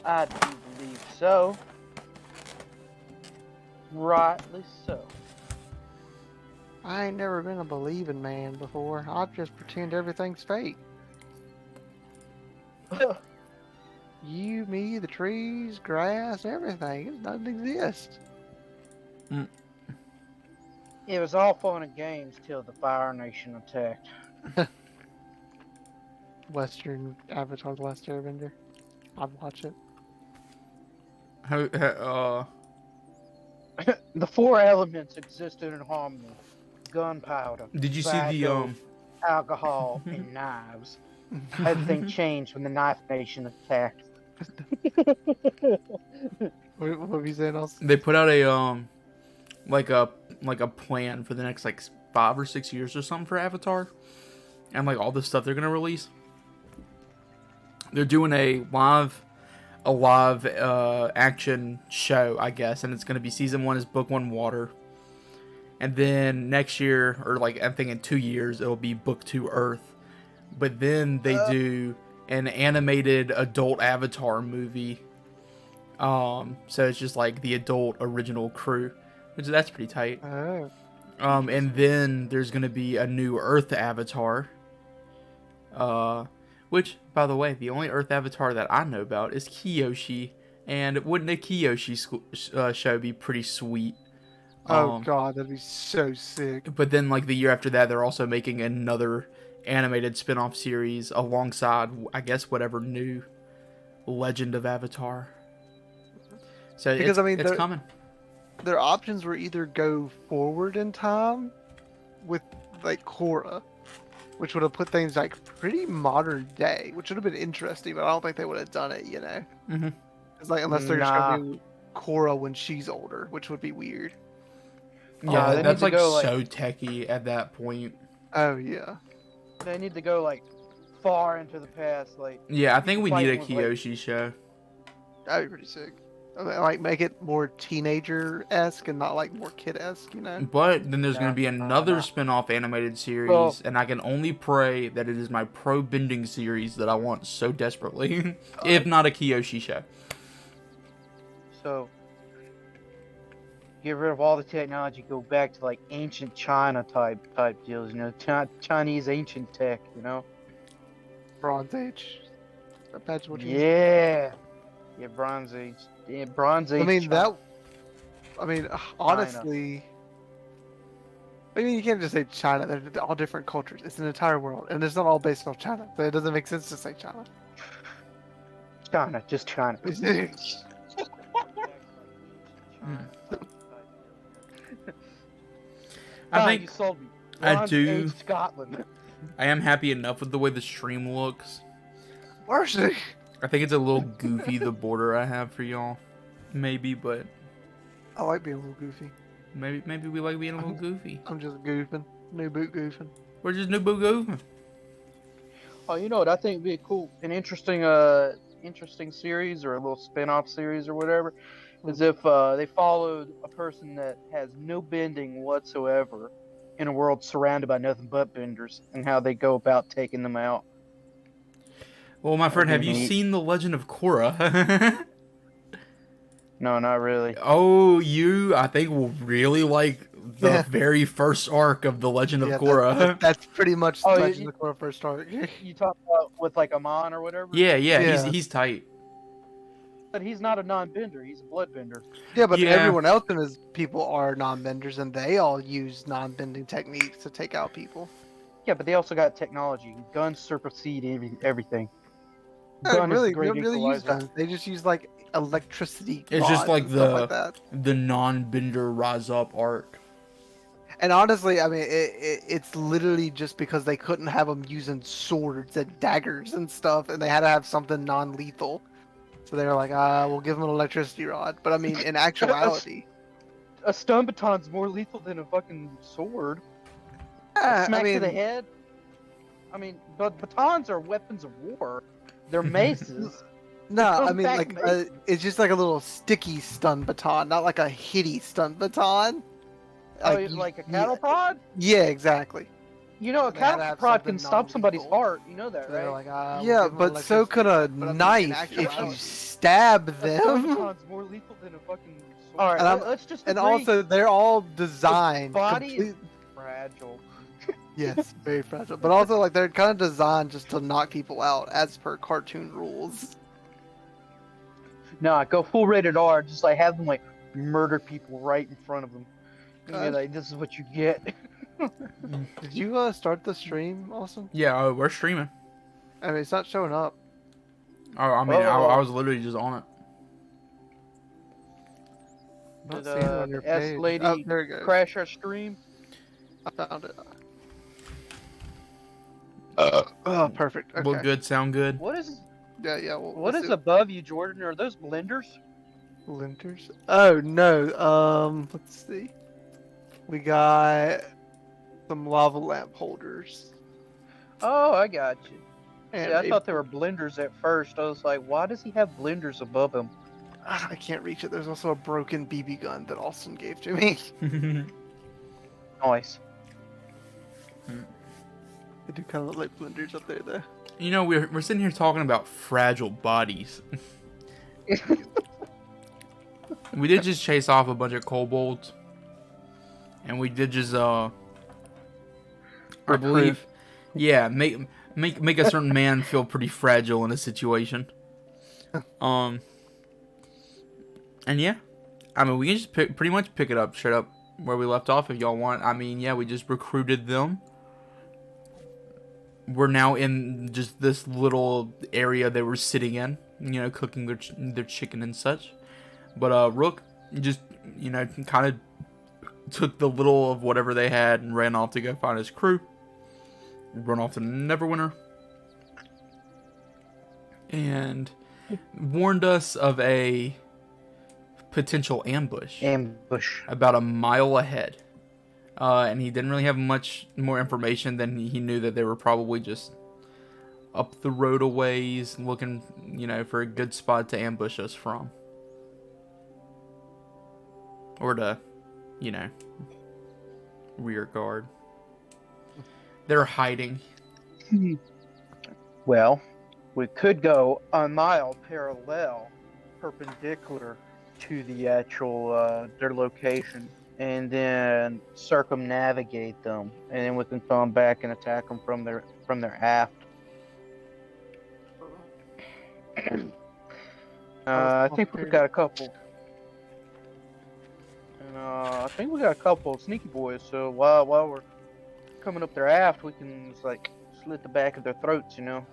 I do believe so. Rightly so. I ain't never been a believing man before. I'll just pretend everything's fake. You, me, the trees, grass, everything. It doesn't exist. It was all fun and games till the Fire Nation attacked. Western Avatar: The Last Airbender. I'd watch it. The four elements existed in harmony: gunpowder, Did you see tobacco, the alcohol, and knives. Everything changed when the Knife Nation attacked. What were you saying else? They put out a like a plan for the next like 5 or 6 years or something for Avatar, and like all the stuff they're gonna release. They're doing a live action show, I guess, and it's gonna be season 1 is Book 1 Water, and then next year, or like I'm thinking 2 years, it'll be Book 2 Earth. But then they do an animated adult Avatar movie. So it's just like the adult original crew, which that's pretty tight. Oh. And then there's gonna be a new Earth Avatar. Which, by the way, the only Earth Avatar that I know about is Kyoshi. And wouldn't a Kyoshi show be pretty sweet? Oh god, that'd be so sick. But then, like the year after that, they're also making another animated spin-off series alongside, I guess, whatever new Legend of Avatar. So Because I mean, it's coming. Their options were either go forward in time with like Korra, which would have put things like pretty modern day, which would have been interesting, but I don't think they would have done it, you know? Mm-hmm. It's like, unless they're just going to do Korra when she's older, which would be weird. Yeah, that's like so techie at that point. Oh, yeah. They need to go like far into the past, like. Yeah, I think we need a fighting with, Kyoshi show. That'd be pretty sick. I mean, like, make it more teenager-esque and not like more kid-esque, you know? But then there's going to be another spin-off animated series, and I can only pray that it is my pro bending series that I want so desperately, if not a Kyoshi show. So, get rid of all the technology, go back to like ancient China type deals, you know, Chinese ancient tech, you know. Bronze Age. That's what you Yeah, Bronze Age. Yeah, Bronze Age. I mean China. honestly, I mean, you can't just say China. They're all different cultures. It's an entire world, and it's not all based off China. So it doesn't make sense to say China. China, just China. I think you sold me. I Bronze do. Age Scotland. I am happy enough with the way the stream looks. Where's it? I think it's a little goofy, the border I have for y'all. Maybe, but I like being a little goofy. maybe we like being a little goofy. I'm just goofing. New boot goofing. We're just new boo goofing. Oh, you know what I think would be a cool, an interesting series or a little spin-off series or whatever, is if they followed a person that has no bending whatsoever in a world surrounded by nothing but benders, and how they go about taking them out. Well, my friend, have you seen The Legend of Korra? No, not really. Oh, I think will really like the very first arc of The Legend of Korra. That's pretty much the Legend of Korra first arc. You talk about with like Amon or whatever? Yeah. He's tight. But he's not a non-bender, he's a bloodbender. Yeah, but everyone else in his people are non-benders, and they all use non-bending techniques to take out people. Yeah, but they also got technology. Guns supersede everything. No, really, they don't really use guns. They just use like electricity. It's just like the non-bender rise up arc. And honestly, I mean, it's literally just because they couldn't have them using swords and daggers and stuff, and they had to have something non-lethal. So they were like, we'll give them an electricity rod. But I mean, in actuality, a stun baton's more lethal than a fucking sword. Yeah, Smack to the head. I mean, but batons are weapons of war. They're maces. No, I mean, like, it's just like a little sticky stun baton, not like a hitty stun baton. Like a cattle prod? Yeah, exactly. You know, a They had to cattle have prod something can stop somebody's non-lethal. heart. You know that, So they're right? like, we'll Yeah, give them but so electricity. could a But I mean, in knife if you actuality- stab A them. automaton's more lethal than a fucking sword. All right, And I'm- let's just And agree. also, they're all designed body is- complete- fragile. Yes, very fragile. But also, like, they're kind of designed just to knock people out as per cartoon rules. Nah, go full rated R. Just like have them like murder people right in front of them. And be God. like, this is what you get. Did you start the stream, Austin? Yeah, we're streaming. I mean, it's not showing up. Oh, I mean, I was literally just on it. I'm not Did, seeing it on the your S page. lady Oh, there it goes. crash our stream? I found it. Oh, perfect. Okay. Look good, sound good. What is Yeah. what is above you, Jordan? Are those blenders? Linters? Oh no. Let's see. We got some lava lamp holders. Oh, I got you. And See, I a- thought they were blenders at first. I was like, why does he have blenders above him? I can't reach it. There's also a broken BB gun that Austin gave to me. Nice. They do kind of look like blenders up there, though. You know, we're sitting here talking about fragile bodies. We did just chase off a bunch of kobolds, and we did just I believe, yeah, make a certain man feel pretty fragile in a situation. And yeah, I mean, we can just pretty much pick it up straight up where we left off if y'all want. I mean, yeah, we just recruited them. We're now in just this little area they were sitting in, you know, cooking their chicken and such. But Rook just, you know, kind of took the little of whatever they had and ran off to go find his crew. Run off to Neverwinter. And warned us of a potential ambush. Ambush. About a mile ahead. And he didn't really have much more information than he knew that they were probably just up the road a ways looking, you know, for a good spot to ambush us from. Or to, you know, rear guard. They're hiding. Well, we could go a mile parallel, perpendicular to the actual their location, and then circumnavigate them, and then we can come back and attack them from their aft. I think we got a couple. And I think we got a couple of sneaky boys. So while we're coming up their aft, we can just like slit the back of their throats, you know.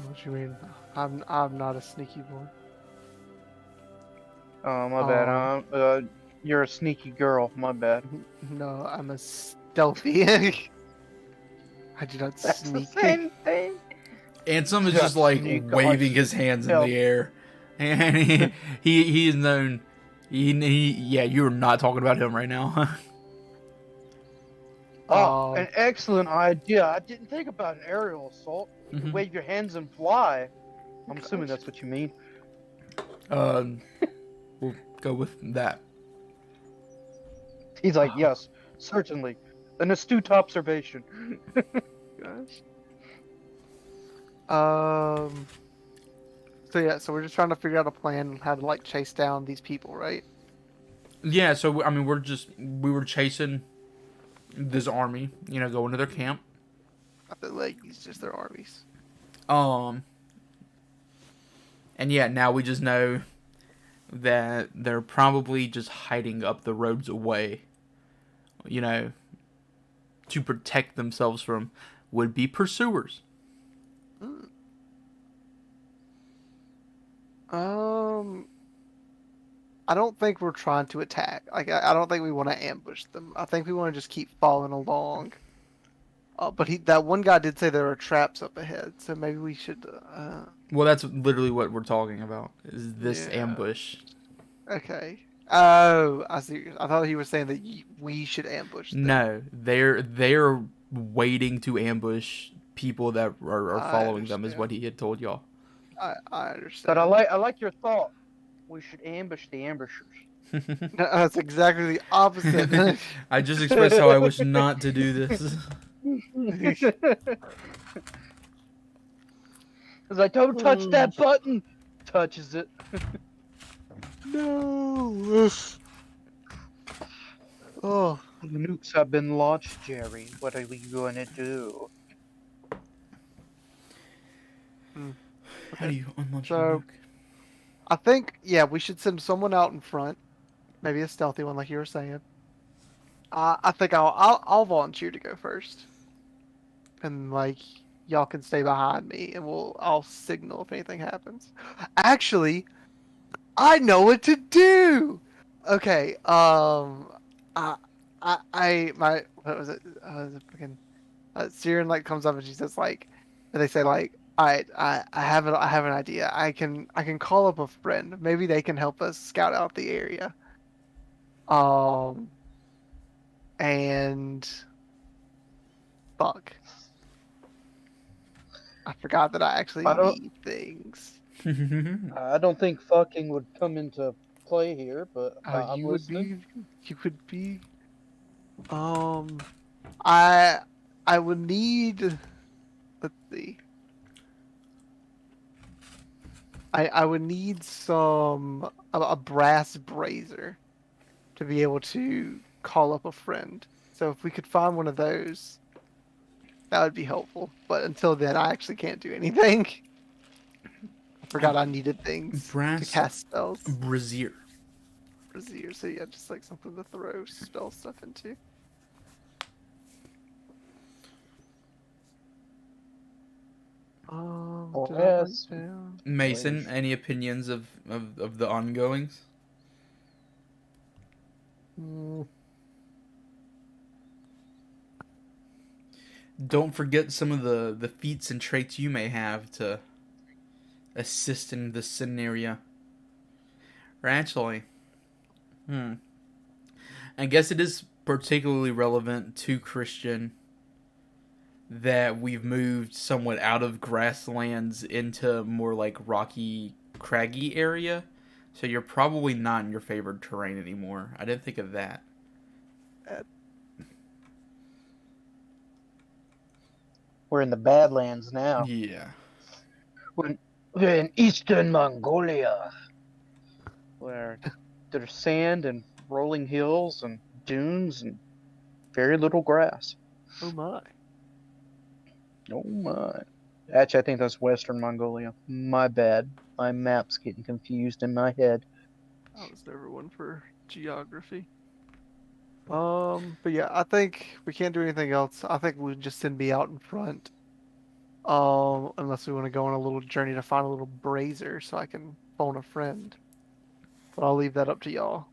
What you mean? I'm not a sneaky boy. Oh, my bad. You're a sneaky girl. My bad. No, I'm a stealthy. I do not That's sneak. the same thing. Ansem is Yeah, just like sneak waving us. his hands in Help. the air. And he is known. Yeah, you're not talking about him right now. Oh, Oh. an excellent idea. I didn't think about an aerial assault. You can Mhm. wave your hands and fly. I'm assuming Gosh. that's what you mean. We'll go with that. He's like, yes, certainly. An astute observation. Gosh. So yeah, so we're just trying to figure out a plan on how to like chase down these people, right? Yeah, so I mean, we were chasing this army, you know, going to their camp. Not their legs, just their armies. And yeah, now we just know that they're probably just hiding up the roads away, you know, to protect themselves from would-be pursuers. I don't think we're trying to attack. Like, I don't think we want to ambush them. I think we want to just keep following along. But that one guy did say there are traps up ahead, so maybe we should. Well, that's literally what we're talking about, is this Yeah. ambush. Okay. Oh, I see. I thought he was saying that we should ambush them. No, they're waiting to ambush people that are I following them, is understand. what he had told y'all. I understand. But I like your thought. We should ambush the ambushers. That's exactly the opposite. I just expressed how I wish not to do this. It's like, don't touch that button. Touches it. No. Oh, The nukes have been launched, Jerry. What are we going to do? How do you unlaunch So- a nuke? I think we should send someone out in front, maybe a stealthy one, like you were saying. I think I'll volunteer to go first, and like y'all can stay behind me, and I'll signal if anything happens. Actually, I know what to do. Okay, my what was it? Freaking Siren like comes up and she says like, and they say like, all right, I have an idea. I can call up a friend. Maybe they can help us scout out the area. And fuck, I forgot that I actually I don't- need things. I don't think fucking would come into play here, but I'm You listening. would be. I would need. Let's see. I would need a brass brazier to be able to call up a friend. So if we could find one of those, that would be helpful. But until then, I actually can't do anything. I forgot I needed things to Brass cast spells. brazier. Brazier, so yeah, just like something to throw spell stuff into. Did I write Yes. down? Mason, any opinions of the ongoings? Mm, Don't forget some of the feats and traits you may have to assist in this scenario. Or actually, I guess it is particularly relevant to Christian that we've moved somewhat out of grasslands into more like rocky, craggy area. So you're probably not in your favored terrain anymore. I didn't think of that. We're in the Badlands now. Yeah. We're in Eastern Mongolia, where there's sand and rolling hills and dunes and very little grass. oh my. Oh my. Actually, I think that's Western Mongolia. My bad. My map's getting confused in my head. I was never one for geography. But yeah, I think we can't do anything else. I think we just send me out in front. Unless we want to go on a little journey to find a little brazier so I can phone a friend. But I'll leave that up to y'all.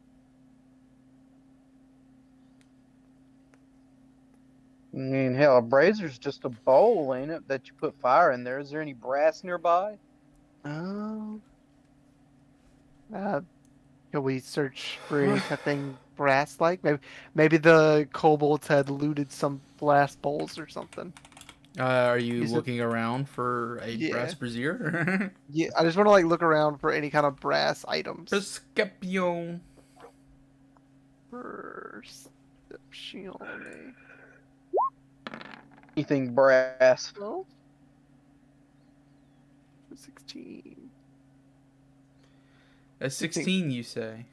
I mean, hell, a brazer's just a bowl, ain't it? That you put fire in there. Is there any brass nearby? Um, can we search for anything brass-like? Maybe the kobolds had looted some brass bowls or something. Are you Is it- looking around for a Yeah. brass brazier? Yeah, I just want to like look around for any kind of brass items. Perception. Percepzione. Anything brass? Well, 16. A 16, you say?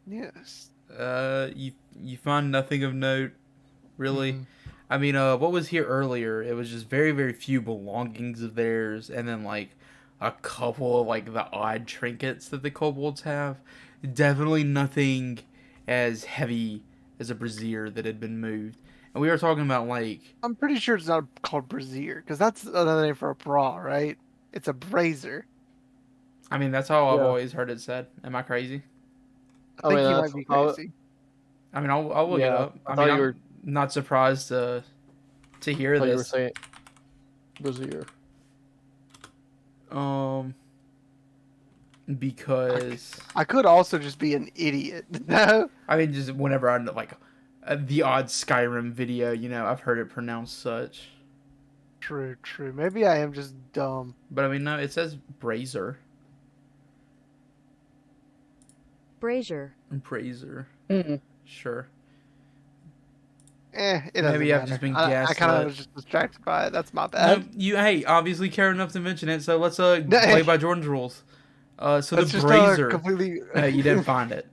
Yes. You find nothing of note, really. Mhm. I mean, what was here earlier? It was just very, very few belongings of theirs, and then like a couple of like the odd trinkets that the kobolds have. Definitely nothing as heavy as a brazier that had been moved. And we were talking about like, I'm pretty sure it's not called brazier because that's another name for a bra, right? It's a brazier. I mean, that's how I've Yeah. always heard it said. Am I crazy? I think you might be crazy. I mean, I'll look it Yeah, up. I I thought mean, you I'm were- not surprised to hear I thought you were this. saying brazier. Because I could also just be an idiot. No. I mean, just whenever I'm like the odd Skyrim video, you know, I've heard it pronounced such. True, true. Maybe I am just dumb. But I mean, no, it says brazier. brazier. Brazier. Mm-mm. Sure. It doesn't Maybe I've matter. just been I kind gaslit. of was just distracted by it. That's my No, bad. you obviously care enough to mention it, so let's play by Jordan's rules. So It's the just brazier. completely. You didn't find it,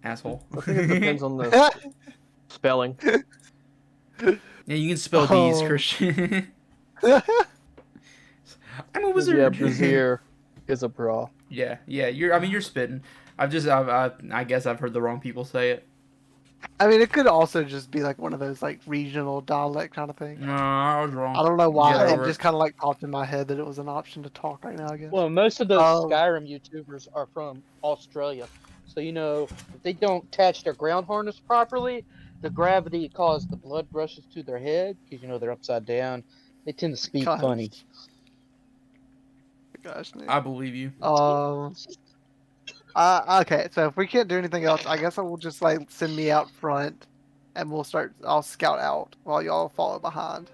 asshole. I think it depends on the spelling. Yeah, you can spell these, Oh. Christian. I'm a Yeah, wizard. brazier is a bra. Yeah. You're spitting. I guess I've heard the wrong people say it. I mean, it could also just be like one of those like regional dialect kind of thing. No, I was wrong. I don't know why. Get It over just kind of like popped in my head that it was an option to talk right now. I guess. Well, most of those Oh. Skyrim YouTubers are from Australia, so if they don't attach their ground harness properly, the gravity causes the blood rushes to their head because they're upside down. They tend to speak Gosh. funny. Gosh, Nick. I believe you. Okay, so if we can't do anything else, I guess I will just like send me out front, and I'll scout out while y'all follow behind.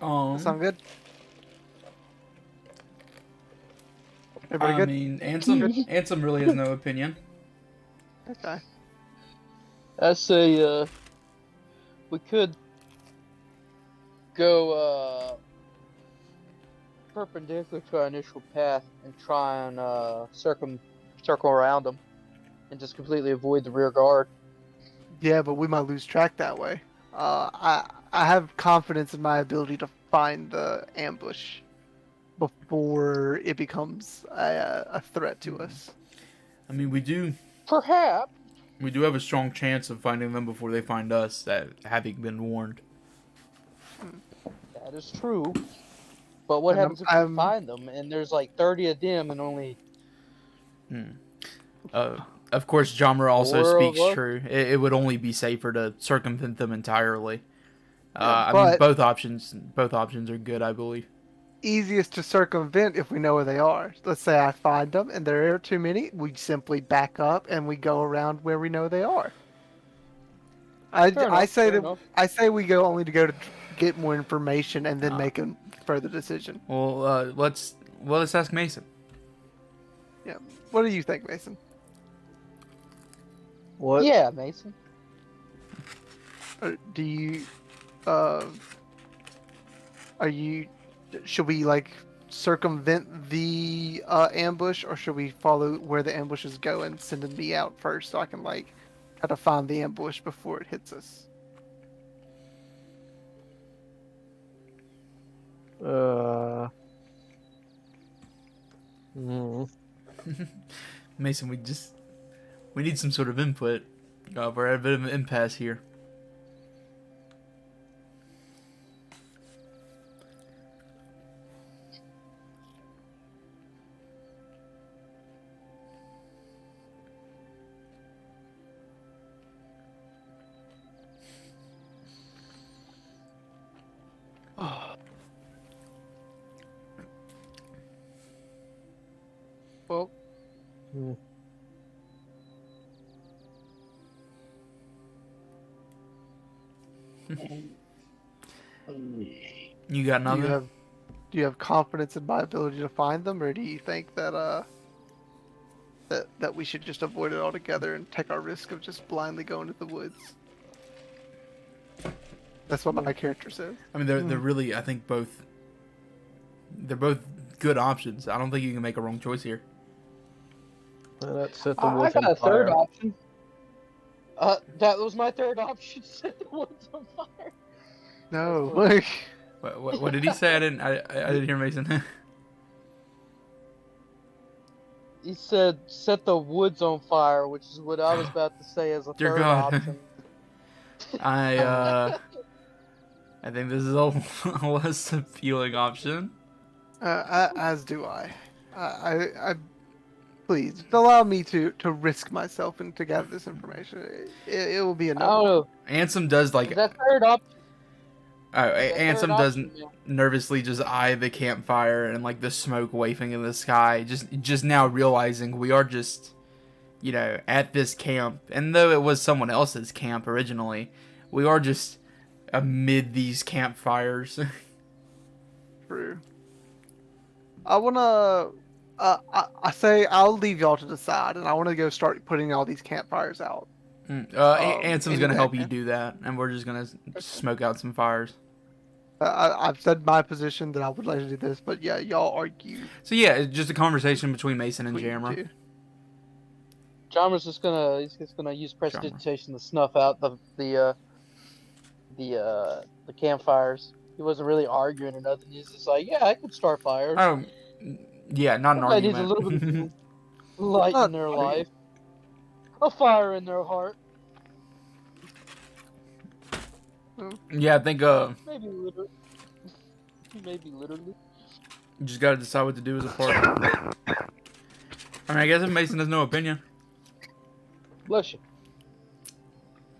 That sound good? Everybody I good? mean, Ansem really has no opinion. Okay. I say we could go perpendicular to our initial path and try and circle around them and just completely avoid the rear guard. Yeah, but we might lose track that way. I have confidence in my ability to find the ambush before it becomes a threat to us. I mean, we do Perhaps. have a strong chance of finding them before they find us, that having been warned. That is true. But what And happens if we find them and there's like 30 of them and only... Of course, Jammer also Four of speaks us? true. It would only be safer to circumvent them entirely. I but- mean, both options are good, I believe. Easiest to circumvent if we know where they are. Let's say I find them and there are too many, we simply back up and we go around where we know they are. I say fair that enough. I say we go only to go to get more information and then make a further decision. Well, let's ask Mason. Yeah. What do you think, Mason? What? Yeah, Mason. Or do you are you should we like circumvent the ambush, or should we follow where the ambushes go and sending me out first so I can like try to find the ambush before it hits us? Mason, we need some sort of input. We're at a bit of an impasse here. Well, You got do nothing? you have confidence in my ability to find them, or do you think that that we should just avoid it altogether and take our risk of just blindly going to the woods? That's what my character says. I mean, they're really, I think they're both good options. I don't think you can make a wrong choice here. Let's set the I woods got on a third fire. option. That was my third option. Set the woods on fire. No, What did he say? I didn't hear Mason. He said, "Set the woods on fire," which is what I was about to say as a Dear third God. option. I think this is a less appealing option. as do I. I please allow me to risk myself and to gather this information. It will be a I don't no. know. Ansem does like That third option. Ansem does nervously just eye the campfire and like the smoke wafting in the sky. Just now realizing we are just, at this camp, and though it was someone else's camp originally, we are just amid these campfires. True. I wanna I say I'll leave y'all to decide, and I want to go start putting all these campfires out. Ansom's gonna Anyway, help you man. do that, and we're just gonna smoke out some fires. I've said my position that I would like to do this, but yeah, y'all argue So yeah, it's just a conversation between Mason and between you Jammer. two. Jarmer's just gonna use prestidigitation to snuff out the campfires. He wasn't really arguing or nothing. He's just like, yeah, I could start fires. Oh, yeah, not an Somebody needs a little bit argument. of light in their life, a fire in their heart, Yeah, I think maybe literally. Maybe literally. you just gotta decide what to do as a party. I mean, I guess if Mason has no opinion, Bless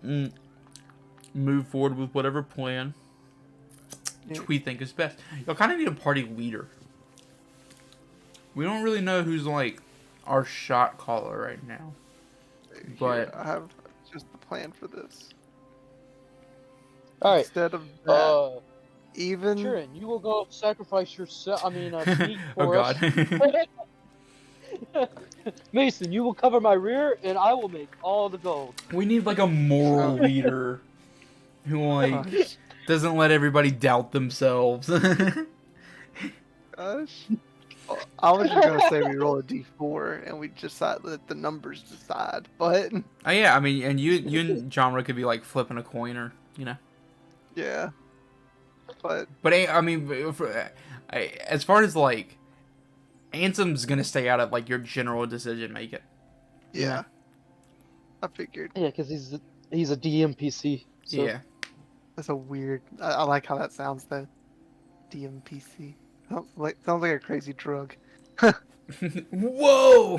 you. move forward with whatever plan we think is best. Y'all kind of need a party leader. We don't really know who's like our shot caller right now. But Here, I have just the plan for this. All right. Instead of that, even Tyranny, you will go sacrifice yourself. I mean, meat oh for us. god. Mason, you will cover my rear, and I will make all the gold. We need like a moral leader who like doesn't let everybody doubt themselves. gosh. I was just gonna say we roll a d4 and we just let the numbers decide, but Oh yeah, I mean, and you and Genre could be like flipping a coin, or you know. yeah. But I mean, as far as like, Ansom's gonna stay out of like your general decision making. yeah, I figured. Yeah, because he's a DMPC. So. Yeah. That's a weird. I like how that sounds though. DMPC. Sounds like a crazy drug. Whoa.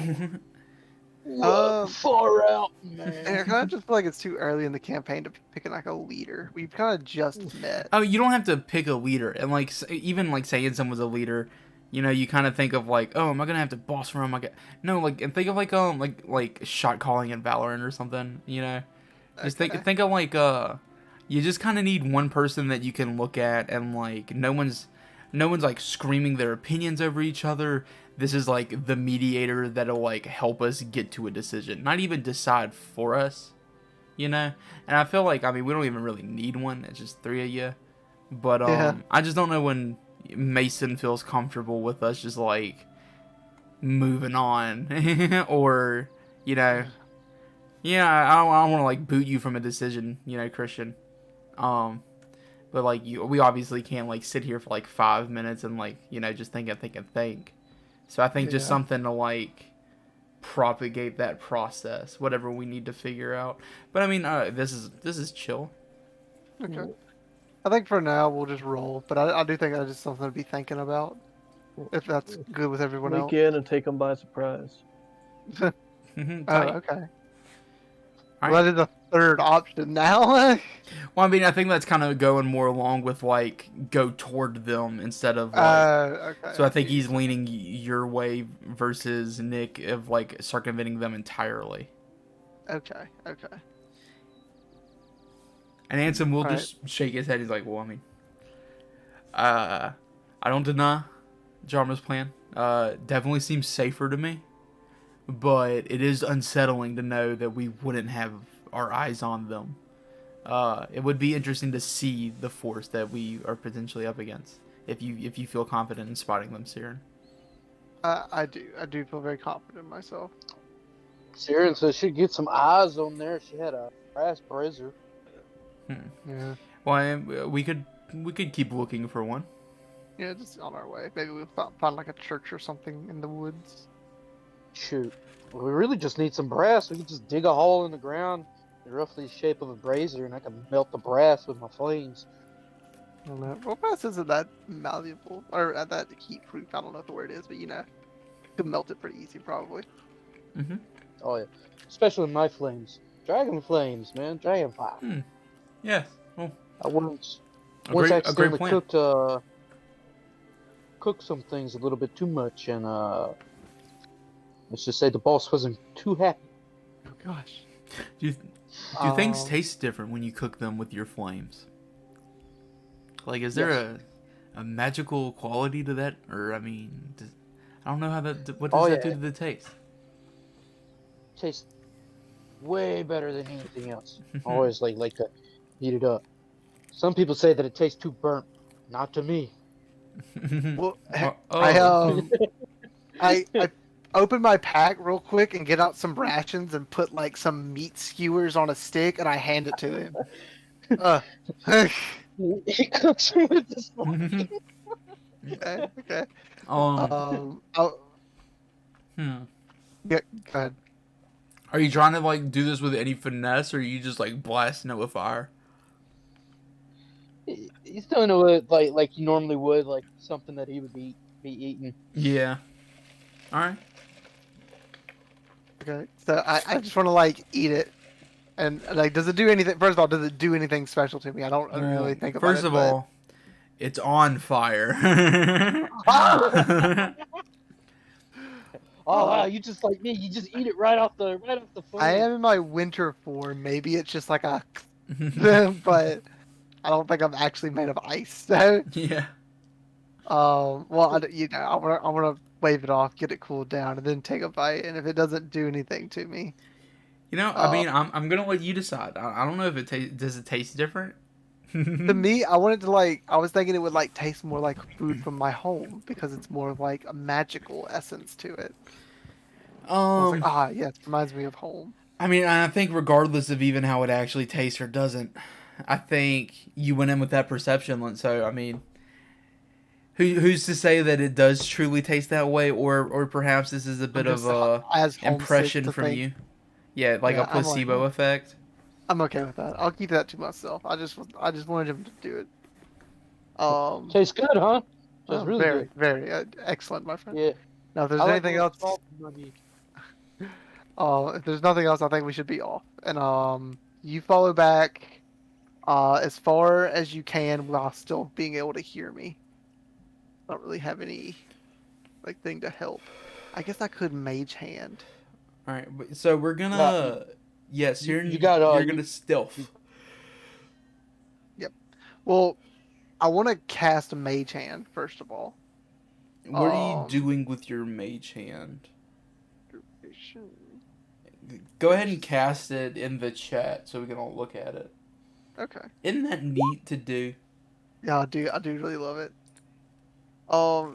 Far out, And man. I kind of just feel like it's too early in the campaign to be picking like a leader. We've kind of just met. Oh, you don't have to pick a leader, and like even like saying someone's a leader, you know, you kind of think of like, oh, am I gonna have to boss for him? No, like, and think of like shot calling in Valorant or something, you know. Just Okay. think of like you just kind of need one person that you can look at, and like no one's like screaming their opinions over each other. This is like the mediator that'll like help us get to a decision, not even decide for us, you know. And I feel like, I mean, we don't even really need one. It's just three of you, but Yeah. I just don't know when Mason feels comfortable with us just like moving on, or you know, yeah, I don't want to like boot you from a decision, you know, Christian. But like we obviously can't like sit here for like 5 minutes and like, you know, just think. So I think just Yeah. something to like propagate that process, whatever we need to figure out. But I mean, this is chill. Okay. I think for now we'll just roll, but I do think that's just something to be thinking about. If that's good with everyone Sneak else. in and take them by surprise. Oh, Tight. okay. Alright. Well, that is a third option now. Well, I mean, I think that's kind of going more along with like go toward them instead of like. Okay. So I think he's leaning your way versus Nick of like circumventing them entirely. Okay. And Anson will Alright. just shake his head. He's like, well, I mean, I don't deny Jarma's plan. Definitely seems safer to me, but it is unsettling to know that we wouldn't have our eyes on them. It would be interesting to see the force that we are potentially up against. If you feel confident in spotting them, Siren. I do feel very confident in myself. Siren says she'd get some eyes on there. She had a brass brazier. Yeah. Well, we could keep looking for one. Yeah, just on our way. Maybe we'll find like a church or something in the woods. Shoot. Well, we really just need some brass. We could just dig a hole in the ground, roughly the shape of a brazier, and I can melt the brass with my flames. I don't know. Well, brass isn't that malleable or that heat proof. I don't know what the word is, but you know, you could melt it pretty easy probably. Mm-hmm. Oh yeah, especially my flames. Dragon flames, man. Dragon fire. Yeah. Well, I once a great accidentally plan. cooked some things a little bit too much, and let's just say the boss wasn't too happy. Oh gosh. Do things taste different when you cook them with your flames? Like, is there a magical quality to that? Or, I mean, I I don't know how that. What Oh, does that do yeah. to the taste? Tastes way better than anything else. I always like to heat it up. Some people say that it tastes too burnt. Not to me. Well, Oh, I oh. I open my pack real quick and get out some rations and put like some meat skewers on a stick and I hand it to him. Uh, okay, He cooks with this. okay. um. Oh, Hmm. yeah, go ahead. Are you trying to like do this with any finesse, or are you just like blasting it with fire? He's doing it like he normally would, like something that he would be eating. Yeah. All right. Okay, so I just want to like eat it, and like, does it do anything? First of all, does it do anything special to me? I don't really think about First it. of but- all, it's on fire. Oh wow, you just like me. You just eat it right off the flame. I am in my winter form. Maybe it's just like a, but I don't think I'm actually made of ice. So, Yeah. well, I want to wave it off, get it cooled down, and then take a bite. And if it doesn't do anything to me, You know, I mean, I'm gonna let you decide. I don't know if does it taste different. to me, I wanted to like. I was thinking it would like taste more like food from my home because it's more like a magical essence to it. I was like, yes, reminds me of home. I mean, I think regardless of even how it actually tastes or doesn't, I think you went in with that perception. So I mean, who's to say that it does truly taste that way, or perhaps this is a bit of a as homesick impression to from think- you? Yeah, like Yeah, a placebo effect. I'm okay with that. I'll keep that to myself. I just wanted him to do it. Tastes good, huh? Tastes Oh, really very, good. very excellent, my friend. Yeah. Now, if there's I like anything the else, salt in my meat. if there's nothing else, I think we should be off. And you follow back, as far as you can while still being able to hear me. I don't really have any, like, thing to help. I guess I could mage hand. All right, so we're gonna. Yes, you're gonna stealth. Well, I want to cast a mage hand first of all. What are you doing with your mage hand? Go ahead and cast it in the chat so we can all look at it. Okay. Isn't that neat to do? Yeah, I do really love it.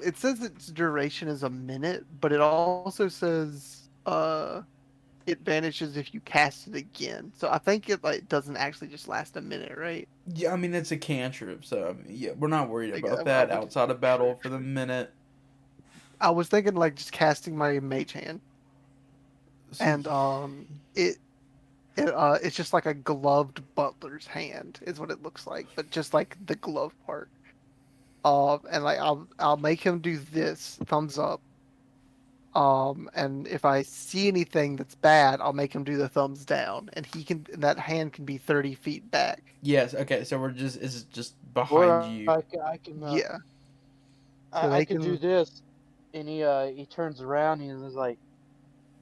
It says its duration is a minute, but it also says it vanishes if you cast it again. So I think it like doesn't actually just last a minute, right? Yeah, I mean it's a cantrip, so I mean, yeah, we're not worried Like, about I that would- outside of battle for the minute. I was thinking like just casting my mage hand, and it's just like a gloved butler's hand is what it looks like, but just like the glove part. And like I'll make him do this thumbs up. And if I see anything that's bad, I'll make him do the thumbs down, and that hand can be 30 feet back. Yes, okay, so it's just Or behind you. I can Yeah. So I they can do can- this, and he turns around and he's like,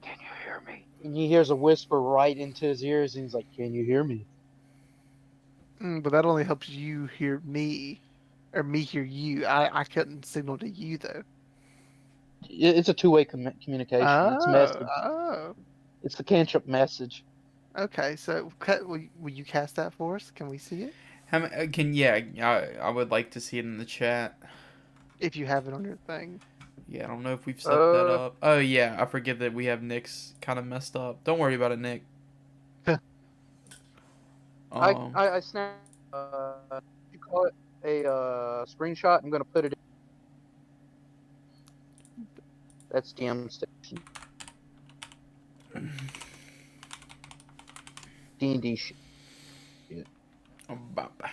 "Can you hear me?" And he hears a whisper right into his ears, and he's like, "Can you hear me?" But that only helps you hear me, or me hear you. I couldn't signal to you though. It's a two-way communication. It's message. Oh. It's the cantrip message. Okay, so will you cast that for us? Can we see it? I would like to see it in the chat. If you have it on your thing. Yeah, I don't know if we've set that up. Oh yeah, I forget that we have Nick's kind of messed up. Don't worry about it, Nick. I snap. You call it a screenshot. I'm gonna put it. That's DM station. D&D shit. Baba.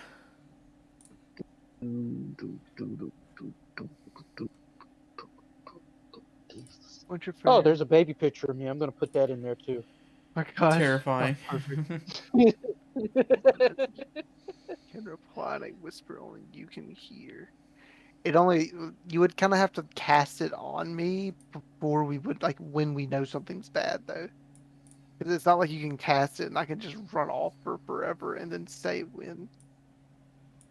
What's your Oh, there's a baby picture of me. I'm gonna put that in there too. my gosh. Terrifying. Can reply and I whisper only you can hear. You would kind of have to cast it on me before we would like when we know something's bad though. 'Cause it's not like you can cast it and I can just run off for forever and then say when.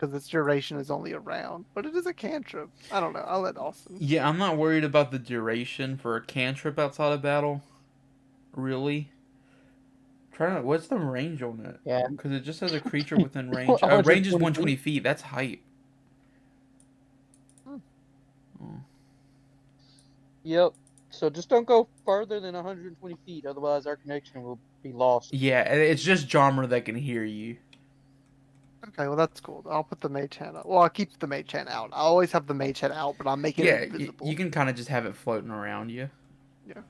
because its duration is only a round, but it is a cantrip. I don't know. I'll let Austin. Yeah, I'm not worried about the duration for a cantrip outside of battle. Really. What's the range on it? Yeah. Because it just says a creature within range. Range is 120 120 feet. That's height. Yep. So just don't go further than 120 feet, otherwise our connection will be lost. Yeah, and it's just Jarmer that can hear you. Okay, well that's cool. I'll put the mage hand out. Well, I'll keep the mage hand out. I always have the mage hand out, but I'll make it invisible. You can kind of just have it floating around you. Yeah.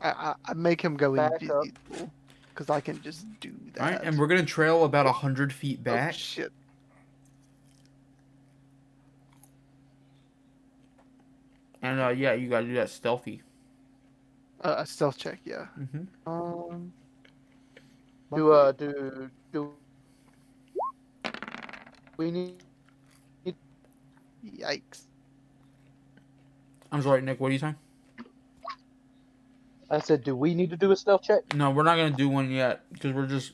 I make him go Back up. invisible because I can just do that. All right, and we're gonna trail about 100 feet back. Oh, shit. And yeah, you gotta do that stealthy. A stealth check, yeah. Mm-hmm. Do we need? Yikes. I'm sorry, Nick. What are you saying? I said, do we need to do a stealth check? No, we're not gonna do one yet because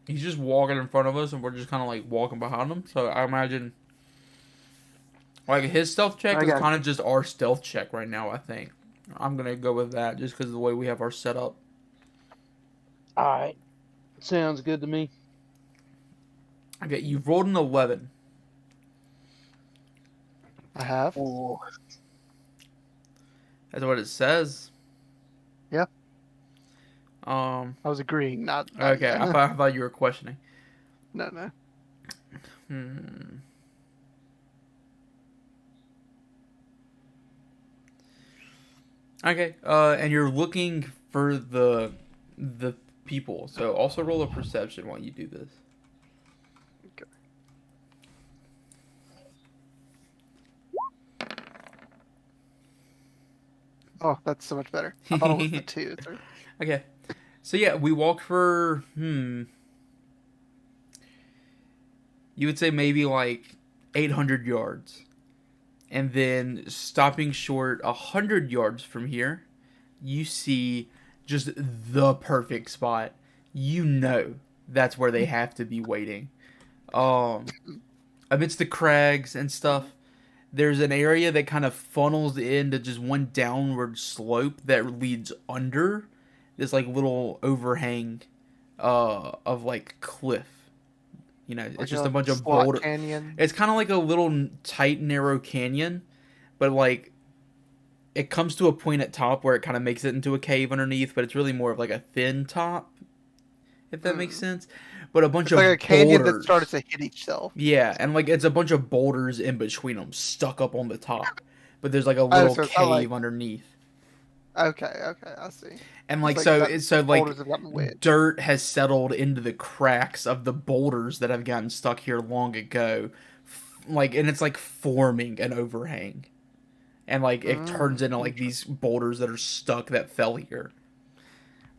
he's just walking in front of us, and we're just kind of like walking behind him. So I imagine, like his stealth check is kind of just our stealth check right now. I think I'm gonna go with that just because of the way we have our setup. All right, sounds good to me. Okay, you've rolled an 11. I have. Ooh. That's what it says. Yep. I was agreeing, not okay. Yeah. I thought you were questioning. No. Okay. And you're looking for the people. So also roll a perception while you do this. Okay. Oh, that's so much better. I thought it was the 2. Okay. So yeah, we walked for you would say maybe like 800 yards. And then stopping short 100 yards from here, you see just the perfect spot. You know that's where they have to be waiting. Amidst the crags and stuff, there's an area that kind of funnels into just one downward slope that leads under this like little overhang of like cliff. You know, it's just a bunch of boulders. Canyon. It's kind of like a little tight, narrow canyon, but like it comes to a point at top where it kind of makes it into a cave underneath, but it's really more of like a thin top, if that makes sense. But a bunch of like a canyon boulders. that starts to hit itself. Yeah, and like it's a bunch of boulders in between them, stuck up on the top. But there's like a little so it's cave not like- underneath. Okay, I see. And like It's so, that it's so boulders like have gotten wedged. dirt has settled into the cracks of the boulders that have gotten stuck here long ago, like, and it's like forming an overhang, and like it turns into like these boulders that are stuck that fell here.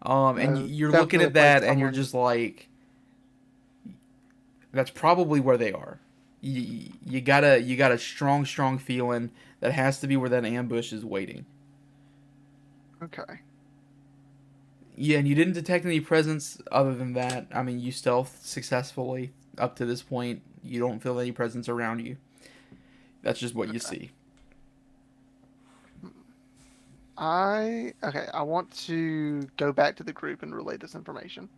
And you're looking at that, and you're just like, that's probably where they are. You got a strong feeling that has to be where that ambush is waiting. Okay. Yeah, and you didn't detect any presence other than that. I mean, you stealthed successfully up to this point. You don't feel any presence around you. That's just what you see. I want to go back to the group and relay this information.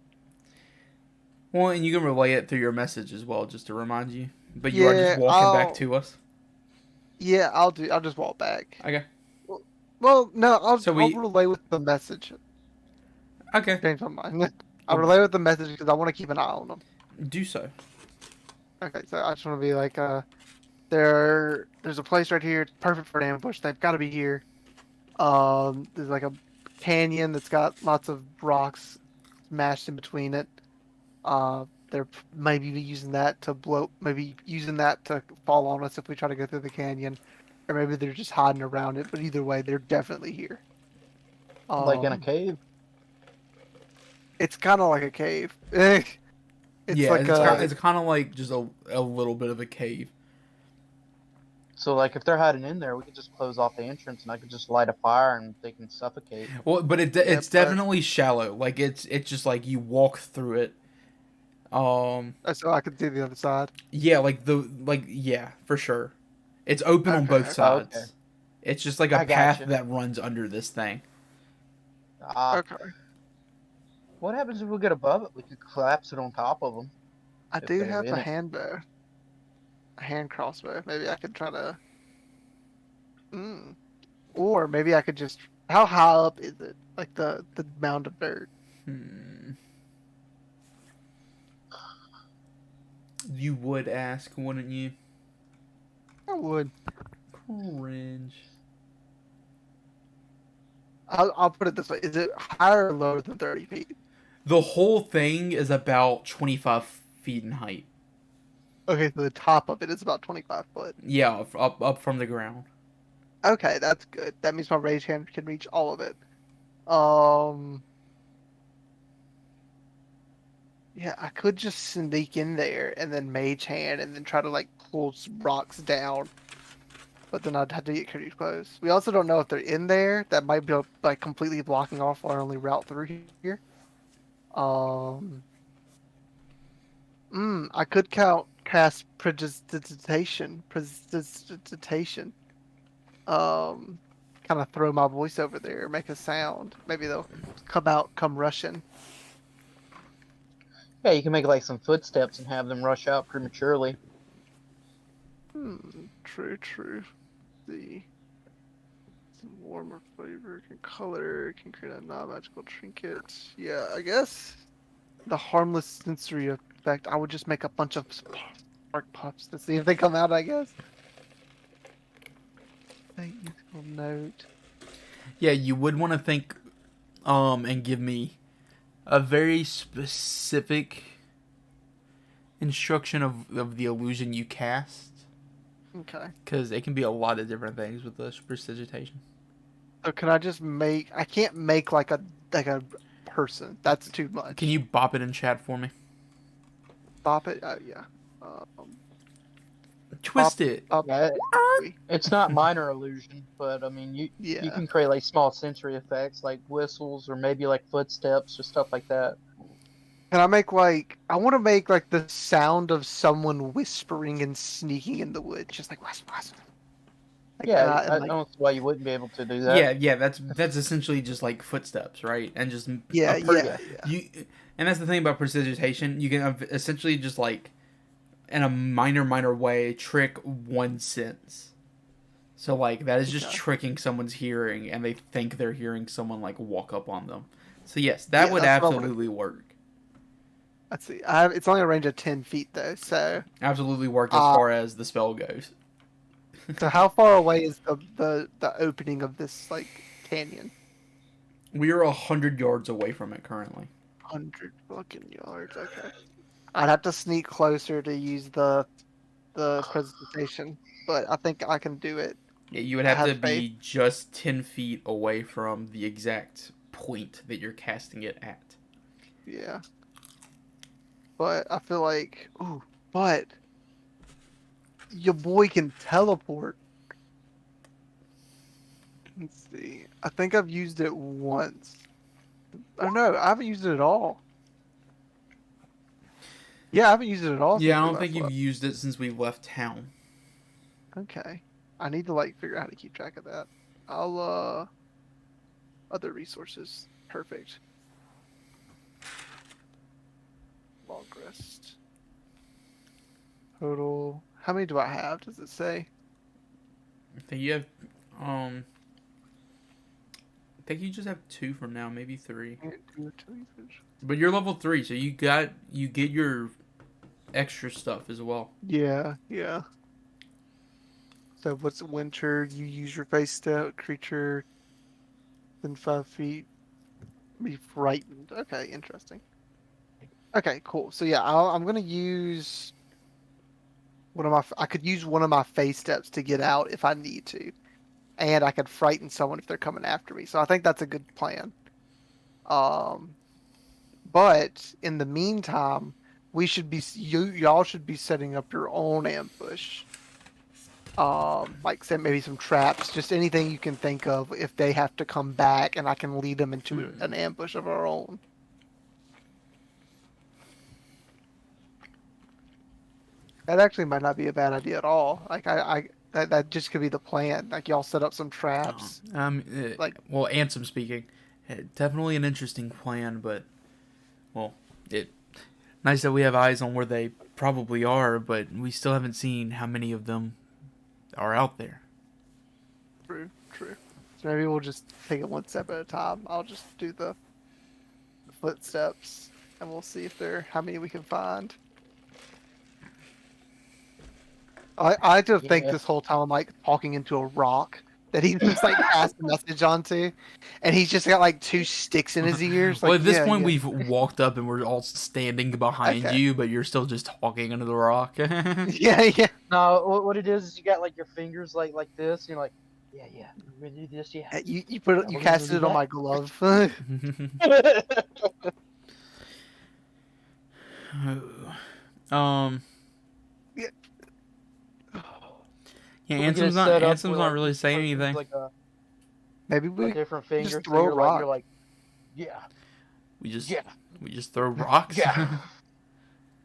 Well, and you can relay it through your message as well, just to remind you. But you are just walking back to us. Yeah, I'll just walk back. Okay. Well, no, I'll relay with the message. Okay. Change my mind. I'll relay with the message because I want to keep an eye on them. Do so. Okay, so I just want to be like, there's a place right here. It's perfect for an ambush. They've got to be here. There's like a canyon that's got lots of rocks mashed in between it. They're maybe using that to fall on us if we try to go through the canyon, or maybe they're just hiding around it. But either way, they're definitely here. Like in a cave? It's kind of like a cave. It's it's kind of like just a little bit of a cave. So, like, if they're hiding in there, we could just close off the entrance, and I could just light a fire, and they can suffocate. Well, but it's definitely shallow. Like it's just like you walk through it. So I can see the other side. Yeah, yeah, for sure. It's open on both Okay. sides. Okay. It's just like a I path gotcha. that runs under this thing. Okay. What happens if we get above it? We could collapse it on top of them I if do they're have in a it. hand crossbow. Maybe I could try to. Or maybe I could just. How high up is it? Like the mound of dirt. Hmm. You would ask, wouldn't you? I would. Cringe. I'll put it this way: is it higher or lower than 30 feet? The whole thing is about 25 feet in height. Okay, so the top of it is about 25 foot. Yeah, up from the ground. Okay, that's good. That means my rage hand can reach all of it. Um. Yeah, I could just sneak in there and then mage hand and then try to like pull some rocks down. But then I'd have to get pretty close. We also don't know if they're in there. That might be like completely blocking off our only route through here. I could cast prestidigitation. Prestidigitation. Kind of throw my voice over there, make a sound. Maybe they'll come rushing. Yeah, you can make like some footsteps and have them rush out prematurely. True. The some warmer flavor can color, can create a non-magical trinket. Yeah, I guess the harmless sensory effect. I would just make a bunch of spark puffs to see if they come out. I guess. Useful note. Yeah, you would want to think, and give me a very specific instruction of the illusion you cast. Okay. Because it can be a lot of different things with this prestidigitation. So can I just make? I can't make like a person. That's too much. Can you bop it in chat for me? Bop it? Yeah. Twist it. Yeah, it's not minor illusion, but I mean, you Yeah. can create like small sensory effects like whistles or maybe like footsteps or stuff like that. Can I make like I want to make like the sound of someone whispering and sneaking in the woods, just like whisper. Like, Yeah, and, I like, don't see why you wouldn't be able to do that. Yeah. That's essentially just like footsteps, right? And just yeah. You, and that's the thing about prestidigitation. You can essentially just like, in a minor way, trick one sense. So like that is just tricking someone's hearing, and they think they're hearing someone like walk up on them. So yes, that would absolutely work. Let's see. It's only a range of 10 feet though, so Absolutely work as far as the spell goes. so how far away is the opening of this like canyon? We are 100 yards away from it currently. 100 fucking yards. Okay. I'd have to sneak closer to use the presentation, but I think I can do it. Yeah, you would have to be just 10 feet away from the exact point that you're casting it at. Yeah. But I feel like, but your boy can teleport. Let's see. I think I've used it once. Oh no, I haven't used it at all. Yeah, I haven't used it at all. Yeah, I don't think you've used it since we left town. Okay. I need to like figure out how to keep track of that. I'll other resources. Perfect. Long rest. Total. How many do I have? Does it say? I think you have, I think you just have 2 from now, maybe 3. But you're level 3, so you get your extra stuff as well. Yeah. So what's winter? You use your face step creature within 5 feet. Be frightened. Okay, interesting. Okay, cool. So yeah, I'm gonna use I could use one of my face steps to get out if I need to, and I could frighten someone if they're coming after me. So I think that's a good plan. But in the meantime, y'all should be setting up your own ambush. Like say maybe some traps, just anything you can think of if they have to come back, and I can lead them into an ambush of our own. That actually might not be a bad idea at all. Like that just could be the plan. Like y'all set up some traps. Well, Ansem speaking, definitely an interesting plan, but well, it nice that we have eyes on where they probably are, but we still haven't seen how many of them are out there. True. So maybe we'll just take it one step at a time. I'll just do the footsteps, and we'll see how many we can find. I just think this whole time I'm like talking into a rock that he just like passed the message onto, and he's just got like two sticks in his ears. Well, Like, at this point, we've walked up and we're all standing behind you, but you're still just talking under the rock. Yeah. No, what it is you got like your fingers like this, and you're like, yeah, we're gonna do this, yeah. You we're casted gonna it on do my glove. Yeah, We're gonna Ansom's set up not where, really saying like, anything. Like Maybe a we different finger. just throw a you're rock. Like, you're like, yeah. We just throw rocks. Yeah.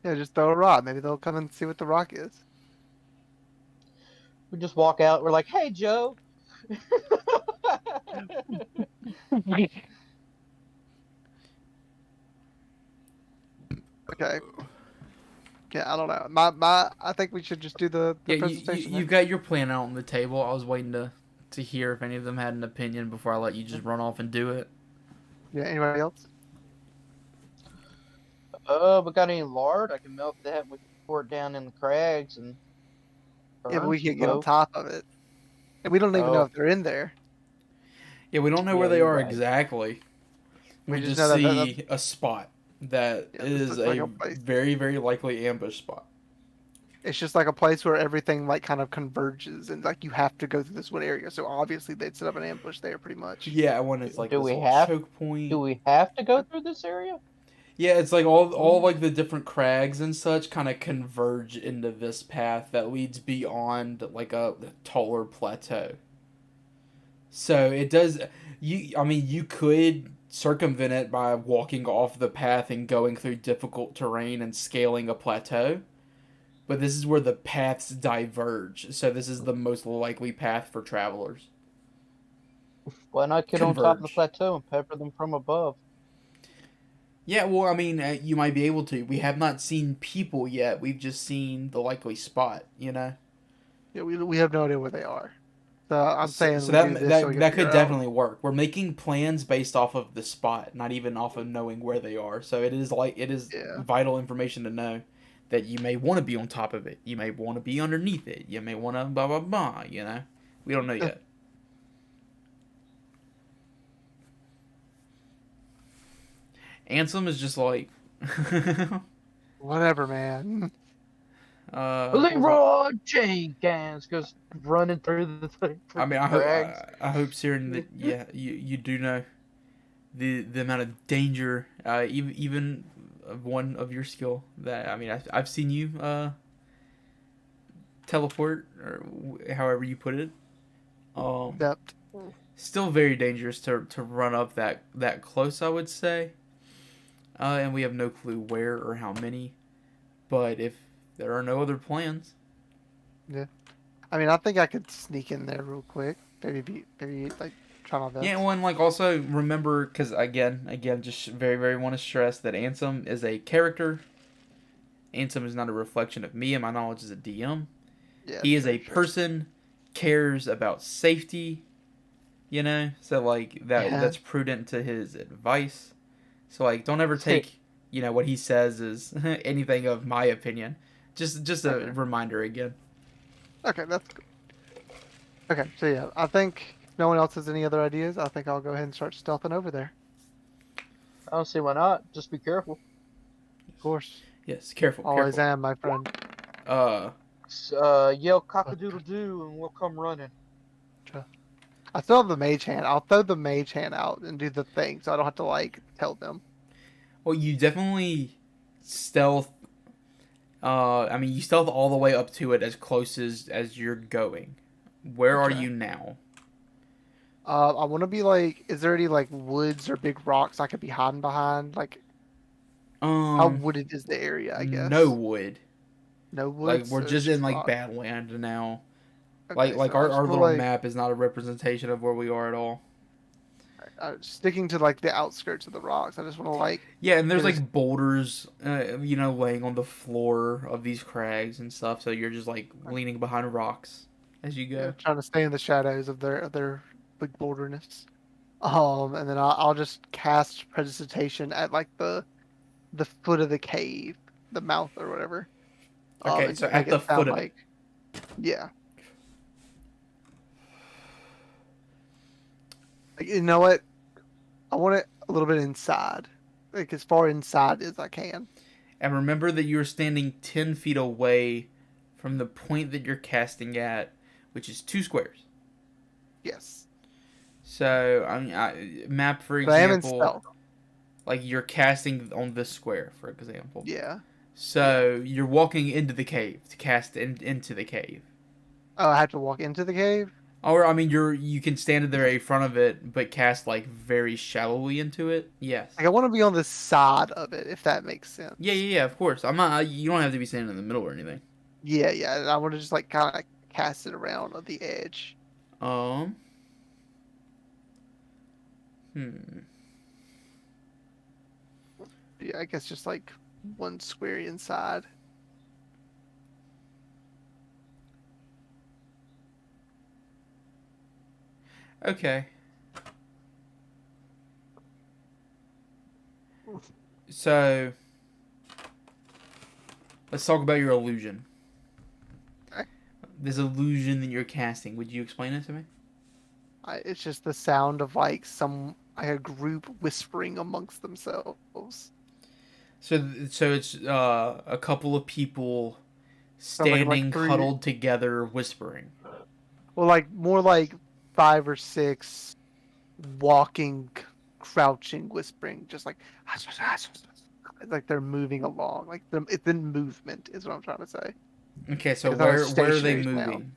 Yeah, just throw a rock. Maybe they'll come and see what the rock is. We just walk out. We're like, hey, Joe. Okay. Yeah, I don't know. I think we should just do the presentation. You've got your plan out on the table. I was waiting to hear if any of them had an opinion before I let you just run off and do it. Yeah, anybody else? We got any lard? I can melt that. We can pour it down in the crags and. Yeah, but we burn can get on some top of it. And we don't even know if they're in there. Yeah, we don't know where they you're are right. exactly. We just know that- see a spot that is looks like a a place. very, very likely ambush spot. It's just like a place where everything like kind of converges, and like you have to go through this one area. So obviously they'd set up an ambush there, pretty much. Yeah, when it's like Do this we little have- choke point. Do we have to go through this area? Yeah, it's like all like the different crags and such kind of converge into this path that leads beyond like a taller plateau. So it does. You could circumvent it by walking off the path and going through difficult terrain and scaling a plateau. But this is where the paths diverge. So this is the most likely path for travelers. Why not get on top of the Converge. plateau and pepper them from above? Yeah, well, I mean, you might be able to. We have not seen people yet. We've just seen the likely spot, you know? Yeah, we have no idea where they are. So I'm saying So we that do this that, so we can that figure could out. definitely work. We're making plans based off of the spot, not even off of knowing where they are. So it is Yeah. vital information to know that you may want to be on top of it. You may want to be underneath it. You may want to blah blah blah, you know? We don't know yet. Ansem is just like Whatever, man. Leroy Jenkins goes running through the thing. I mean, crags. I hope, Siren, that you do know the amount of danger, even of one of your skill. That I mean, I've seen you teleport or however you put it. Depth. Still very dangerous to run up that close, I would say. And we have no clue where or how many. But if there are no other plans, I mean, I think I could sneak in there real quick. Maybe like try my best. yeah. Well, and like also remember, because again, just very, very want to stress that Ansem is a character. Ansem is not a reflection of me and my knowledge as a DM. Yeah, He is a sure. person, cares about safety. You know, so like that Yeah. that's prudent to his advice. So like, don't ever take what he says as anything of my opinion. Just a reminder again. Okay, that's good. Okay, so yeah, I think if no one else has any other ideas, I think I'll go ahead and start stealthing over there. I don't see why not. Just be careful. Of course. Yes, careful. Always careful. am, my friend. Yell cock-a-doodle-doo and we'll come running. I still have the mage hand. I'll throw the mage hand out and do the thing, so I don't have to like tell them. Well, you definitely stealth. I mean, you stealth all the way up to it as close as you're going. Where are Okay. you now? I want to be like, is there any like woods or big rocks I could be hiding behind? Like, how wooded is the area? I guess. No wood. No Like woods. we're so just it's in like rock. Badland now. Okay, Like so I just our wanna, little like, map is not a representation of where we are at all. sticking to like the outskirts of the rocks. I just want to like Yeah, and there's get like boulders, laying on the floor of these crags and stuff. So you're just like leaning behind rocks as you go. trying to stay in the shadows of their big boulderness. And then I'll just cast precipitation at like the foot of the cave, the mouth or whatever. Okay, And so just make at the it sound foot of it. like, yeah. Like, you know what? I want it a little bit inside, like as far inside as I can. And remember that you're standing 10 feet away from the point that you're casting at, which is 2 squares. Yes, So, map, for but I am in example, stealth. like you're casting on this square, for example. Yeah. So, you're walking into the cave to cast into the cave. Oh, I have to walk into the cave. Or, I mean, you can stand there in front of it, but cast, like, very shallowly into it. Yes. Like I want to be on the side of it, if that makes sense. Yeah, of course. I'm not, you don't have to be standing in the middle or anything. Yeah. I want to just like kind of cast it around on the edge. Um. Hmm. Yeah, I guess just like one square inside. Okay. So, let's talk about your illusion. Okay. This illusion that you're casting, would you explain it to me? It's just the sound of like a group whispering amongst themselves. So it's a couple of people Sounds like standing three- huddled together whispering. Well, like more like 5 or 6 walking, crouching, whispering, just like like they're moving along. Like it's in movement, is what I'm trying to say. Okay, so It's not a where are they stationary moving? sound.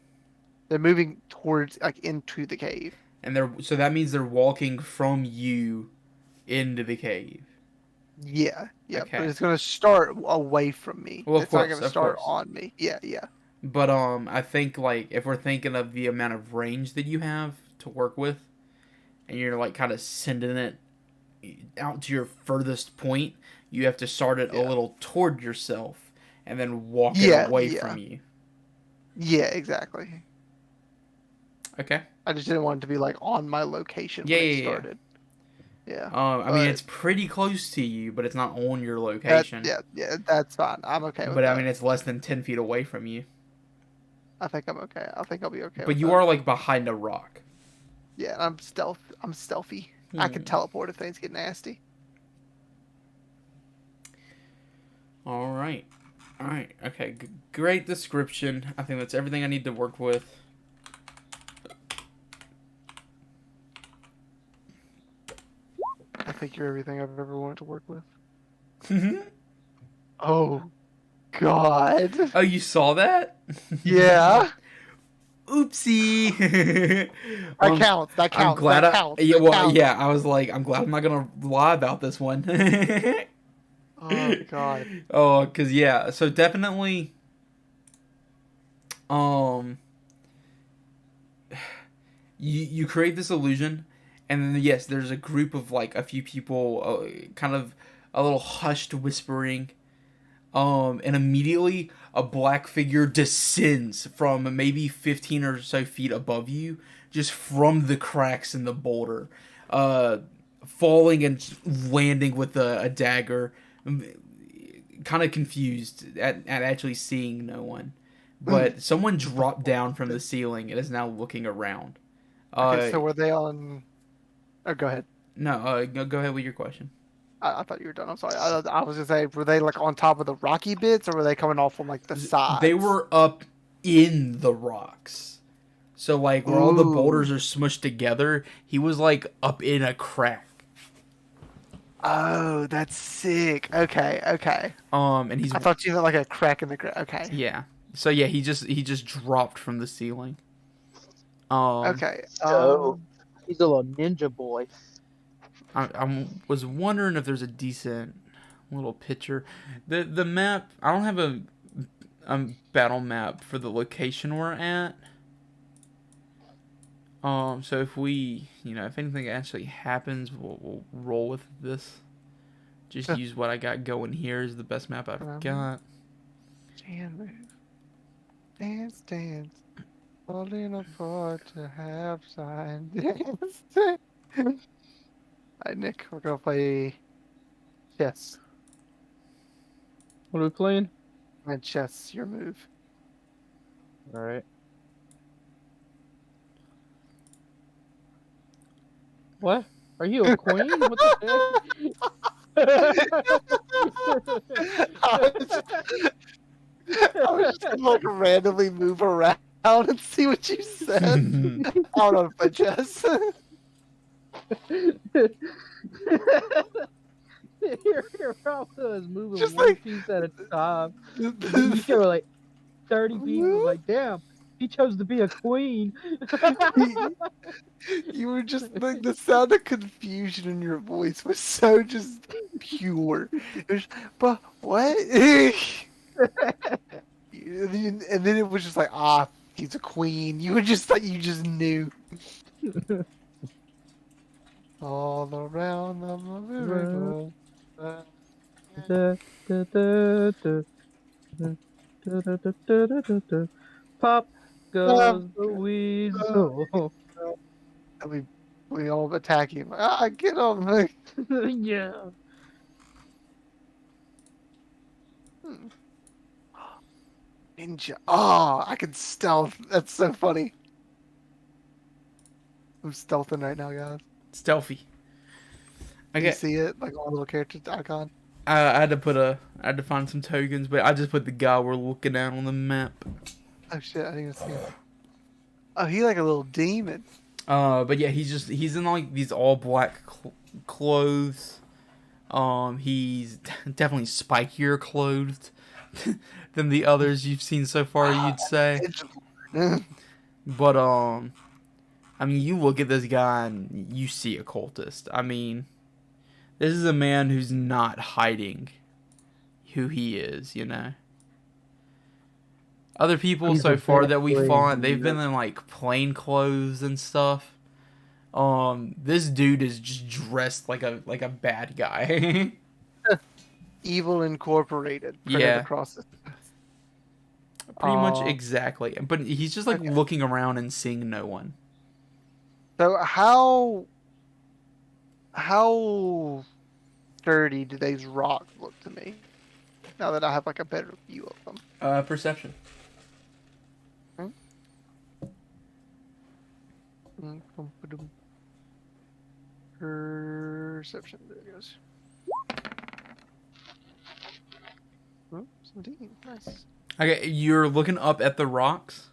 They're moving towards like into the cave. And so that means they're walking from you into the cave. Yeah, Okay. but it's gonna start away from me. Well, of It's not course, gonna of start course. on me. Yeah. But I think like if we're thinking of the amount of range that you have to work with, and you're like kind of sending it out to your furthest point, you have to start it a little toward yourself and then walk it away from you. Yeah, exactly. Okay. I just didn't want it to be like on my location Yeah, when it yeah. started. Yeah. I mean, it's pretty close to you, but it's not on your location. Yeah, that's fine. I'm okay with But that. I mean, it's less than 10 feet away from you. I think I'm okay. I think I'll be okay. But with you that. are like behind a rock. Yeah, I'm stealthy. I can teleport if things get nasty. All right. Okay. Great description. I think that's everything I need to work with. I think you're everything I've ever wanted to work with. Oh, God. Oh, you saw that? Yeah. Oopsie. That counts. That counts. I'm glad. That counts. Yeah. That Well. counts. Yeah. I was like, I'm glad I'm not gonna lie about this one. Oh, God. Oh, cause yeah. So definitely. You create this illusion, and then yes, there's a group of like a few people, kind of a little hushed whispering. And immediately a black figure descends from maybe 15 or so feet above you, just from the cracks in the boulder, falling and landing with a dagger, kind of confused at actually seeing no one. But someone dropped down from the ceiling and is now looking around. Okay, so were they on... Oh, go ahead. No, go ahead with your question. I thought you were done. I'm sorry. I was gonna say, were they like on top of the rocky bits, or were they coming off from like the sides? They were up in the rocks. So like where all the boulders are smushed together, he was like up in a crack. Oh, that's sick. Okay. And he's I thought you had like a crack in the ground. Okay. yeah. So yeah, he just dropped from the ceiling. Okay. So he's a little ninja boy. I was wondering if there's a decent little picture. The map. I don't have battle map for the location we're at. So if we, if anything actually happens, we'll roll with this. Just use what I got going here is the best map I've got. Stand move. Dance, dance. Falling apart to have sign. Dance, dance. Alright, Nick, we're gonna play chess. What are we playing? And chess, your move. All right. What? Are you a queen? What the I was just gonna like randomly move around and see what you said. I don't know if I chess. Your Ralph is moving Just one like- piece at a time. You were like 30 pieces. Like, damn, he chose to be a queen. You were just like the sound of confusion in your voice was so just pure. It was, but what? And then it was just like, he's a queen. You were just like, you just knew. All around the river. Pop goes the weasel. And we all attack him. Get him! Yeah. Ninja. Oh, I can stealth. That's so funny. I'm stealthing right now, guys. Stealthy. You see it? Like on a little character icon? I had to find some tokens, but I just put the guy we're looking at on the map. Oh shit, I didn't even see it. Oh, he like a little demon. But yeah, he's in like these all black clothes. He's definitely spikier clothed than the others you've seen so far, you'd say. But I mean, you look at this guy and you see a cultist. I mean, this is a man who's not hiding who he is, Other people so far that we fought, they've been in like plain clothes and stuff. This dude is just dressed like a bad guy. Evil Incorporated. printed Yeah. Across it. Pretty much exactly. But he's just like looking around and seeing no one. So how sturdy do these rocks look to me? Now that I have like a better view of them. Perception. Perception. There it goes. 17. Nice. Okay, you're looking up at the rocks.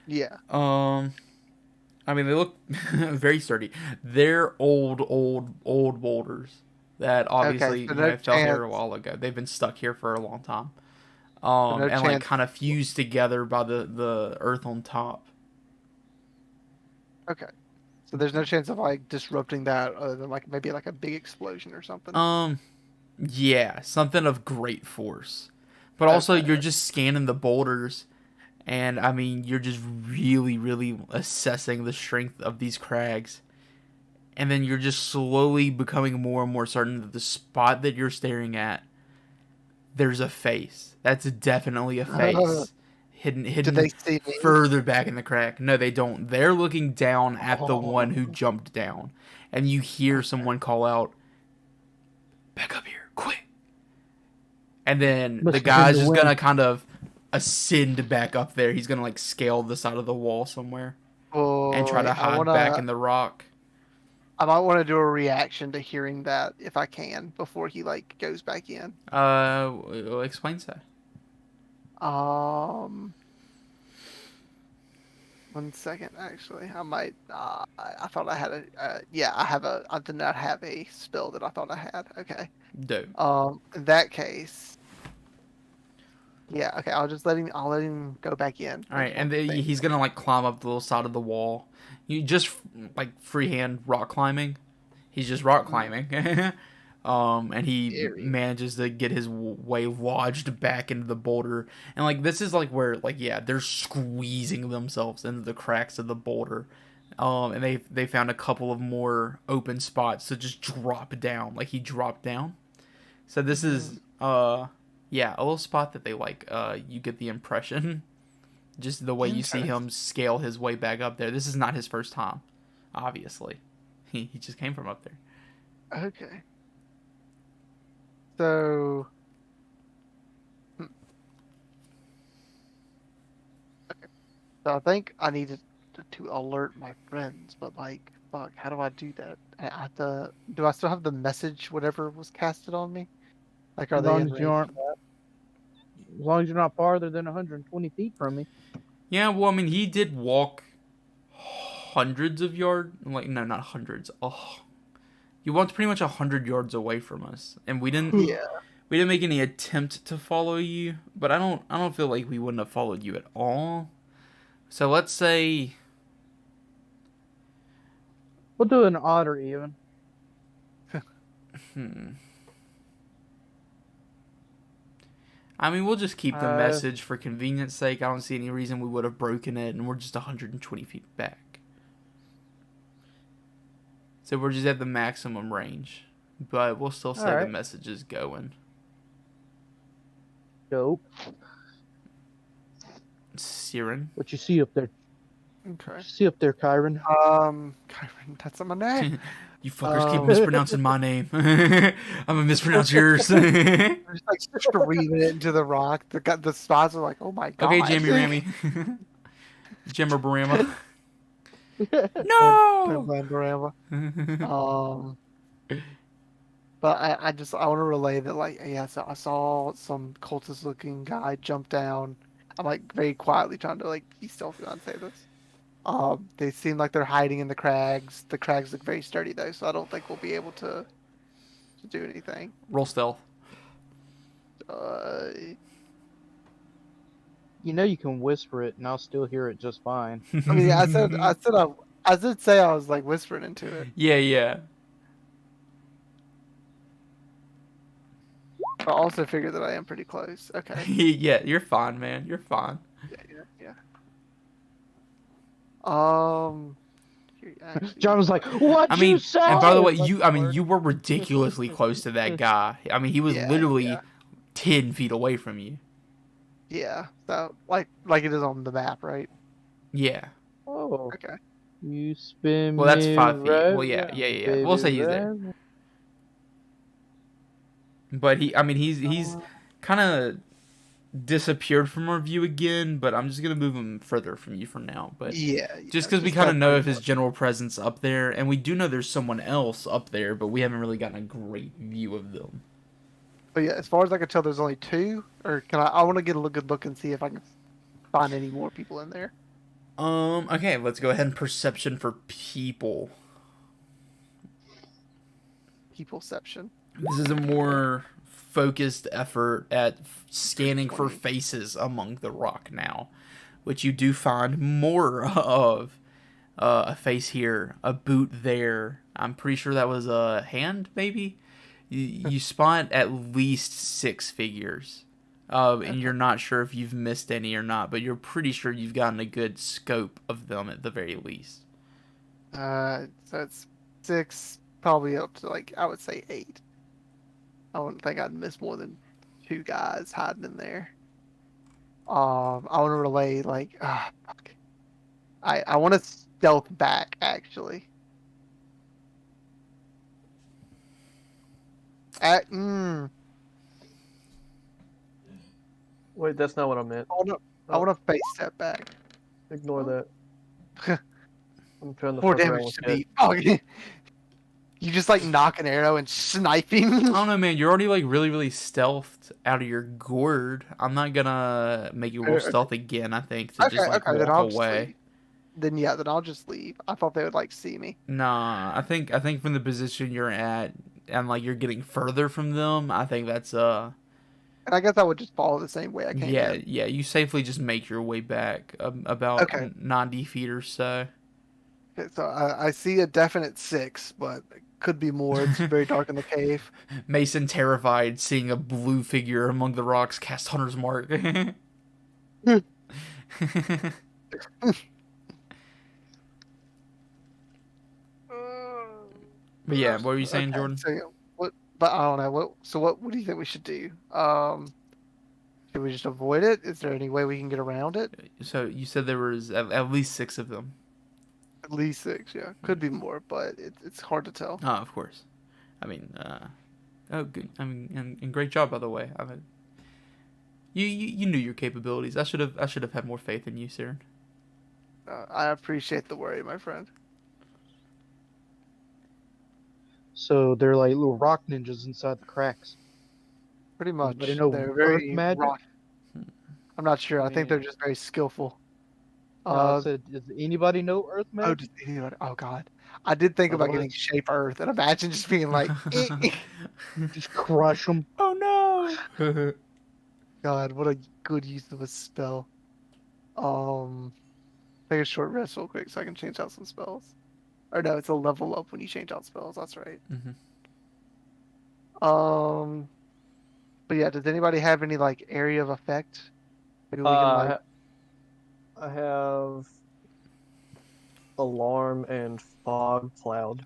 Yeah. I mean, they look very sturdy. They're old boulders that obviously so no fell here a chance- while ago. They've been stuck here for a long time. no And like chance- kind of fused together by the earth on top. Okay. So there's no chance of like disrupting that other than like maybe like a big explosion or something. Yeah, something of great force. But also, Okay. you're just scanning the boulders, and I mean, you're just really, really assessing the strength of these crags. And then you're just slowly becoming more and more certain that the spot that you're staring at, there's a face. That's definitely a face. Hidden Do they see me? further back in the crack. No, they don't. They're looking down at the one who jumped down. And you hear someone call out, "Back up here, quick." And then Must the have been guy's the just wind. gonna kind of ascend back up there. He's gonna like scale the side of the wall somewhere and try to I hide wanna- back in the rock. I might want to do a reaction to hearing that if I can before he like goes back in. Explain so. 1 second, actually. I might. I thought I had a. Yeah, I have a. I did not have a spell that I thought I had. Okay. Dope. In that case. Yeah. Okay. I'll let him go back in. All right, and he's gonna like climb up the little side of the wall. You just like freehand rock climbing. He's just rock climbing. And he Scary. manages to get his way lodged back into the boulder. And like this is like where like yeah, they're squeezing themselves into the cracks of the boulder. And they found a couple of more open spots to just drop down. Like he dropped down. So this is yeah, a little spot that they like. You get the impression, just the way you see him scale his way back up there. This is not his first time, obviously. He just came from up there. Okay. So. Okay. So I think I needed to alert my friends, but like, fuck, how do I do that? I have to. Do I still have the message, whatever was casted on me? Like, are As they long in as you range aren't, of that? as long as you're not farther than 120 feet from me. Yeah, well, I mean, he did walk hundreds of yards. Like, no, not hundreds. Oh, you walked pretty much 100 yards away from us, and we didn't. Yeah. We didn't make any attempt to follow you, but I don't feel like we wouldn't have followed you at all. So let's say We'll do an odd or even. I mean, we'll just keep the message for convenience sake. I don't see any reason we would have broken it, and we're just 120 feet back. So we're just at the maximum range, but we'll still say the message is going. Dope. Siren. What you see up there? Okay. What you see up there, Kyron? Kyron, that's my name. You fuckers keep mispronouncing my name. I'm gonna mispronounce yours. I'm just like screaming it into the rock. The spots are like, oh my god. Okay, Jamie Rammy. Jimmer Barama. No! But I want to relay that, like, yeah, so I saw some cultist looking guy jump down. I'm like very quietly trying to like be stealthy and say this. They seem like they're hiding in the crags. The crags look very sturdy though, so I don't think we'll be able to do anything. Roll stealth. You know you can whisper it, and I'll still hear it just fine. I mean, I did say I was like whispering into it. Yeah. I also figured that I am pretty close. Okay. Yeah, you're fine, man. You're fine. Yeah. John was like, "What you say?" And by the way, you were ridiculously close to that guy. I mean, he was literally 10 feet away from you. Yeah. So like it is on the map, right? Yeah. Oh. Okay. You spin. Well, that's me 5 feet. right Well, yeah. round, We'll say baby, he's there. right. But he's kind of disappeared from our view again. But I'm just gonna move him further from you for now. But just because we kind of know of his general presence up there, and we do know there's someone else up there, but we haven't really gotten a great view of them. But yeah, as far as I can tell, there's only 2. Or can I want to get a good look and see if I can find any more people in there. Okay, let's go ahead and perception for people. Peopleception. This is a more focused effort at scanning for faces among the rock now, which you do find more of. A face here, a boot there. I'm pretty sure that was a hand, maybe? You spot at least 6 figures. And you're not sure if you've missed any or not, but you're pretty sure you've gotten a good scope of them at the very least. So it's 6, probably up to like I would say 8. I wouldn't think I'd miss more than 2 guys hiding in there. I want to relay like, fuck. I want to stealth back actually. Wait, that's not what I meant. I want to face step back. Ignore that. I'm trying to More fuck around damage with to that. me. Oh, you just like knock an arrow and sniping. I don't know, man. You're already like really stealthed out of your gourd. I'm not gonna make you roll stealth again. I think to just like then walk away. Then I'll just leave. I thought they would like see me. Nah, I think from the position you're at and like you're getting further from them, I think that's And I guess I would just follow the same way I came. yeah. in. You safely just make your way back about 90 feet or so. Okay, so I see a definite 6, but could be more. It's very dark in the cave. Mason terrified seeing a blue figure among the rocks cast Hunter's Mark. But yeah, what were you saying, Okay, Jordan? so, yeah, what? But I don't know. What do you think we should do? Should we just avoid it? Is there any way we can get around it? So you said there was at least 6 of them. At least 6, yeah. Could be more, but it's hard to tell. Oh, of course. I mean, oh, good. I mean, and great job, by the way. I mean, you knew your capabilities. I should have had more faith in you, Siren. I appreciate the worry, my friend. So they're like little rock ninjas inside the cracks. Pretty much. Anybody know They're earth very magic? rock. I'm not sure. I think they're Man. just very skillful. I said, does anybody know earth Oh, magic? does anybody? Oh God, I did think about getting Otherwise- shape earth, and imagine just being like, Just crush them. Oh no! God, what a good use of a spell. Take a short rest real quick so I can change out some spells. Or no, it's a level up when you change out spells. That's right. Mhm. But yeah, does anybody have any like area of effect? Maybe we can like. I have alarm and fog cloud.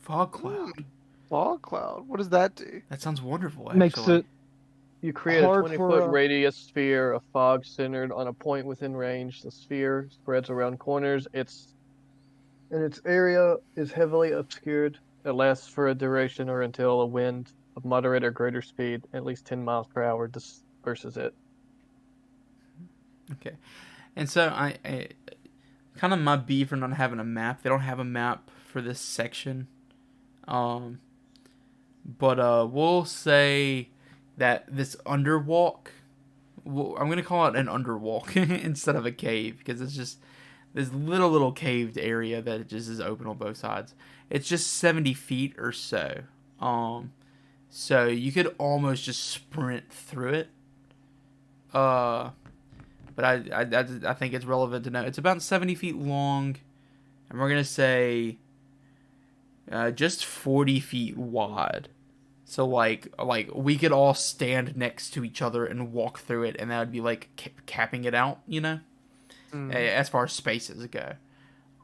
Fog cloud. Fog cloud. What does that do? That sounds wonderful. Actually. Makes it You create a Hard 20-foot for, radius sphere of fog centered on a point within range. The sphere spreads around corners. Its area is heavily obscured. It lasts for a duration or until a wind of moderate or greater speed, at least 10 miles per hour, disperses it. Okay, and so I kind of my beef for not having a map. They don't have a map for this section, but we'll say that this underwalk. I'm gonna call it an underwalk instead of a cave because it's just this little caved area that just is open on both sides. It's just 70 feet or so. So you could almost just sprint through it. But I think it's relevant to know. It's about 70 feet long, and we're gonna say just 40 feet wide. So like we could all stand next to each other and walk through it, and that would be like capping it out, you know, as far as spaces go.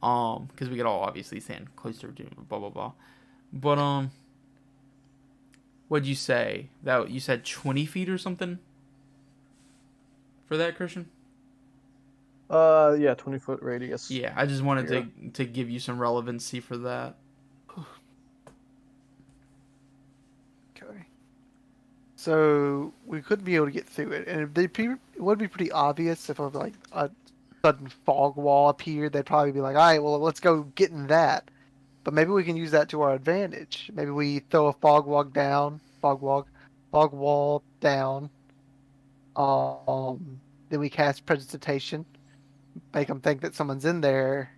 Because we could all obviously stand closer to blah blah blah. But what'd you say? That you said 20 feet or something for that, Christian? Yeah, 20-foot radius. Yeah, I just wanted to give you some relevancy for that. Okay. So we could be able to get through it, and it would be pretty obvious if like a sudden fog wall appeared. They'd probably be like, "All right, well, let's go get in that." But maybe we can use that to our advantage. Maybe we throw a fog wall down. Then we cast prestidigitation, make them think that someone's in there,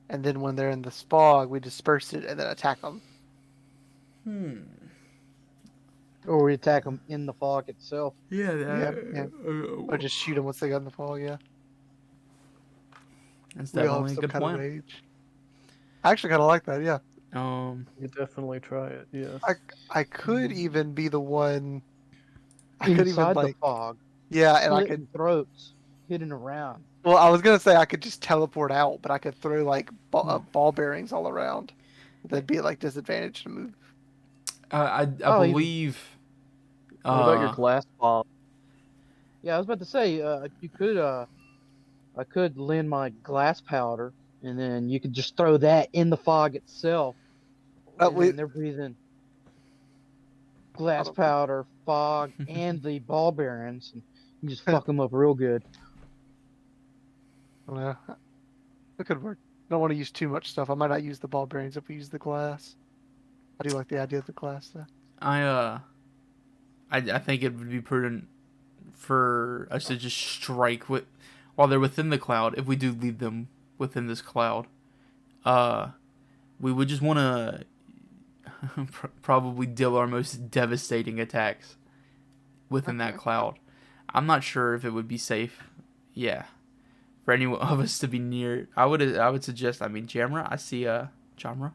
and then when they're in this fog, we disperse it and then attack them. or we attack them in the fog itself. Yeah, Yeah. Or just shoot them once they got in the fog. Yeah. That's We all definitely a have some good kind of point. rage. I actually kind of like that. Yeah. You definitely try it, yes. I could even be the one. I could even Inside the like fog. yeah, and I could. Slitting throats. Hidden around. Well, I was gonna say I could just teleport out, but I could throw like ball bearings all around. That'd be like disadvantage to move. I Oh, believe. What about your glass bomb? Yeah, I was about to say, you could, I could lend my glass powder, and then you could just throw that in the fog itself. And then they're breathing glass powder, fog, and the ball bearings, and you just fuck them up real good. Yeah, that could work. Don't want to use too much stuff. I might not use the ball bearings if we use the glass. I do like the idea of the glass though. I think it would be prudent for us to just strike while they're within the cloud. If we do leave them within this cloud, we would just want to probably deal our most devastating attacks within that cloud. I'm not sure if it would be safe. Yeah. For any of us to be near, I would suggest. I mean, Jamra. I see Jamra.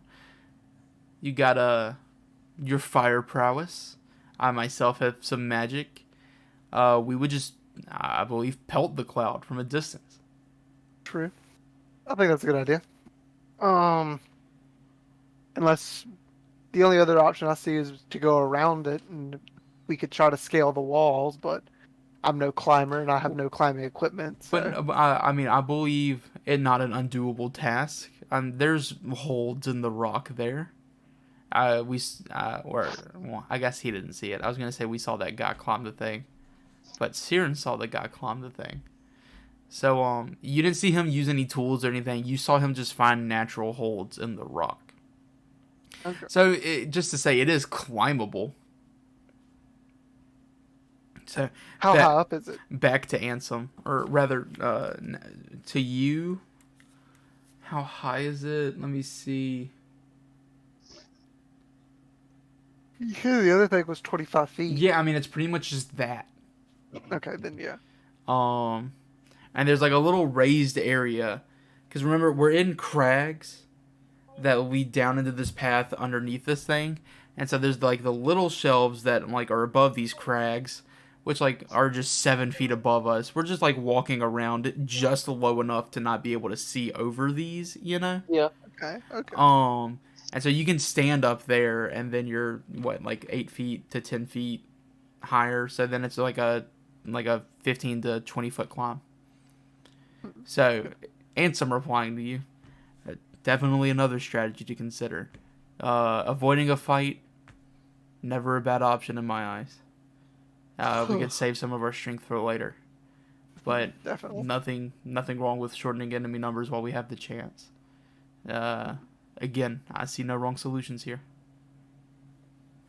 You got your fire prowess. I myself have some magic. We would just, I believe, pelt the cloud from a distance. True. I think that's a good idea. Unless the only other option I see is to go around it, and we could try to scale the walls, but I'm no climber and I have no climbing equipment. So. But I mean, I believe it not an undoable task. There's holds in the rock there. Well, I guess he didn't see it. I was gonna say we saw that guy climb the thing, but Siren saw the guy climb the thing. So you didn't see him use any tools or anything. You saw him just find natural holds in the rock. Okay. So just to say, it is climbable. So How high up is it? back to Ansem, or rather, to you. How high is it? Let me see. The other thing was 25 feet. Yeah, I mean it's pretty much just that. Okay, then yeah. And there's like a little raised area, because remember we're in crags that lead down into this path underneath this thing, and so there's like the little shelves that like are above these crags, which like are just 7 feet above us. We're just like walking around just low enough to not be able to see over these, you know? Yeah. Okay. And so you can stand up there, and then you're like 8 feet to 10 feet higher. So then it's like a 15 to 20 foot climb. So, and some replying to you. Definitely another strategy to consider. Avoiding a fight, never a bad option in my eyes. We could save some of our strength for later. But Definitely. nothing wrong with shortening enemy numbers while we have the chance. Again, I see no wrong solutions here.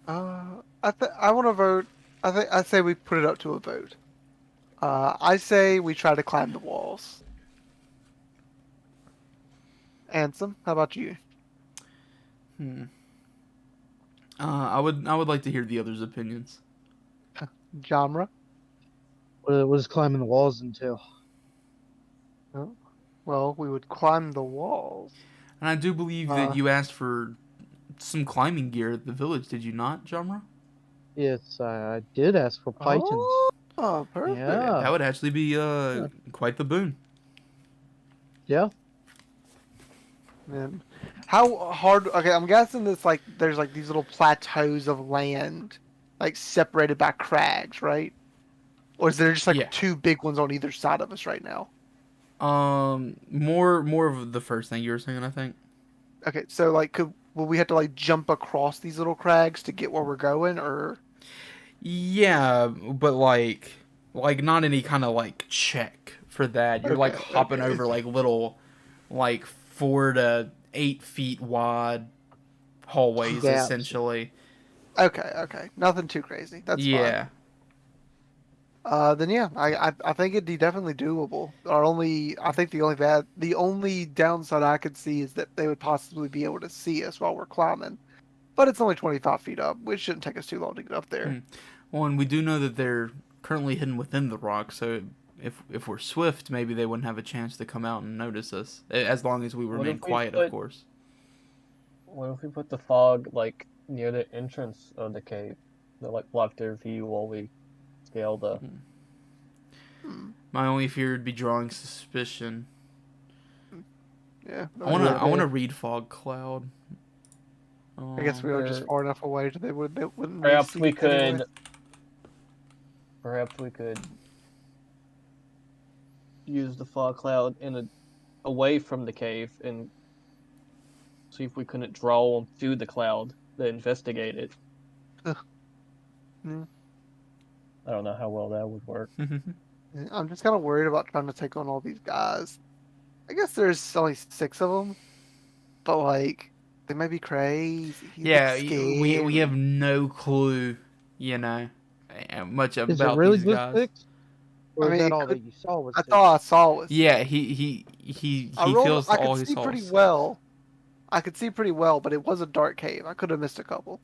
I want to vote. I say we put it up to a vote. I say we try to climb the walls. Ansem, how about you? I would like to hear the others' opinions. Jamra? What does climbing the walls entail? Well, we would climb the walls. And I do believe that you asked for some climbing gear at the village, did you not, Jamra? Yes, I did ask for pythons. Oh, perfect. Yeah. That would actually be quite the boon. Yeah. Man. How hard? Okay, I'm guessing this like there's like these little plateaus of land, like separated by crags, right? Or is there just like Yeah. two big ones on either side of us right now? More of the first thing you were saying, I think. Okay, so like, will we have to like jump across these little crags to get where we're going, or? Yeah, but like not any kind of like check for that. You're like hopping over like little, like 4 to 8 feet wide hallways, Gaps. essentially. Okay, nothing too crazy. That's Yeah. fine. Then yeah, I think it'd be definitely doable. I think the only downside I could see is that they would possibly be able to see us while we're climbing. But it's only 25 feet up, which shouldn't take us too long to get up there. Well, and we do know that they're currently hidden within the rock, so if we're swift, maybe they wouldn't have a chance to come out and notice us, as long as we remain quiet, of course. What if we put the fog like near the entrance of the cave, that like block their view while we scale the? My only fear would be drawing suspicion. Yeah. I want to read fog cloud. I guess we are just far enough away that they wouldn't. Really Perhaps see we it could. anyway. Perhaps we could use the fog cloud away from the cave and see if we couldn't draw them through the cloud to investigate it. Yeah. I don't know how well that would work. I'm just kind of worried about trying to take on all these guys. I guess there's only 6 of them, but like they might be crazy. Yeah, we have no clue, much about Is it really these this guys. thick? Or I mean, is it that all could- that you saw was I thick? thought I saw was. Yeah, he feels I all could his see pretty well. I could see pretty well, but it was a dark cave. I could have missed a couple.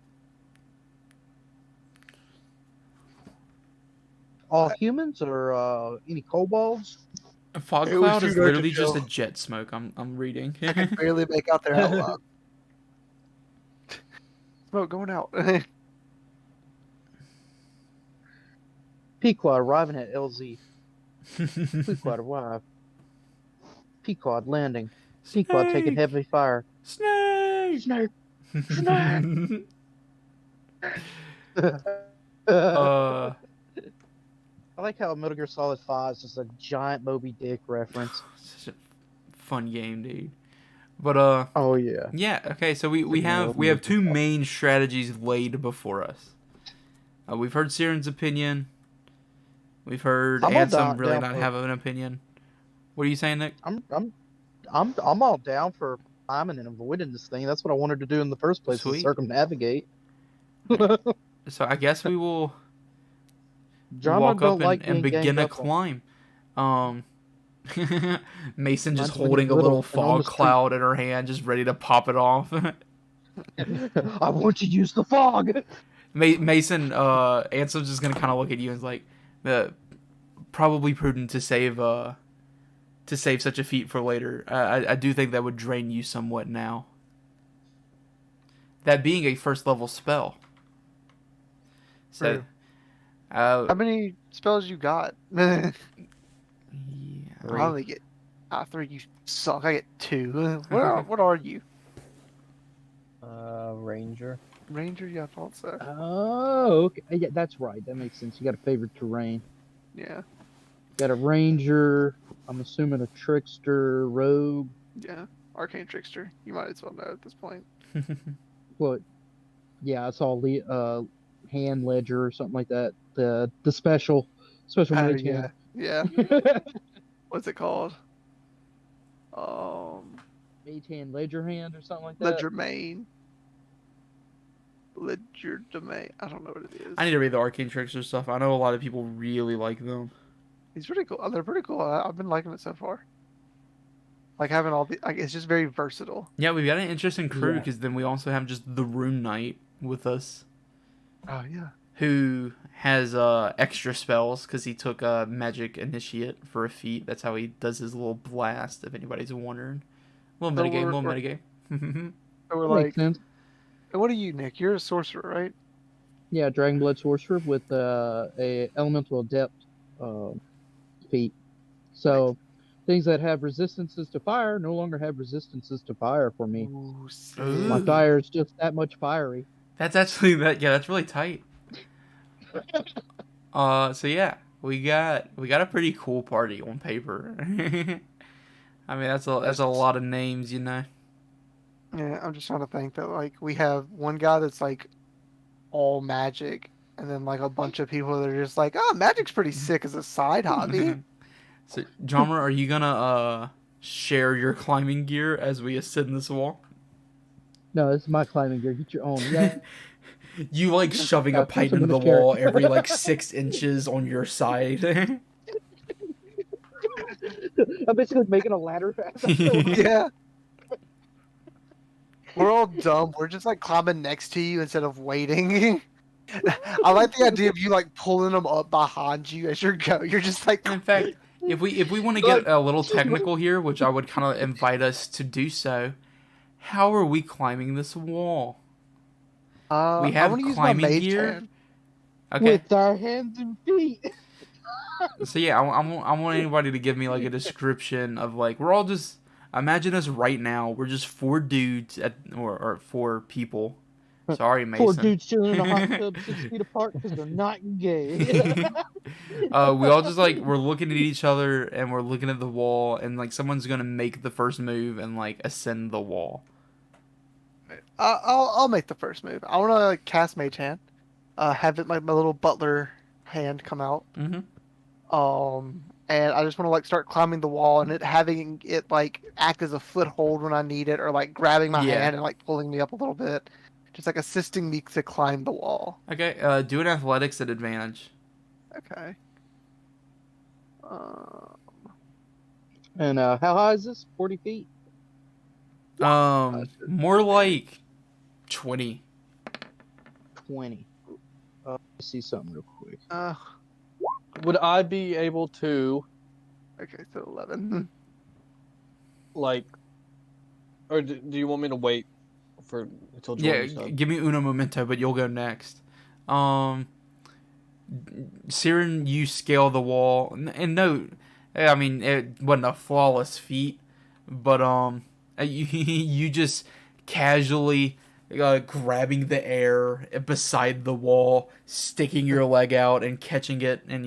All humans or any kobolds? A fog It was cloud is too dark to literally just a tell. jet smoke. I'm reading. I could barely make out their outline. smoke going out. Pequod arriving at LZ. Pequod arrive. Pequod landing. Pequod taking Snake! heavy fire. Snake! Snake. Snake. uh, I like how Metal Gear Solid 5 is just a giant Moby Dick reference. such a fun game, dude. But Oh yeah. yeah. Okay, so we have two main strategies laid before us. We've heard Siren's opinion. We've heard I'm all Ansem really down not for- have an opinion. What are you saying, Nick? I'm all down for climbing and avoiding this thing. That's what I wanted to do in the first place, to Sweet. circumnavigate. So I guess we will Drama walk don't up like and being begin ganged a up on. climb. Mason just Mine's when holding a you're little little and on fog the street. cloud in her hand, just ready to pop it off. I want you to use the fog. Mason, Ansem's just gonna kind of look at you and is like, probably prudent to save such a feat for later. I do think that would drain you somewhat now. That being a first level spell. So, True. How many spells you got? I yeah, only get 3. You suck. I get 2. What are you? Ranger. Ranger? Yeah, I thought so. Oh, okay. Yeah, that's right. That makes sense. You got a favorite terrain. Yeah. Got a ranger. I'm assuming a trickster, rogue. Yeah. Arcane Trickster. You might as well know at this point. What? Yeah, I saw hand ledger or something like that. The special mage Yeah. Yeah. hand. What's it called? Mage hand, ledger hand, or something like that. Ledger Main. Ledger Domain. I don't know what it is. I need to read the Arcane Trickster stuff. I know a lot of people really like them. He's pretty cool. They're pretty cool. I've been liking it so far. Like having all the, like, it's just very versatile. Yeah, we've got an interesting crew Yeah. because then we also have just the Rune Knight with us, Oh yeah. who has extra spells because he took a Magic Initiate for a feat. That's how he does his little blast, if anybody's wondering. Little So metagame, we're- little metagame. So we're Makes like, sense. what are you, Nick? You're a sorcerer, right? Yeah, Dragon Blood Sorcerer with a Elemental Adept feat. So things that have resistances to fire no longer have resistances to fire for me. Ooh, sick. Ooh. My fire is just that much fiery. That's actually that's really tight. So yeah, we got a pretty cool party on paper. I mean, that's a lot of names, you know. Yeah, I'm just trying to think that like we have one guy that's like all magic, and then like a bunch of people that are just like, oh, magic's pretty sick as a side hobby. So, Jommer, are you gonna share your climbing gear as we ascend this wall? No, this is my climbing gear. Get your own. Yeah. You like shoving a pipe into the wall every like 6 inches on your side. I'm basically making a ladder fast. Yeah. We're all dumb. We're just like climbing next to you instead of waiting. I like the idea of you like pulling them up behind you as you go. You're just like, In fact, if we want to get a little technical here, which I would kind of invite us to do so, how are we climbing this wall? We I have want to use my climbing mage gear? hand. Okay, With our hands and feet. so yeah, I want anybody to give me like a description of like we're all just imagine us right now. We're just 4 dudes or 4 people. Sorry, Mason. 4 dudes chilling in a hot tub 6 feet apart because they're not gay. We all just like we're looking at each other and we're looking at the wall and like someone's gonna make the first move and like ascend the wall. I'll make the first move. I want to like cast mage hand. Have it like my little butler hand come out. Mm-hmm. And I just want to like start climbing the wall and having it like act as a foothold when I need it, or like grabbing my Yeah. hand and like pulling me up a little bit, just like assisting me to climb the wall. Okay, do an athletics at advantage. Okay. And how high is this? 40 feet? More like 20. 20. Let me see something real quick. Would I be able to Okay, so 11. like, or do you want me to wait for until Yeah, Jordan's done. give me uno momento, but you'll go next. Siren, you scale the wall, and no, I mean it wasn't a flawless feat, but you just casually grabbing the air beside the wall, sticking your leg out and catching it, and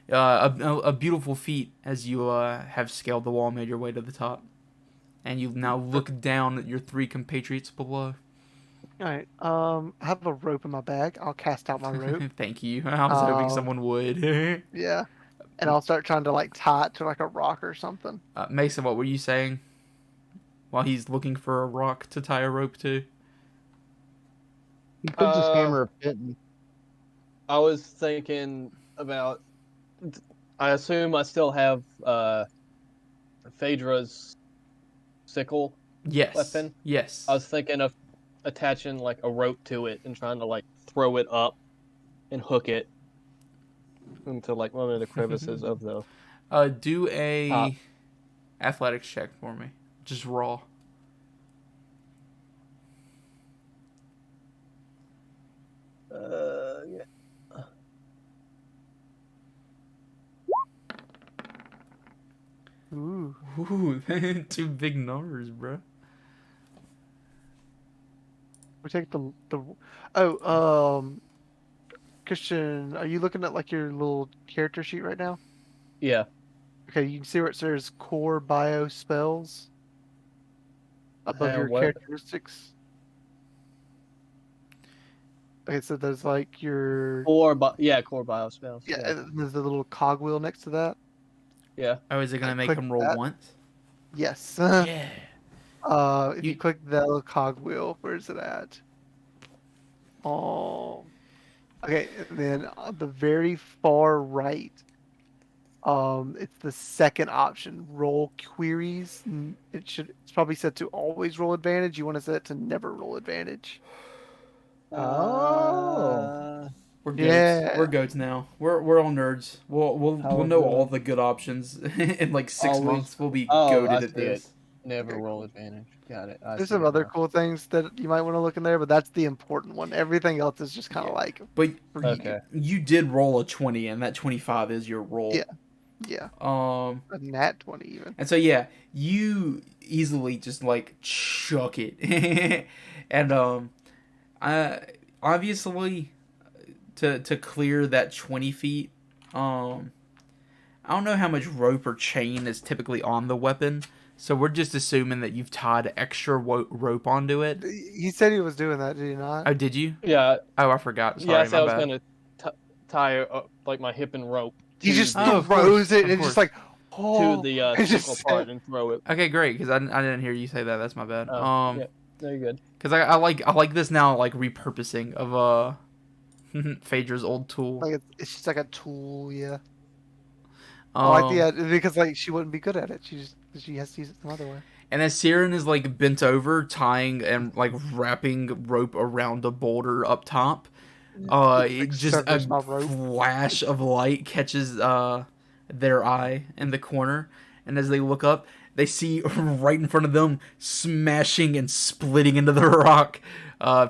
a beautiful feat as you have scaled the wall, and made your way to the top, and you now look down at your 3 compatriots below. All right. I have a rope in my bag. I'll cast out my rope. Thank you. I was hoping someone would. Yeah. And I'll start trying to like tie it to like a rock or something. Mason, what were you saying? While he's looking for a rock to tie a rope to. He could just hammer a pit. I was thinking about. I assume I still have Phaedra's sickle Yes. weapon. Yes. I was thinking of attaching like a rope to it and trying to like throw it up and hook it into like one of the crevices of the. Do a top. athletics check for me. Just raw. Yeah. Ooh. Ooh, 2 big numbers, bro. We take the Christian, are you looking at like your little character sheet right now? Yeah. Okay, you can see where it says core bio spells above your what? characteristics. Okay, so there's like your Core bio spells. yeah, and there's a little cogwheel next to that. Yeah. Oh, is it gonna make Click him roll that. once? Yes. Yeah. If you click the little cogwheel, where's it at? Oh. Okay, and then on the very far right, it's the second option, roll queries. It's probably set to always roll advantage. You want to set it to never roll advantage. Oh. We're goats. Yeah. We're goats now. We're all nerds. We'll know good. all the good options in like 6 Always- months. We'll be Oh, goated I at see this. Never roll advantage. Got it. I There's see some it other now. cool things that you might want to look in there, but that's the important one. Everything else is just kind of like But Okay. you did roll a 20, and that 25 is your roll. Yeah. A nat 20 even. And so yeah, you easily just like chuck it, and I obviously to clear that 20 feet, I don't know how much rope or chain is typically on the weapon, so we're just assuming that you've tied extra rope onto it. He said he was doing that, did he not? Oh, did you? Yeah. Oh, I forgot. Sorry, Yeah. I said I my was bad. gonna tie up like my hip and rope. He to just the- of throws course, it of and course. just like to the it just sickle part and throw it. Okay, great, because I didn't hear you say that. That's my bad. Oh, yeah. No, you're good. Because I like this now, like repurposing of Phaedra's old tool. like it's just like a tool, yeah. I like the because like she wouldn't be good at it. She has to use it some other way. And as Siren is like bent over, tying and like wrapping rope around a boulder up top, it just severs a my rope. flash of light catches their eye in the corner, and as they look up, they see right in front of them smashing and splitting into the rock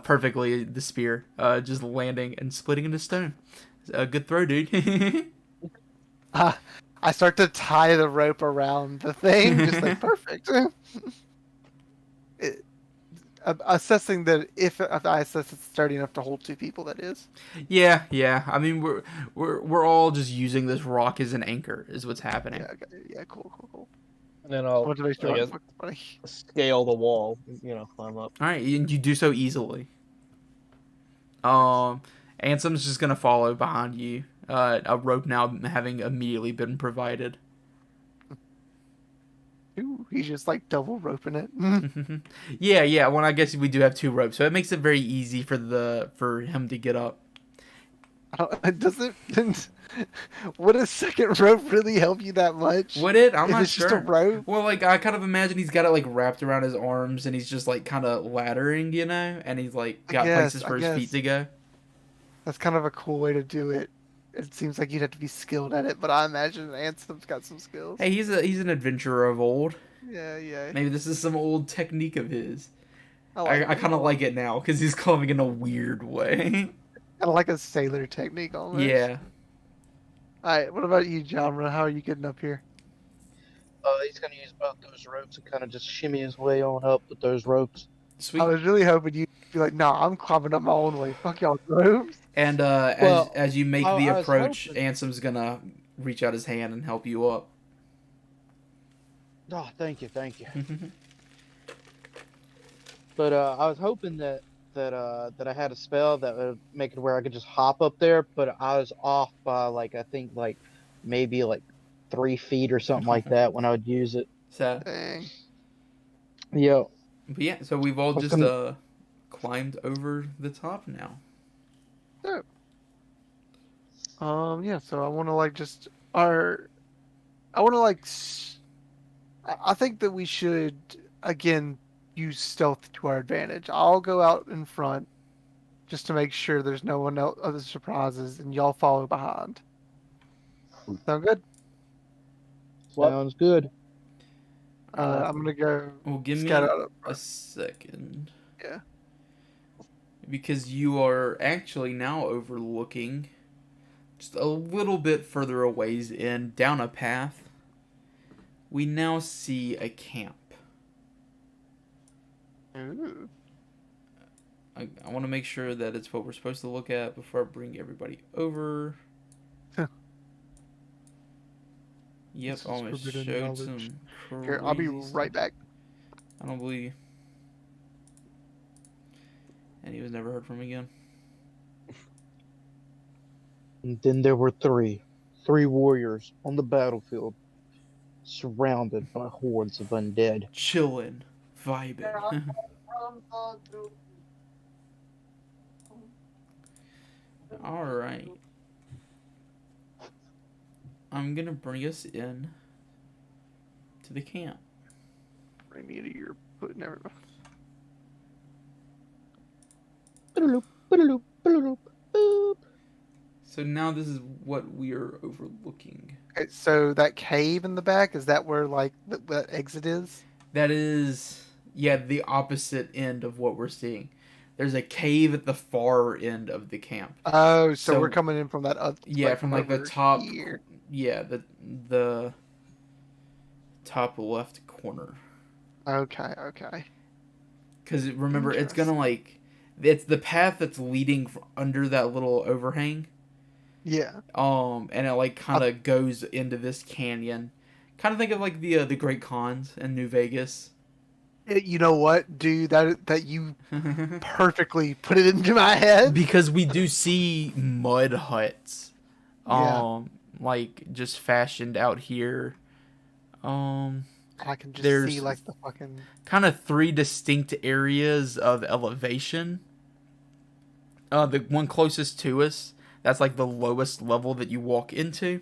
perfectly. The spear just landing and splitting into stone. A good throw, dude. I start to tie the rope around the thing, just like perfect. Assessing that if I assess it's sturdy enough to hold 2 people, that is. Yeah. I mean, we're all just using this rock as an anchor, is what's happening. Yeah, okay, yeah, cool. And then I I'll want to make sure I I'm guess, fucking funny. scale the wall. Climb up. All right, and you do so easily. Ansem's just gonna follow behind you. A rope now having immediately been provided. Ooh, he's just like double roping it. Yeah. Well, I guess we do have 2 ropes, so it makes it very easy for him to get up. Doesn't would a second rope really help you that much? Would it? I'm if not it's sure. just a rope? Well, like I kind of imagine he's got it like wrapped around his arms, and he's just like kind of laddering, and he's like got places for his feet to go. That's kind of a cool way to do it. It seems like you'd have to be skilled at it, but I imagine Ansem's got some skills. Hey, he's an adventurer of old. Yeah. Maybe this is some old technique of his. I kind of like it now because he's clubbing in a weird way. Kind of like a sailor technique almost. Yeah. All right. What about you, Jamra? How are you getting up here? He's gonna use both those ropes and kind of just shimmy his way on up with those ropes. Sweet. I was really hoping you'd be like, "No, I'm climbing up my own way. Fuck y'all ropes." And Well, as you make I the was approach, hoping- Ansem's gonna reach out his hand and help you up. Oh, thank you. But I was hoping that I had a spell that would make it where I could just hop up there, but I was off by I think maybe 3 feet or something like that when I would use it. Sad. Dang. Yeah. But yeah, so we've all was just gonna- climbed over the top now. Yeah. So I want to just I want to I think that we should again use stealth to our advantage. I'll go out in front just to make sure there's no one else other surprises, and y'all follow behind. Sound good? Sounds good. I'm gonna go Well, give me scout out up a front. second. Yeah. Because you are actually now overlooking just a little bit further a ways in, down a path. We now see a camp. Ooh. I want to make sure that it's what we're supposed to look at before I bring everybody over. Yep, This is almost forbidden showed knowledge. some Here, I'll be crazy right stuff. back. I don't believe. And he was never heard from again. And then there were three warriors on the battlefield, surrounded by hordes of undead. Chillin', vibing. Alright. I'm gonna bring us in to the camp. Bring me to your putting everybody. Boop, boop, boop, boop. So now this is what we are overlooking. Okay, so that cave in the back, is that where that exit is? That is, yeah, the opposite end of what we're seeing. There's a cave at the far end of the camp. Oh, so So- we're coming in from that other. Yeah, from the over top. here. Yeah, the top left corner. Okay, okay. Because remember, it's gonna it's the path that's leading under that little overhang. Yeah. And it kind of goes into this canyon. Kind of think of the Great Khans in New Vegas. You know what, dude? That you perfectly put it into my head. Because we do see mud huts. Yeah. Just fashioned out here. I can just there's see the fucking. kind of 3 distinct areas of elevation. The one closest to us, that's the lowest level that you walk into.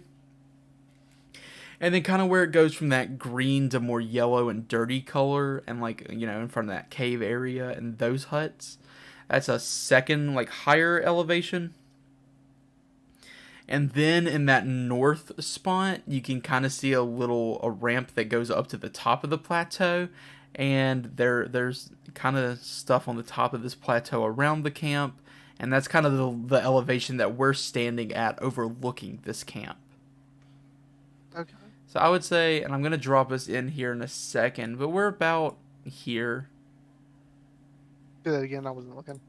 And then kind of where it goes from that green to more yellow and dirty color, and in front of that cave area and those huts, that's a second higher elevation. And then in that north spot, you can kind of see a ramp that goes up to the top of the plateau, and there's kind of stuff on the top of this plateau around the camp, and that's kind of the elevation that we're standing at overlooking this camp. Okay. So I would say, and I'm going to drop us in here in a second, but we're about here. Do that again. I wasn't looking.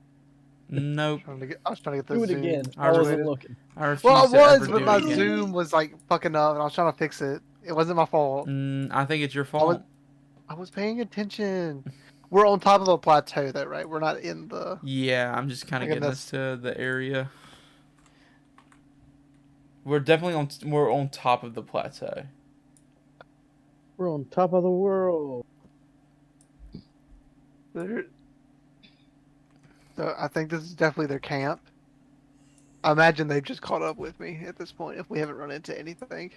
Nope. I was trying to get the Do it zoom. again. I I refuse- wasn't looking. I refuse Well, to I was, ever but do my it again. zoom was fucking up, and I was trying to fix it. It wasn't my fault. I think it's your fault. I was paying attention. We're on top of a plateau, though, right? We're not in the. Yeah, I'm just kind of Okay, getting us to the area. We're definitely we're on top of the plateau. We're on top of the world. So I think this is definitely their camp. I imagine they've just caught up with me at this point if we haven't run into anything.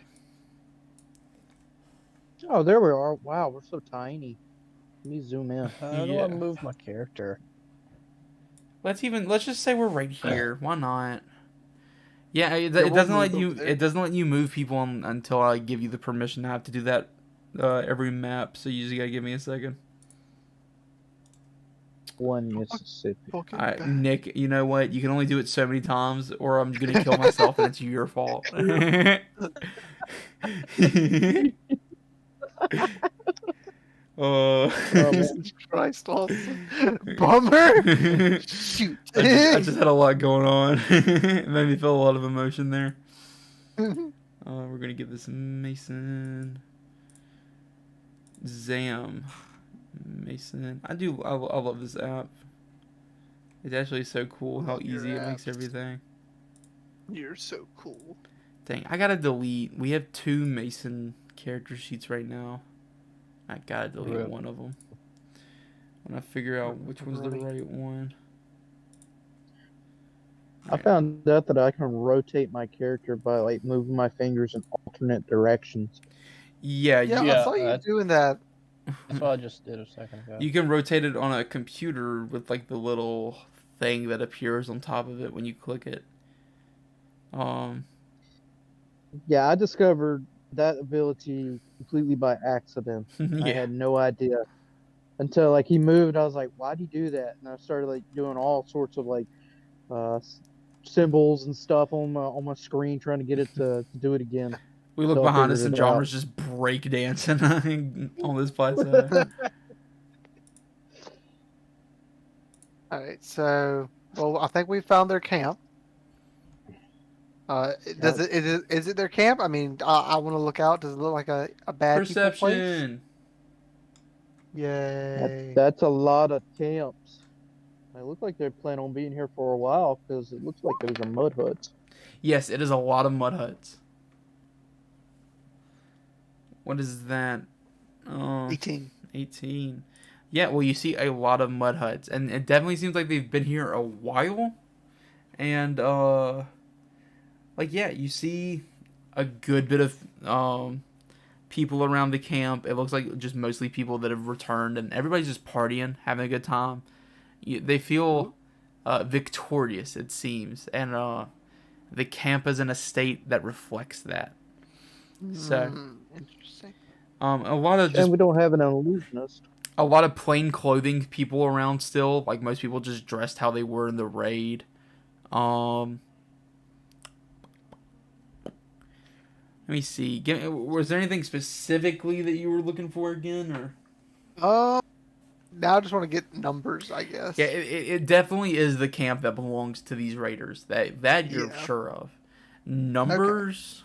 Oh, there we are. Wow, we're so tiny. Let me zoom in. How do Yeah. I move my character? Let's just say we're right here. Why not? Yeah, it we'll doesn't let move you. over there. It doesn't let you move people until I give you the permission. I have to do that every map. So you just gotta give me a second. One Mississippi. Fucking All right, bad. Nick, you know what? You can only do it so many times, or I'm gonna kill myself, and it's your fault. Oh, man. Jesus Christ, Austin. Bummer. Shoot. I just had a lot going on. It made me feel a lot of emotion there. We're gonna give this Mason. Zam. Mason. I love this app. It's actually so cool how Love your easy it makes apps. everything. You're so cool. Dang, I gotta delete. We have 2 Mason character sheets right now. I gotta delete Rip. one of them. When I figure out which one's the right one. I found out that I can rotate my character by like moving my fingers in alternate directions. Yeah, Yeah, you, I Yeah, saw you that's- doing that. That's what I just did a second ago. you can rotate it on a computer with like the little thing that appears on top of it when you click it. Yeah, I discovered that ability completely by accident. I Yeah. had no idea until like he moved. I was like, "Why'd he do that?" And I started like doing all sorts of like symbols and stuff on my screen, trying to get it to do it again. We look So I behind us figured and it out. Jarmer's just break dancing on this plateau. All right, so well, I think we found their camp. Is it their camp? I mean, I want to look out. Does it look like a bad people place? Perception. Yay! That's a lot of camps. It looked like they plan on being here for a while because it looks like those are mud huts. Yes, it is a lot of mud huts. What is that? 18. 18. Yeah, well, you see a lot of mud huts, and it definitely seems like they've been here a while. And yeah, you see a good bit of people around the camp. It looks like just mostly people that have returned, and everybody's just partying, having a good time. They feel victorious, it seems, and the camp is in a state that reflects that. So, Interesting. a lot of And just we don't have an illusionist. a lot of plain clothing people around still. Like most people just dressed how they were in the raid. Let me see. Was there anything specifically that you were looking for again, or? Now I just want to get numbers, I guess. Yeah, it definitely is the camp that belongs to these raiders. That you're Yeah. sure of. Numbers.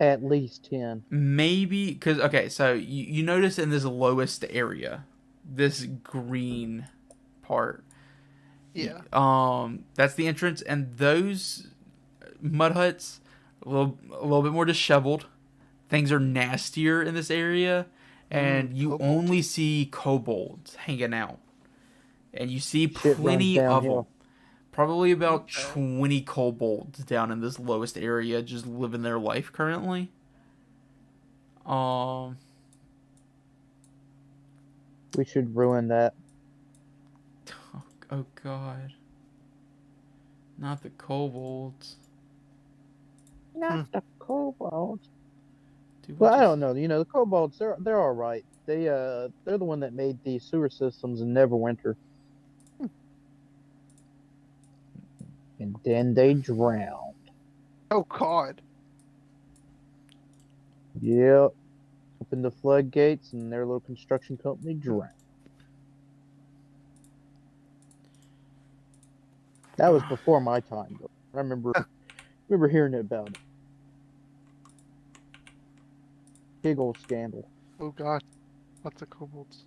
At least 10. Maybe because okay, so you notice in this lowest area, this green part. Yeah. That's the entrance, and those mud huts a little bit more disheveled. Things are nastier in this area, and you kobold. only see kobolds hanging out, and you see Shit runs plenty of them. downhill. Probably about 20 kobolds down in this lowest area, just living their life currently. We should ruin that. Oh god. Not the kobolds. Not the kobolds. Dude, Well, what I just- don't know. You know, the kobolds, they're all right. They're the one that made the sewer systems in Neverwinter. And then they drowned. Oh God. Yep. Opened the floodgates and their little construction company drowned. That was before my time, though. I remember hearing about it. Big old scandal. Oh God. Lots of kobolds.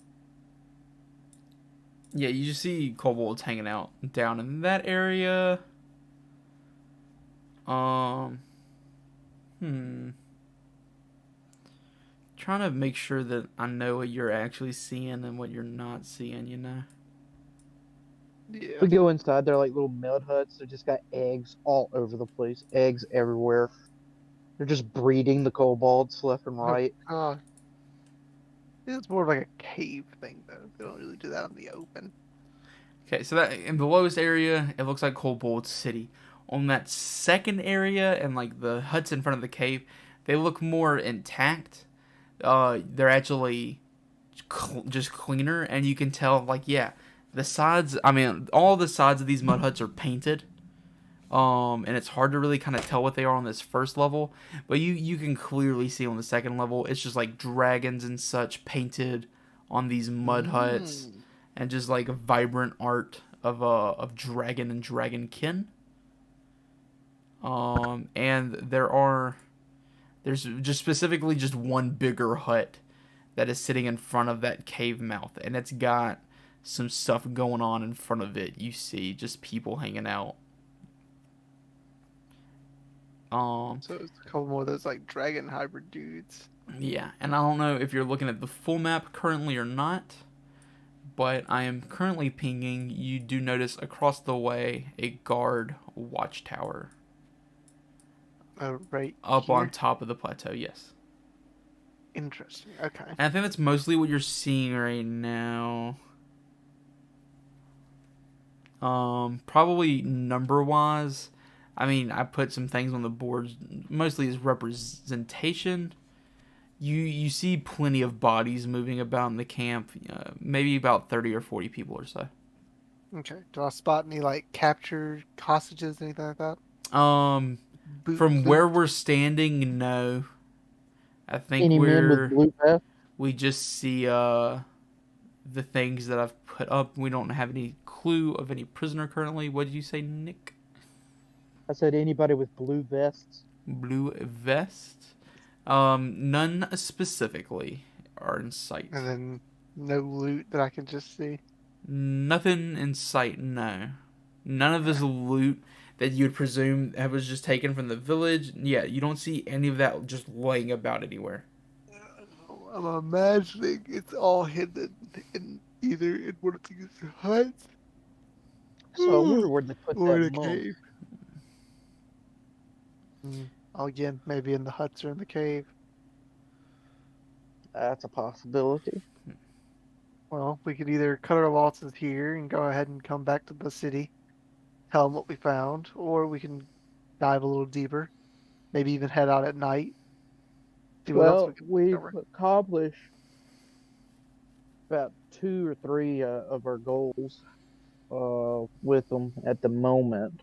Yeah, you just see kobolds hanging out down in that area. Trying to make sure that I know what you're actually seeing and what you're not seeing, you know? Yeah. We go inside, they're like little mud huts. They just got eggs all over the place. Eggs everywhere. They're just breeding the kobolds left and right. God. It's more of like a cave thing, though. They don't really do that in the open. Okay, so that in the lowest area, it looks like Kobold City. On that second area and like the huts in front of the cave, they look more intact. they're actually just cleaner, and you can tell, like, yeah, the sides, I mean, all the sides of these mud huts are painted, and it's hard to really kind of tell what they are on this first level, but you can clearly see on the second level, it's just like dragons and such painted on these mud huts, and just like vibrant art of dragon and dragonkin. And there's just specifically just one bigger hut that is sitting in front of that cave mouth, and it's got some stuff going on in front of it. You see just people hanging out. So it's a couple more of those like dragon hybrid dudes. Yeah, and I don't know if you're looking at the full map currently or not, but I am currently pinging. You do notice across the way a guard watchtower. Oh, right. Up here? on top of the plateau, yes. Interesting. Okay. And I think that's mostly what you're seeing right now. Probably number-wise, I mean, I put some things on the boards, mostly as representation. You see plenty of bodies moving about in the camp, maybe about 30 or 40 people or so. Okay. Do I spot any like captured hostages, anything like that? From where we're standing, no. I think Any men with blue vests? we just see the things that I've put up. We don't have any clue of any prisoner currently. What did you say, Nick? I said anybody with blue vests. Blue vest? None specifically are in sight. And then no loot that I can just see. Nothing in sight, no. None of this loot that you would presume that was just taken from the village. Yeah, you don't see any of that just laying about anywhere. I'm imagining it's all hidden in either in one of these huts So I wonder where they put or in that a monk. cave. Again, maybe in the huts or in the cave. That's a possibility. Well, we could either cut our losses here and go ahead and come back to the city, tell them what we found, or we can dive a little deeper, maybe even head out at night. See what else Well, we can we've discover. accomplished about 2 or 3 of our goals with them at the moment.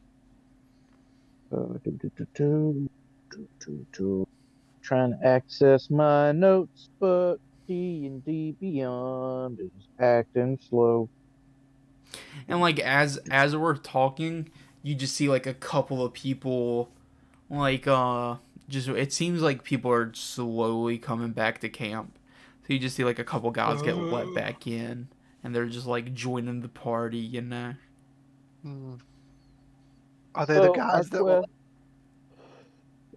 Trying to access my notes, but D&D Beyond is acting slow. And like as we're talking, you just see like a couple of people, like just it seems like people are slowly coming back to camp. So you just see like a couple guys get let back in, and they're just like joining the party, you know. Are they the So guys our that will? quest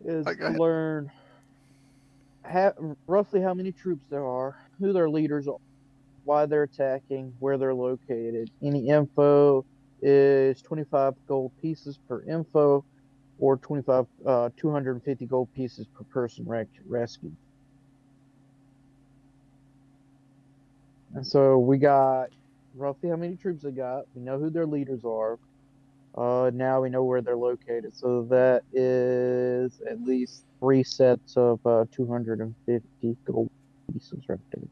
is Go to ahead. learn roughly how many troops there are, who their leaders are, why they're attacking, where they're located. Any info is 25 gold pieces per info, or 250 gold pieces per person rescued. And so we got roughly how many troops they got. We know who their leaders are. Now we know where they're located. So that is at least 3 sets of 250 gold pieces right there.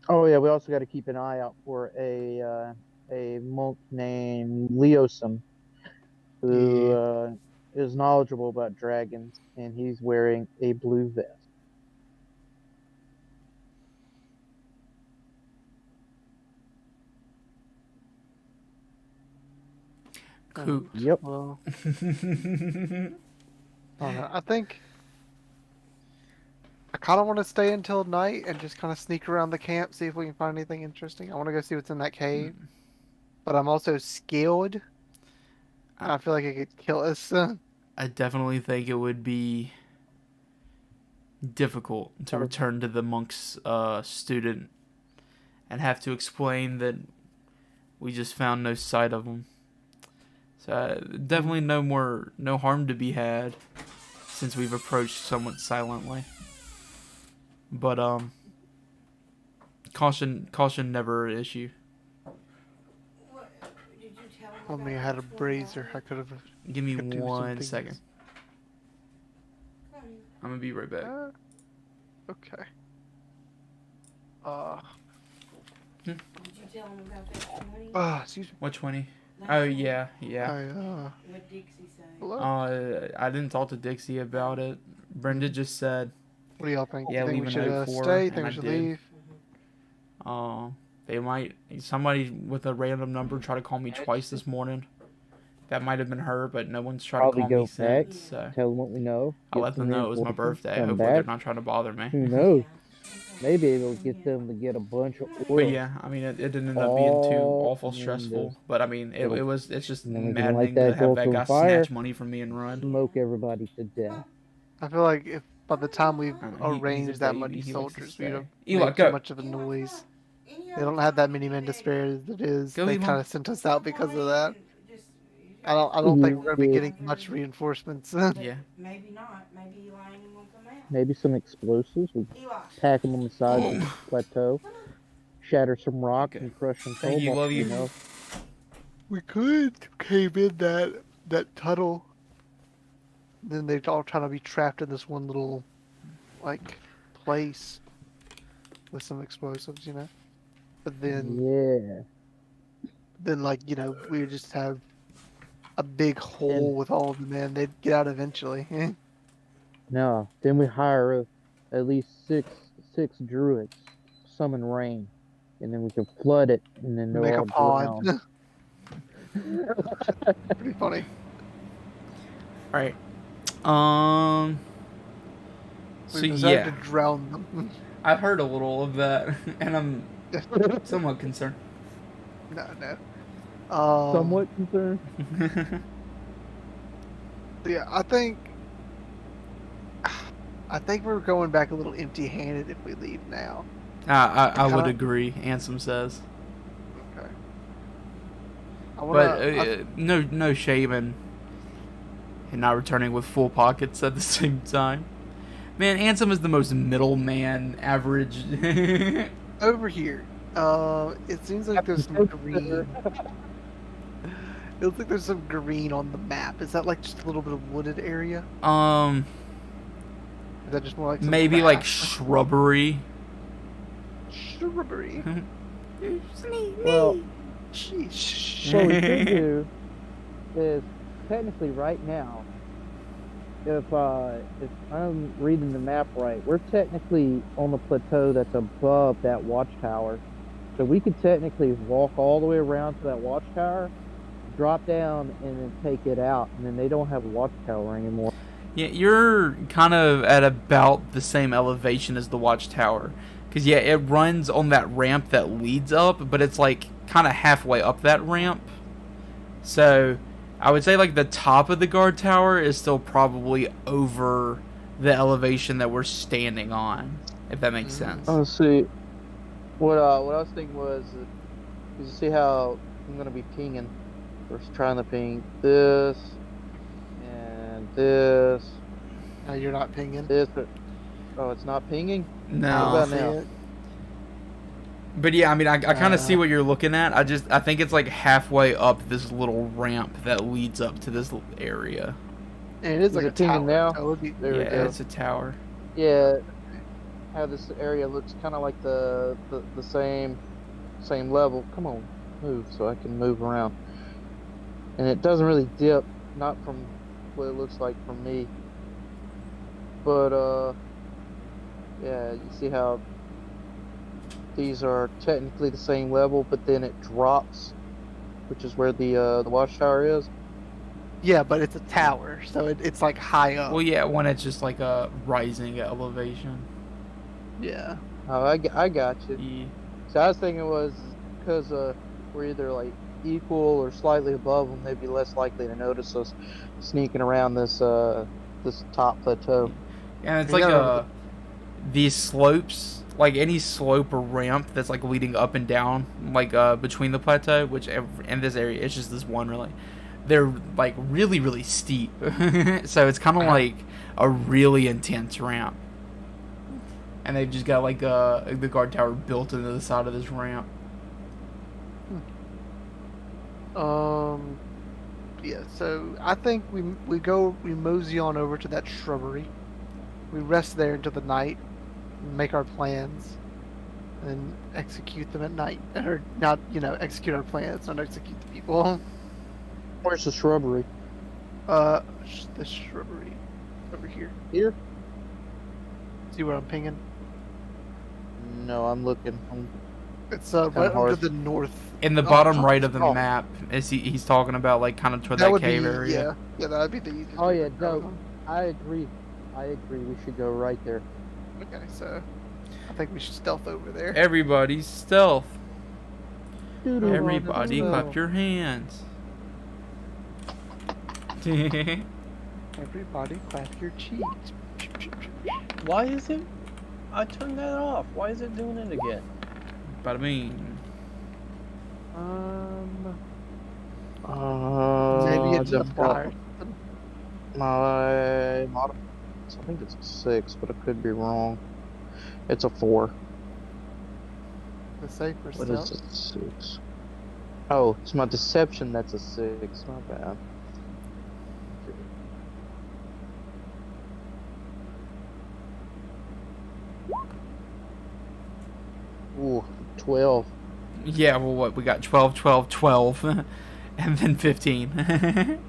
Oh yeah, we also got to keep an eye out for a monk named Leosim, who is knowledgeable about dragons, and he's wearing a blue vest. Cool. Yep. Well, I don't know. I think I kind of want to stay until night and just kind of sneak around the camp, see if we can find anything interesting. I want to go see what's in that cave, but I'm also skilled. I feel like it could kill us. I definitely think it would be difficult to return to the monk's student and have to explain that we just found no sight of him. So definitely no harm to be had since we've approached somewhat silently. But caution never an issue. I mean, I had a brazier. I could have. Give me could do some 1 things. second. I'm gonna be right back. Okay. Did you tell him about that 20? Excuse me. What 20? That Oh 20? yeah. What Dixie say? Hello? I didn't talk to Dixie about it. Brenda just said, What do y'all think? Yeah, You think leave we a should note for her, stay? and Think I we should did. leave? they might somebody with a random number try to call me twice this morning. That might have been her, but no one's tried Probably to call go me since. back, So tell them what we know. I'll get let some them know it was my reinforcements, birthday. come Hopefully they're back. not trying to bother me. Who knows? Maybe it'll get them to get a bunch of oil. But yeah, I mean, it didn't end up being too awful and then stressful. But I mean, it's just and then we can light maddening to that have gulf that on guy fire. snatch money from me and run. Smoke everybody to death. I feel like if by the time we've He's a arranged that baby, many he likes to soldiers, we'd have stay. Eli, made go. too much of a noise. They don't have that many men to spare as it is. Go, They Eli. kind of sent us out because of that. I don't think we're gonna be Yeah. getting much reinforcements. Yeah. Maybe not. Maybe Eli ain't even gonna come out. Maybe some explosives. We Eli. tack them on the side of Boom. the plateau. Shatter some rocks Okay. and crush some Thank you, cobalt, love you. know? We could cave in that tunnel. Then they're all trying to be trapped in this one little, like, place with some explosives, you know. But then, Yeah. like, you know, we just have a big hole with all of the men. They'd get out eventually. No. Then we hire at least six druids, summon rain, and then we can flood it, and then they'll Make a all pond. drown. Pretty funny. All right. So We decided yeah, to drown them. I've heard a little of that, and I'm somewhat concerned. No. Somewhat concerned. Yeah, I think we're going back a little empty-handed if we leave now. I would Kinda- agree. Ansem says, Okay. but no shaming and not returning with full pockets at the same time. Man, Ansem is the most middleman average. Over here, it seems like there's some green. It looks like there's some green on the map. Is that like just a little bit of wooded area? Is that just more like some Maybe like grass? shrubbery. Shrubbery. Well, Sheesh. what we could do is technically right now, if I'm reading the map right, we're technically on the plateau that's above that watchtower. So we could technically walk all the way around to that watchtower, drop down, and then take it out, and then they don't have a watchtower anymore. Yeah, you're kind of at about the same elevation as the watchtower. Because, yeah, it runs on that ramp that leads up, but it's, like, kind of halfway up that ramp. So, I would say, like, the top of the guard tower is still probably over the elevation that we're standing on, if that makes sense. Let's see. What I was thinking was, you see how I'm going to be pinging. We're trying to ping this, and this, No, you're not pinging. this. Oh, it's not pinging? How No. about now? But, yeah, I mean, I kind of see what you're looking at. I think it's, like, halfway up this little ramp that leads up to this area. And it is like Is a it pinging tower. now? So it would be, There we Yeah, go. it's a tower. Yeah, how this area looks kind of like the same level. Come on, move so I can move around. And it doesn't really dip, not from what it looks like from me. But yeah, you see how these are technically the same level, but then it drops, which is where the watchtower is. Yeah, but it's a tower, so it's like high up. Well, yeah, when it's just, like, a rising elevation. Yeah. Oh, I got you. Yeah. So I was thinking was because we're either like equal or slightly above them, they'd be less likely to notice us sneaking around this top plateau. And it's You like gotta these slopes, like any slope or ramp that's like leading up and down, like between the plateau, which in this area it's just this one really. They're like really really steep, so it's kind of like a really intense ramp. And they've just got like the guard tower built into the side of this ramp. Yeah. So I think we mosey on over to that shrubbery. We rest there until the night, make our plans, and execute them at night. Or not, execute our plans, not execute the people. Where's the shrubbery? The shrubbery over here. Here? See where I'm pinging? No, I'm looking. It's right over hard. to the north. In the bottom right of the map, is he's talking about like kind of toward that would cave be, area. Yeah, that would be the easiest. Oh way yeah, to go. no, I agree. We should go right there. Okay, so I think we should stealth over there. Everybody stealth. Doo-doo. Everybody clap your hands. Everybody clap your cheeks. Why is it? I turned that off. Why is it doing it again? Bada bing. Maybe it's a fire. My mod, I think it's a 6, but I could be wrong. It's a 4. The safe for What stealth. is a 6? Oh, it's my deception. That's a 6. Not bad. Ooh, 12. Yeah, well, what? We got 12, 12, 12, and then 15.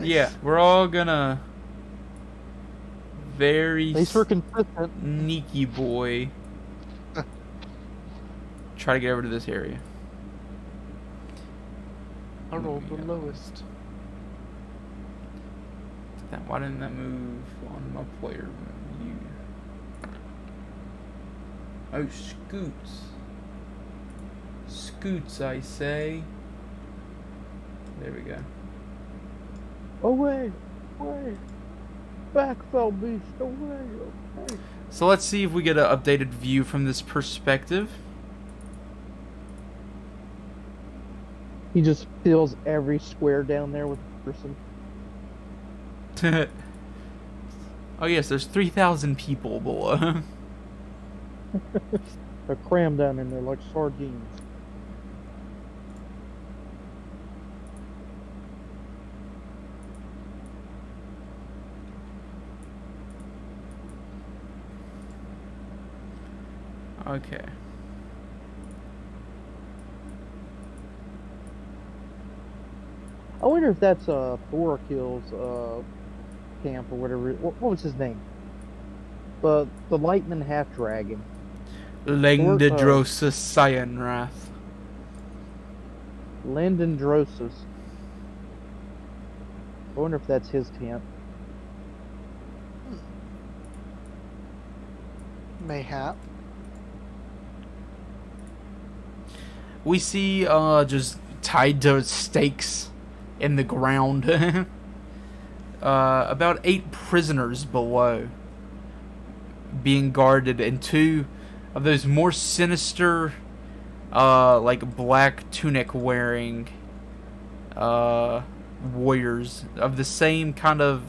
Yeah, we're all gonna very Thanks for consistent. sneaky boy try to get over to this area. I rolled the lowest. Why didn't that move on my player view? Oh, scoots. Scoots, I say. There we go. Away! Back, fell beast, away! So let's see if we get an updated view from this perspective. He just fills every square down there with a person. Oh yes, there's 3,000 people below. They're crammed down in there like sardines. Okay. I wonder if that's Thorakill's camp or whatever. What was his name? The Lightman Half Dragon. Langdedrosa Cyanrath. Landendrosus. I wonder if that's his camp. Mayhap. We see just tied to stakes in the ground. About 8 prisoners below being guarded, and 2 of those more sinister like black tunic wearing warriors of the same kind of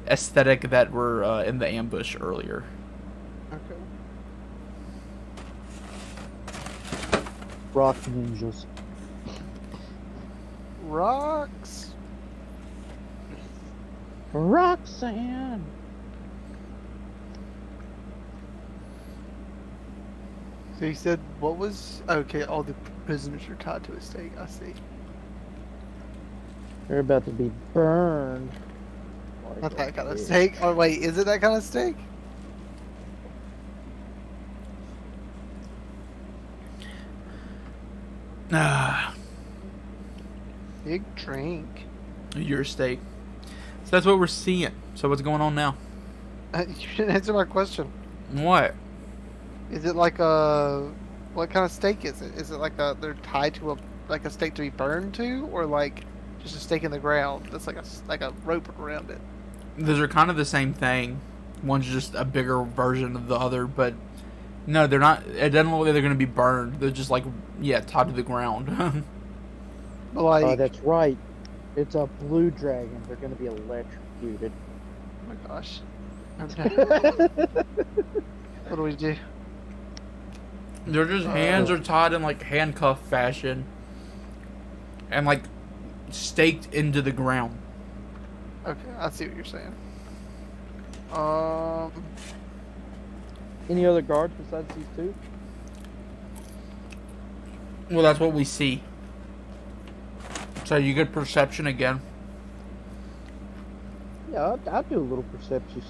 aesthetic that were in the ambush earlier. Okay. Rock ninjas. Rocks. Roxanne! So you said what was okay? All the prisoners are tied to a stake. I see. They're about to be burned. Not that kind of stake. Oh wait, is it that kind of stake? Big drink. Your stake. So that's what we're seeing. So what's going on now? You didn't answer my question. What? Is it like a what kind of stake is it? Is it like they're tied to a stake to be burned to, or like just a stake in the ground that's like a rope around it? Those are kind of the same thing. One's just a bigger version of the other, but no, they're not. It doesn't look like they're going to be burned. They're just like, yeah, tied to the ground. But like, that's right. It's a blue dragon. They're going to be electrocuted. oh my gosh. What do we do? Their just hands are tied in like handcuff fashion, and like staked into the ground. Okay, I see what you're saying. Any other guards besides these two? Well, that's what we see. So you get perception again. Yeah, I'll do a little perception.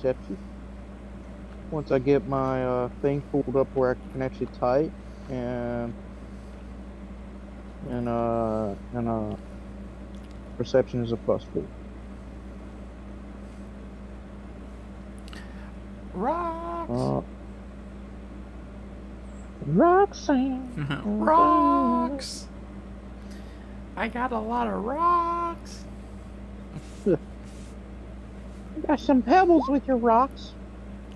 Once I get my thing pulled up where I can actually type, and perception is a +4. Rocks. Roxanne. Rocks. I got a lot of rocks. You got some pebbles with your rocks.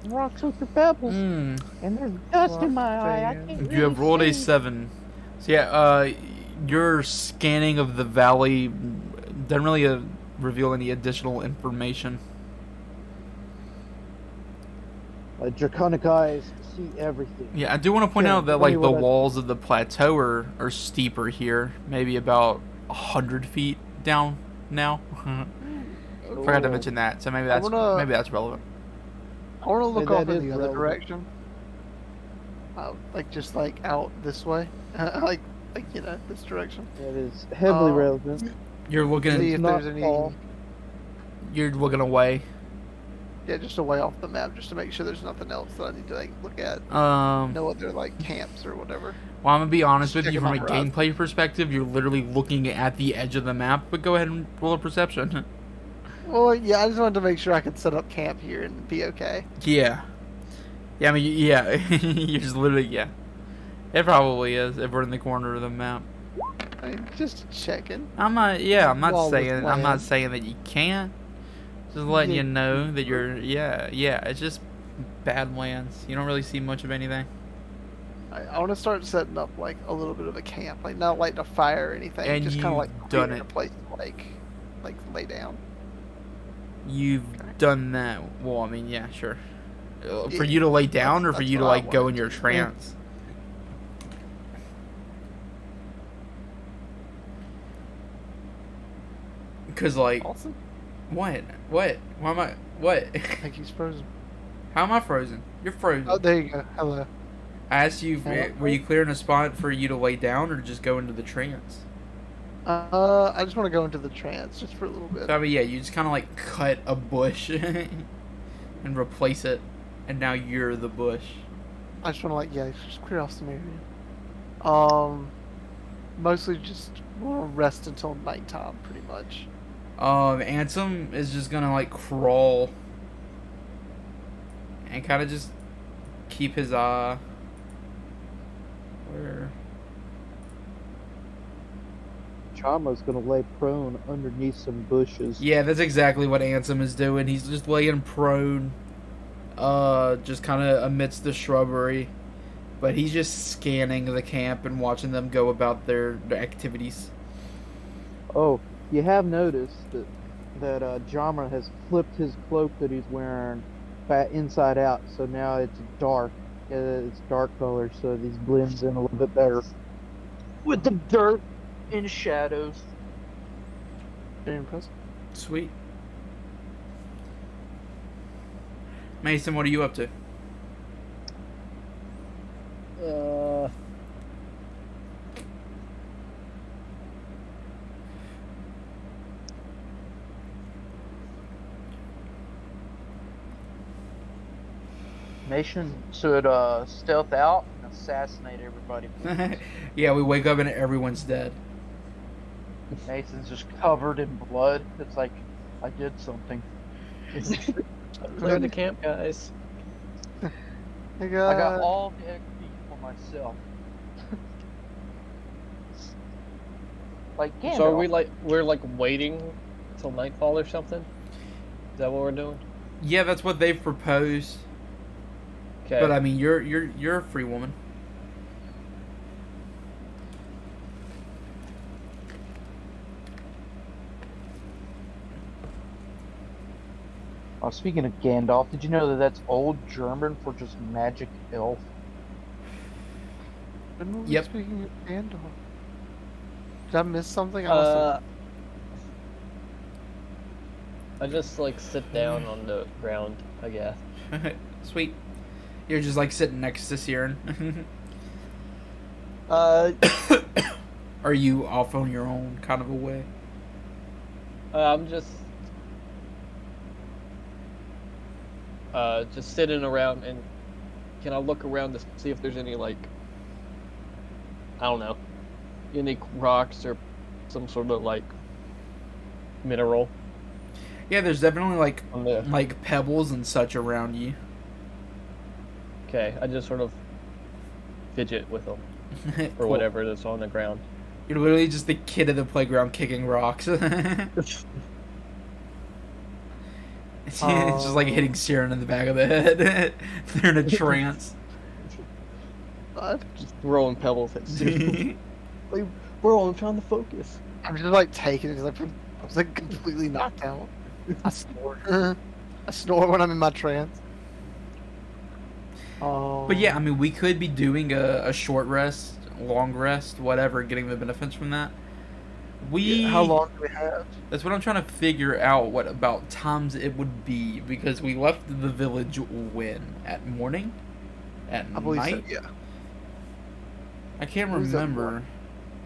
Rocks with your pebbles. And there's dust in my eye. I can't You have really rolled a see. 7. So yeah, your scanning of the valley doesn't really reveal any additional information. Draconic eyes see everything. Yeah, I do want to point Here, out that tell me like the what I- walls of the plateau are steeper here, maybe about 100 feet down now. Forgot to Oh. mention that, so maybe I that's wanna- relevant. I want to look Hey, off that in is the other relevant. direction. Like just like out this way, like this direction. That is heavily Oh. relevant. You're See looking, if Not there's any. tall. you're looking away. Yeah, just away off the map, just to make sure there's nothing else that I need to like look at. No other like camps or whatever. Well, I'm gonna be honest Just with you, checking from a my route. gameplay perspective, you're literally looking at the edge of the map. But go ahead and roll a perception. Well, yeah, I just wanted to make sure I could set up camp here and be okay. Yeah. Yeah, I mean, yeah. You're just literally, yeah. It probably is if we're in the corner of the map. I mean, just checking. I'm not Lawless saying, I'm not land. saying that you can't. Just letting Yeah. you know that you're, yeah, it's just bad lands. You don't really see much of anything. I want to start setting up like a little bit of a camp, like not lighting a fire or anything, And just kind of you've like done creating it. a place to like lay down. You've done that. Well, I mean, yeah, sure. For Yeah, you to lay down, or for that's you to what I like go in wanted your to do. trance. Cause like, Awesome. what? Why am I? What? I think he's frozen. How am I frozen? You're frozen. Oh, there you go. Hello. I asked you, Hello? were you clearing a spot for you to lay down, or just go into the trance? I just want to go into the trance just for a little bit. So I mean, yeah, you just kind of like cut a bush and replace it, and now you're the bush. I just want to just clear off some area. Mostly just want to rest until nighttime, pretty much. Ansem is just gonna like crawl and kind of just keep his where? Chama's gonna lay prone underneath some bushes. Yeah, that's exactly what Ansem is doing. He's just laying prone, just kind of amidst the shrubbery, but he's just scanning the camp and watching them go about their activities. Oh, you have noticed that Jama has flipped his cloak that he's wearing inside out, so now it's dark. It's dark color, so these blends in a little bit better with the dirt and shadows. Very impressive. Sweet. Mason, what are you up to? Nation should stealth out and assassinate everybody. Yeah, we wake up and everyone's dead. Mason's just covered in blood. It's like I did something. Clear the camp, guys. Hey I guys. got all the XP for myself. Like Gandalf. So are we're like waiting till nightfall or something? Is that what we're doing? Yeah, that's what they've proposed. Okay. But I mean, you're a free woman. Oh, speaking of Gandalf, did you know that that's old German for just magic elf? When were we Yep. speaking of Gandalf? Did I miss something? I must I just like sit down on the ground I guess. Sweet. You're just like sitting next to Siren. Are you off on your own kind of a way? I'm just sitting around, and can I look around to see if there's any, like, I don't know, any rocks or some sort of, like, mineral Yeah, there's definitely on there? like pebbles and such around you. Okay, I just sort of fidget with them or Cool. whatever that's on the ground. You're literally just the kid at the playground kicking rocks. It's just like hitting Siren in the back of the head. They're in a trance. Just throwing pebbles at Sue. Like, bro, I'm trying to focus. I'm just like taking it because I was like completely knocked out. I snore. I snore when I'm in my trance. But yeah, I mean, we could be doing a short rest, long rest, whatever, getting the benefits from that. How long do we have? That's what I'm trying to figure out. What about times it would be, because we left the village when at morning, at I believe night. so, yeah. I can't What was that remember.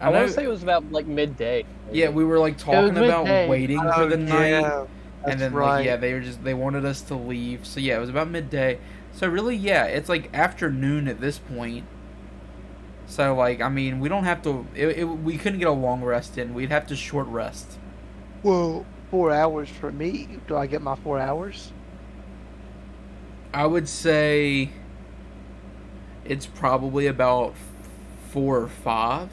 I want to say it was about like midday. maybe. Yeah, we were like talking about midday. waiting for the night, Yeah, and then right. like, yeah, they wanted us to leave. So yeah, it was about midday. So really, yeah, it's like afternoon at this point. So like, I mean, we don't have to. We couldn't get a long rest in. We'd have to short rest. Well, 4 hours for me. Do I get my 4 hours? I would say it's probably about 4 or 5.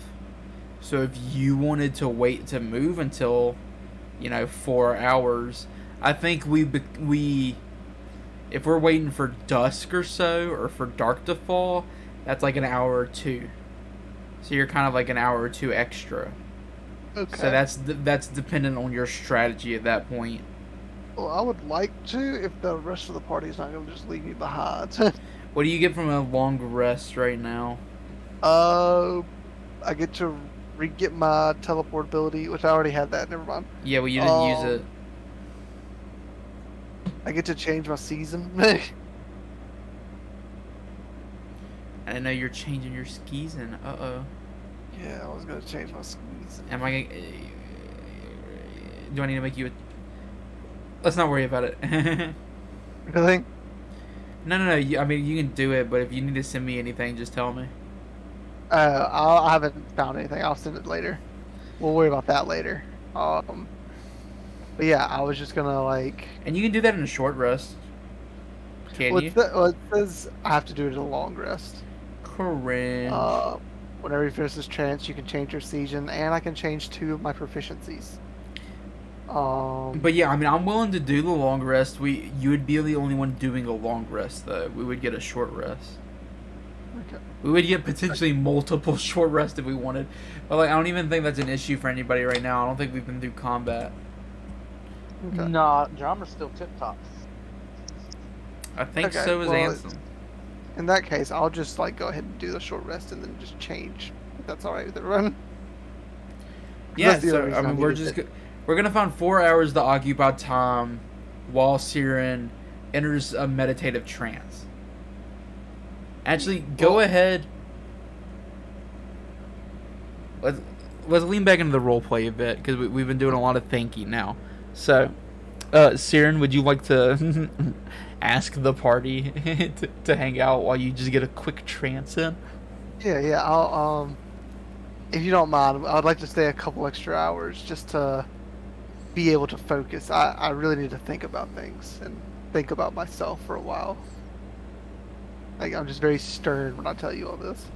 So if you wanted to wait to move until, 4 hours, I think we if we're waiting for dusk or so, or for dark to fall, that's like an hour or 2. So you're kind of like an hour or 2 extra. Okay. So that's dependent on your strategy at that point. Well, I would like to if the rest of the party is not going to just leave me behind. What do you get from a long rest right now? I get to re-get my teleport ability, which I already had that. Never mind. Yeah, well, you didn't use it. I get to change my season. I know you're changing your skis, and uh-oh. Yeah, I was going to change my season. Am I gonna... Do I need to make you a... Let's not worry about it. Really? No. I mean, you can do it, but if you need to send me anything, just tell me. I haven't found anything. I'll send it later. We'll worry about that later. But yeah, I was just gonna like. And you can do that in a short rest. Can you? It says I have to do it in a long rest. Cringe. Whenever you finish this trance, you can change your season, and I can change 2 of my proficiencies. But yeah, I mean, I'm willing to do the long rest. You would be the only one doing a long rest, though. We would get a short rest. Okay. We would get potentially multiple short rests if we wanted. But like, I don't even think that's an issue for anybody right now. I don't think we've been through combat. Okay. Nah, Drummer's still tip top. I think Okay, so is well, Ansem. In that case, I'll just like go ahead and do the short rest and then just change. If that's all right with everyone. Yeah, That's the so only I reason I mean, we're needed just we're gonna find 4 hours to occupy time while Siren enters a meditative trance. Actually, go ahead. Let's lean back into the role play a bit, because we've been doing a lot of thinking now. So, Siren, would you like to ask the party to hang out while you just get a quick trance in? Yeah. I'll if you don't mind, I'd like to stay a couple extra hours just to be able to focus. I really need to think about things and think about myself for a while. Like, I'm just very stern when I tell you all this.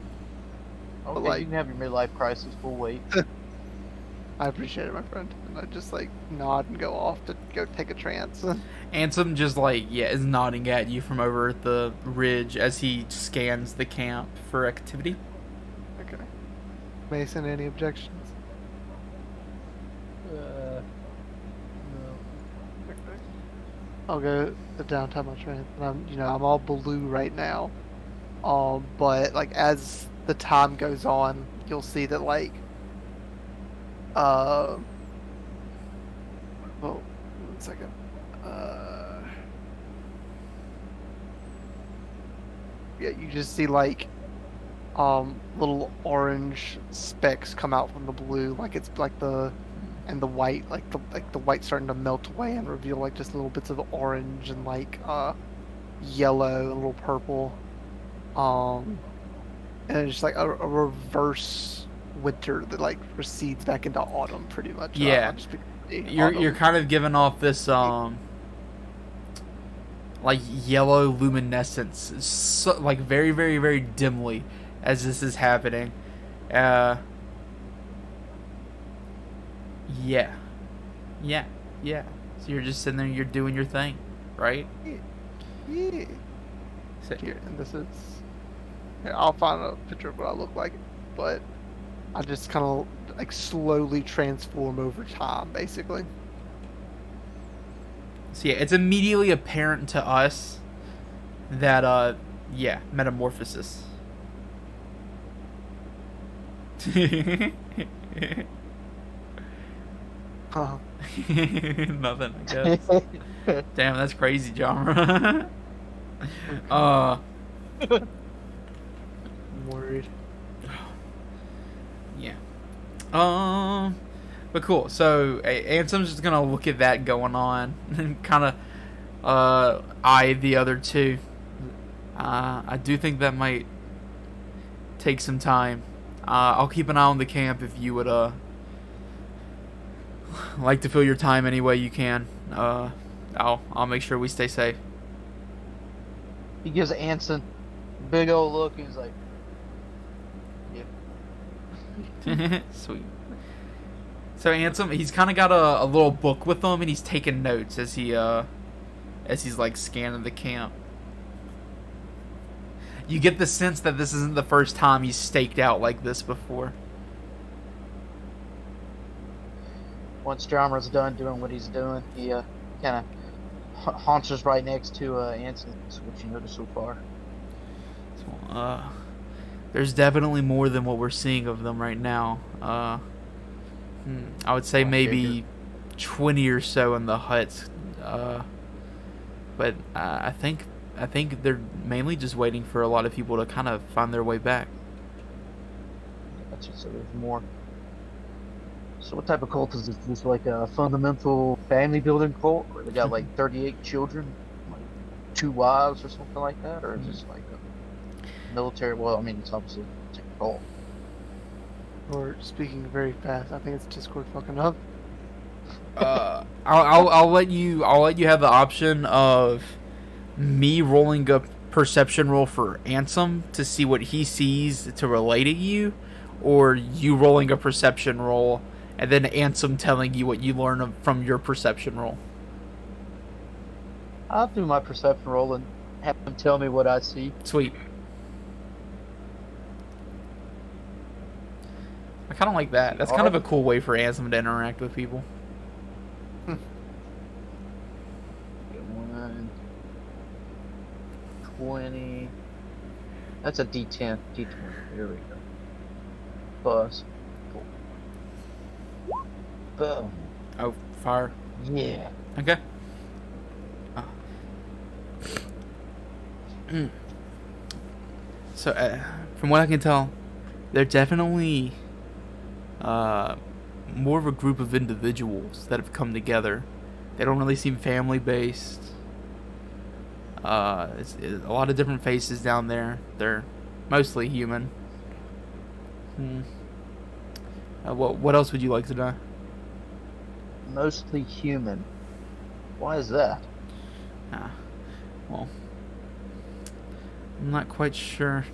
Okay, like- you can have your midlife crisis. We'll wait. I appreciate it, my friend. And I just like nod and go off to go take a trance. Ansem just is nodding at you from over at the ridge as he scans the camp for activity. Okay. Mason, any objections? No. Okay. I'll go the downtime on trance, and I'm all blue right now. But like as the time goes on, you'll see that like, well, 1 second. Yeah, you just see like little orange specks come out from the blue, like it's like the and the white, like the white starting to melt away and reveal like just little bits of orange and like yellow and a little purple. And it's just like a reverse winter that like recedes back into autumn pretty much. Yeah. Just You're kind of giving off this like yellow luminescence, so, like very very very dimly as this is happening. Yeah. So you're just sitting there, you're doing your thing, right? Yeah. So, Here, and this is. Here, I'll find a picture of what I look like, but I just kind of like slowly transform over time, basically. so yeah, it's immediately apparent to us that metamorphosis. Nothing, I guess. Damn, that's crazy, John. I'm worried. Yeah. But cool. So Ansem's just gonna look at that going on and kind of eye the other two. I do think that might take some time. I'll keep an eye on the camp if you would like to fill your time any way you can. I'll make sure we stay safe. He gives Anson a big old look and he's like, "Yep." Sweet. So Ansem, he's kind of got a little book with him, and he's taking notes as he's like scanning the camp. You get the sense that this isn't the first time he's staked out like this before. Once Drummer's done doing what he's doing, he kind of haunches right next to Anson. So what you notice so far? So, there's definitely more than what we're seeing of them right now. I would say maybe 20 or so in the huts. But I think they're mainly just waiting for a lot of people to kind of find their way back. Gotcha, so there's more. So what type of cult is this? Is this like a fundamental family building cult? Where they got like 38 children, like 2 wives or something like that? Or is this like a military? Well, I mean, it's obviously a cult. Or speaking very fast, I think it's Discord fucking up. I'll let you have the option of me rolling a perception roll for Ansem to see what he sees to relate at you, or you rolling a perception roll and then Ansem telling you what you learn from your perception roll. I'll do my perception roll and have him tell me what I see. Sweet. I kind of like that. That's kind of a cool way for Ansem to interact with people. Get 1, 20. That's a D10. D20. There we go. Plus. Cool. Boom. Oh, fire. Yeah. Okay. So, from what I can tell, they're definitely more of a group of individuals that have come together. They don't really seem family-based. It's a lot of different faces down there. They're mostly human. What else would you like to know? Mostly human. Why is that? Well, I'm not quite sure.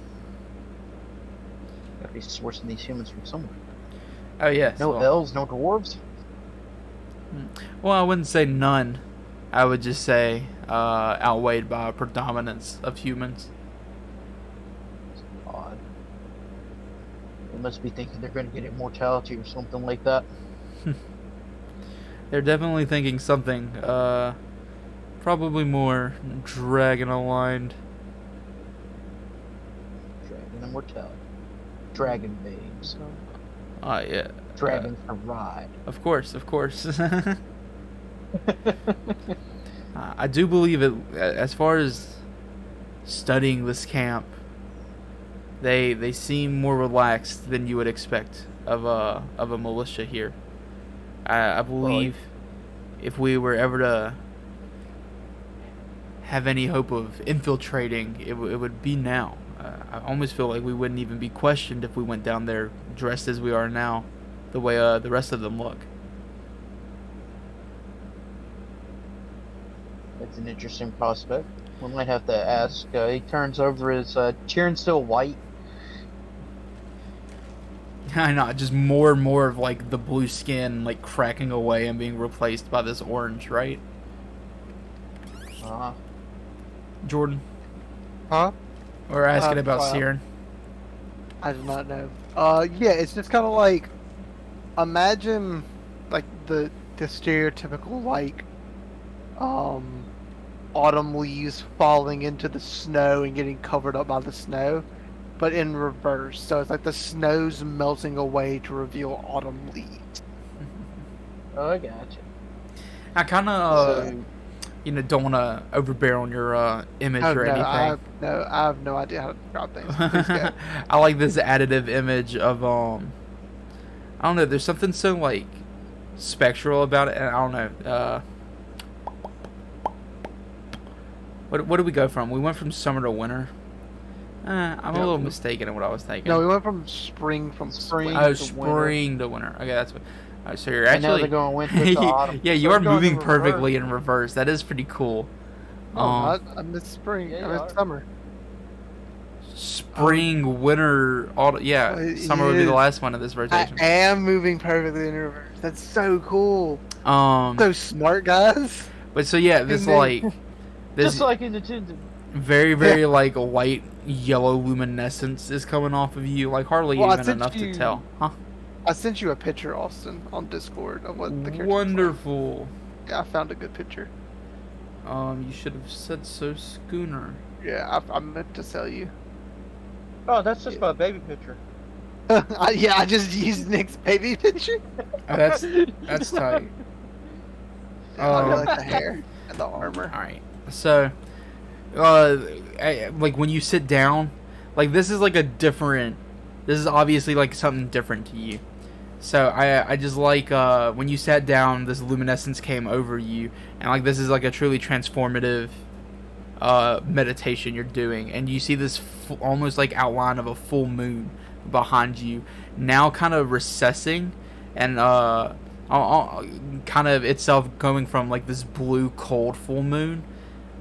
Gotta be sourcing these humans from somewhere. Oh, yes. No elves, no dwarves? Well, I wouldn't say none. I would just say outweighed by a predominance of humans. Odd. They must be thinking they're going to get immortality or something like that. They're definitely thinking something, probably more dragon-aligned. Dragon immortality. Dragon babes. Yeah. Dragon for ride. Of course. I do believe it, as far as studying this camp, they seem more relaxed than you would expect of a militia here. I believe if we were ever to have any hope of infiltrating, it would be now. I almost feel like we wouldn't even be questioned if we went down there dressed as we are now, the way the rest of them look. That's an interesting prospect. We might have to ask. He turns over his Cheering still white. I know, just more and more of like the blue skin like cracking away and being replaced by this orange, right? Jordan? Huh? We're asking about well, Siren. I do not know. Yeah, it's just kind of like, imagine like the stereotypical like, autumn leaves falling into the snow and getting covered up by the snow, but in reverse. So it's like the snow's melting away to reveal autumn leaves. Oh, I gotcha. I kind of, don't want to overbear on your image or anything. I have no idea how to describe things. Please go. I like this additive image of I don't know. There's something so like spectral about it, and I don't know. What did we go from? We went from summer to winter. I'm a little mistaken in what I was thinking. No, we went from spring spring. Oh, to spring to winter. Okay, that's what. So you're And now actually they're going winter to autumn. yeah, you So are we're going moving in perfectly in reverse. That is pretty cool. I missed spring. Yeah, I missed summer. Spring, winter, autumn. Yeah, summer would be the last one of this I rotation. am moving perfectly in reverse. That's so cool. Um, So smart, guys. but so yeah, this Good like name. this Just like in Nintendo. very like light yellow luminescence is coming off of you, like hardly Well, I even sent enough to you- tell. Huh? I sent you a picture, Austin, on Discord of what the character looks Wonderful. like. Yeah, I found a good picture. You should have said so, Schooner. Yeah, I meant to sell you. Oh, that's just my baby picture. I just used Nick's baby picture. Oh, that's tight. I really like the hair and the armor. All right. So, like when you sit down, like this is like a different. This is obviously like something different to you. So I just like when you sat down, this luminescence came over you, and like this is like a truly transformative meditation you're doing, and you see this almost like outline of a full moon behind you, now kind of recessing, and kind of itself going from like this blue cold full moon.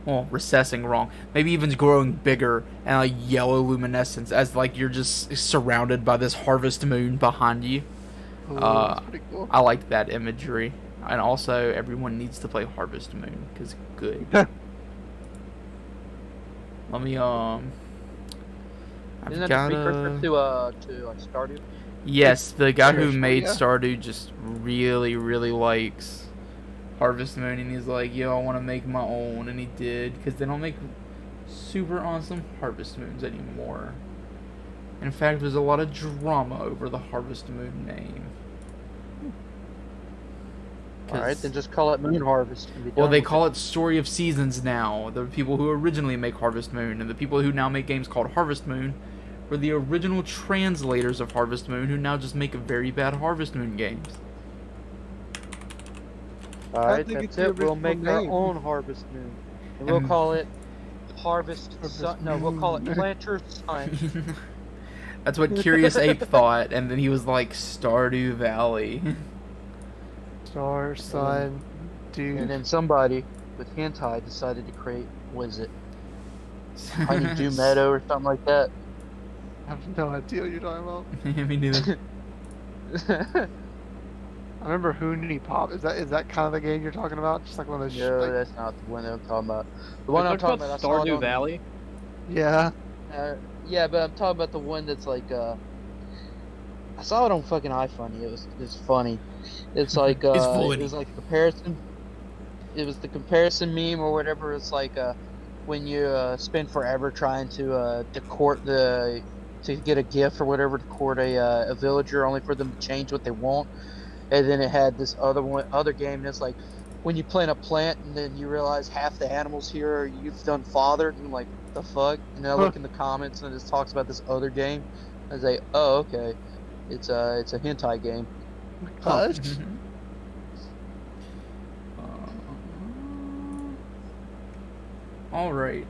Well, recessing wrong. Maybe even growing bigger and like yellow luminescence as like you're just surrounded by this harvest moon behind you. Ooh, that's pretty cool. I like that imagery, and also everyone needs to play Harvest Moon because good. Let me I've Isn't that got the precursor to Stardew? yes, the guy who Seriously, made yeah. Stardew just really likes Harvest Moon, and he's like, yo, I want to make my own, and he did, because they don't make super awesome Harvest Moons anymore. In fact, there's a lot of drama over the Harvest Moon name. Alright, then just call it Moon Harvest. And be Well, done they with call it Story of Seasons now. The people who originally make Harvest Moon, and the people who now make games called Harvest Moon were the original translators of Harvest Moon, who now just make very bad Harvest Moon games. Alright, think that's it's the it. We'll original make our name. own Harvest Moon. And we'll call it Harvest Sun. No, we'll call it Moon. Planter Sun. That's what Curious Ape thought, and then he was like, Stardew Valley. Star, sun, dude. And then somebody with hentai decided to create, what is it? Honeydew Meadow or something like that. I have no idea what you're talking about. Me neither. I remember Hoonity Pop. Is that kind of the game you're talking about? Just like one of those. No, like, that's not the one that I'm talking about. The one I'm talking about, I saw it Stardew on- Valley. yeah. Yeah, but I'm talking about the one that's like, I saw it on fucking iFunny. It's funny. It's like, It's it funny. was like a comparison. It was the comparison meme or whatever. It's like, when you spend forever trying to court to get a gift or whatever, to court a villager, only for them to change what they want. And then it had this other game that's like, when you plant a plant and then you realize half the animals here are you've done fathered, and I'm like, the fuck? And then I look in the comments and it just talks about this other game. I say, oh, okay. It's a hentai game. Hush. All right.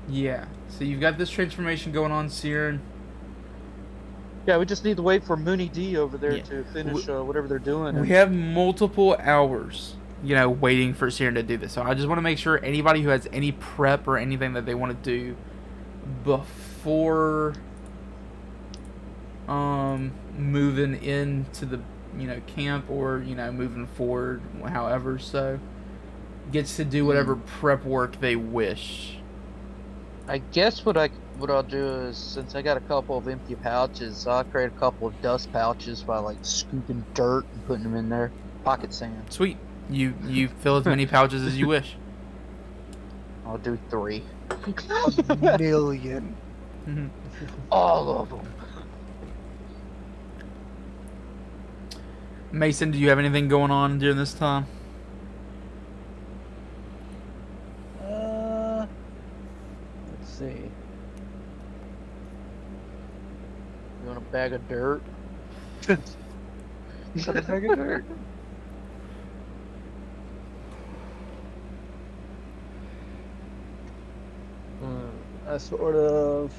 Yeah. So you've got this transformation going on, Siren. Yeah, we just need to wait for Mooney D over there Yeah. to finish whatever they're doing. We have multiple hours, waiting for Siren to do this. So I just want to make sure anybody who has any prep or anything that they want to do before moving into the camp or moving forward, however, so gets to do whatever prep work they wish. I guess what I'll do is, since I got a couple of empty pouches, I'll create a couple of dust pouches by like scooping dirt and putting them in there. Pocket sand. Sweet. You fill as many pouches as you wish. I'll do 3. A million. All of them. Mason, do you have anything going on during this time? Let's see. You want a bag of dirt? You got a bag of dirt. I sort of.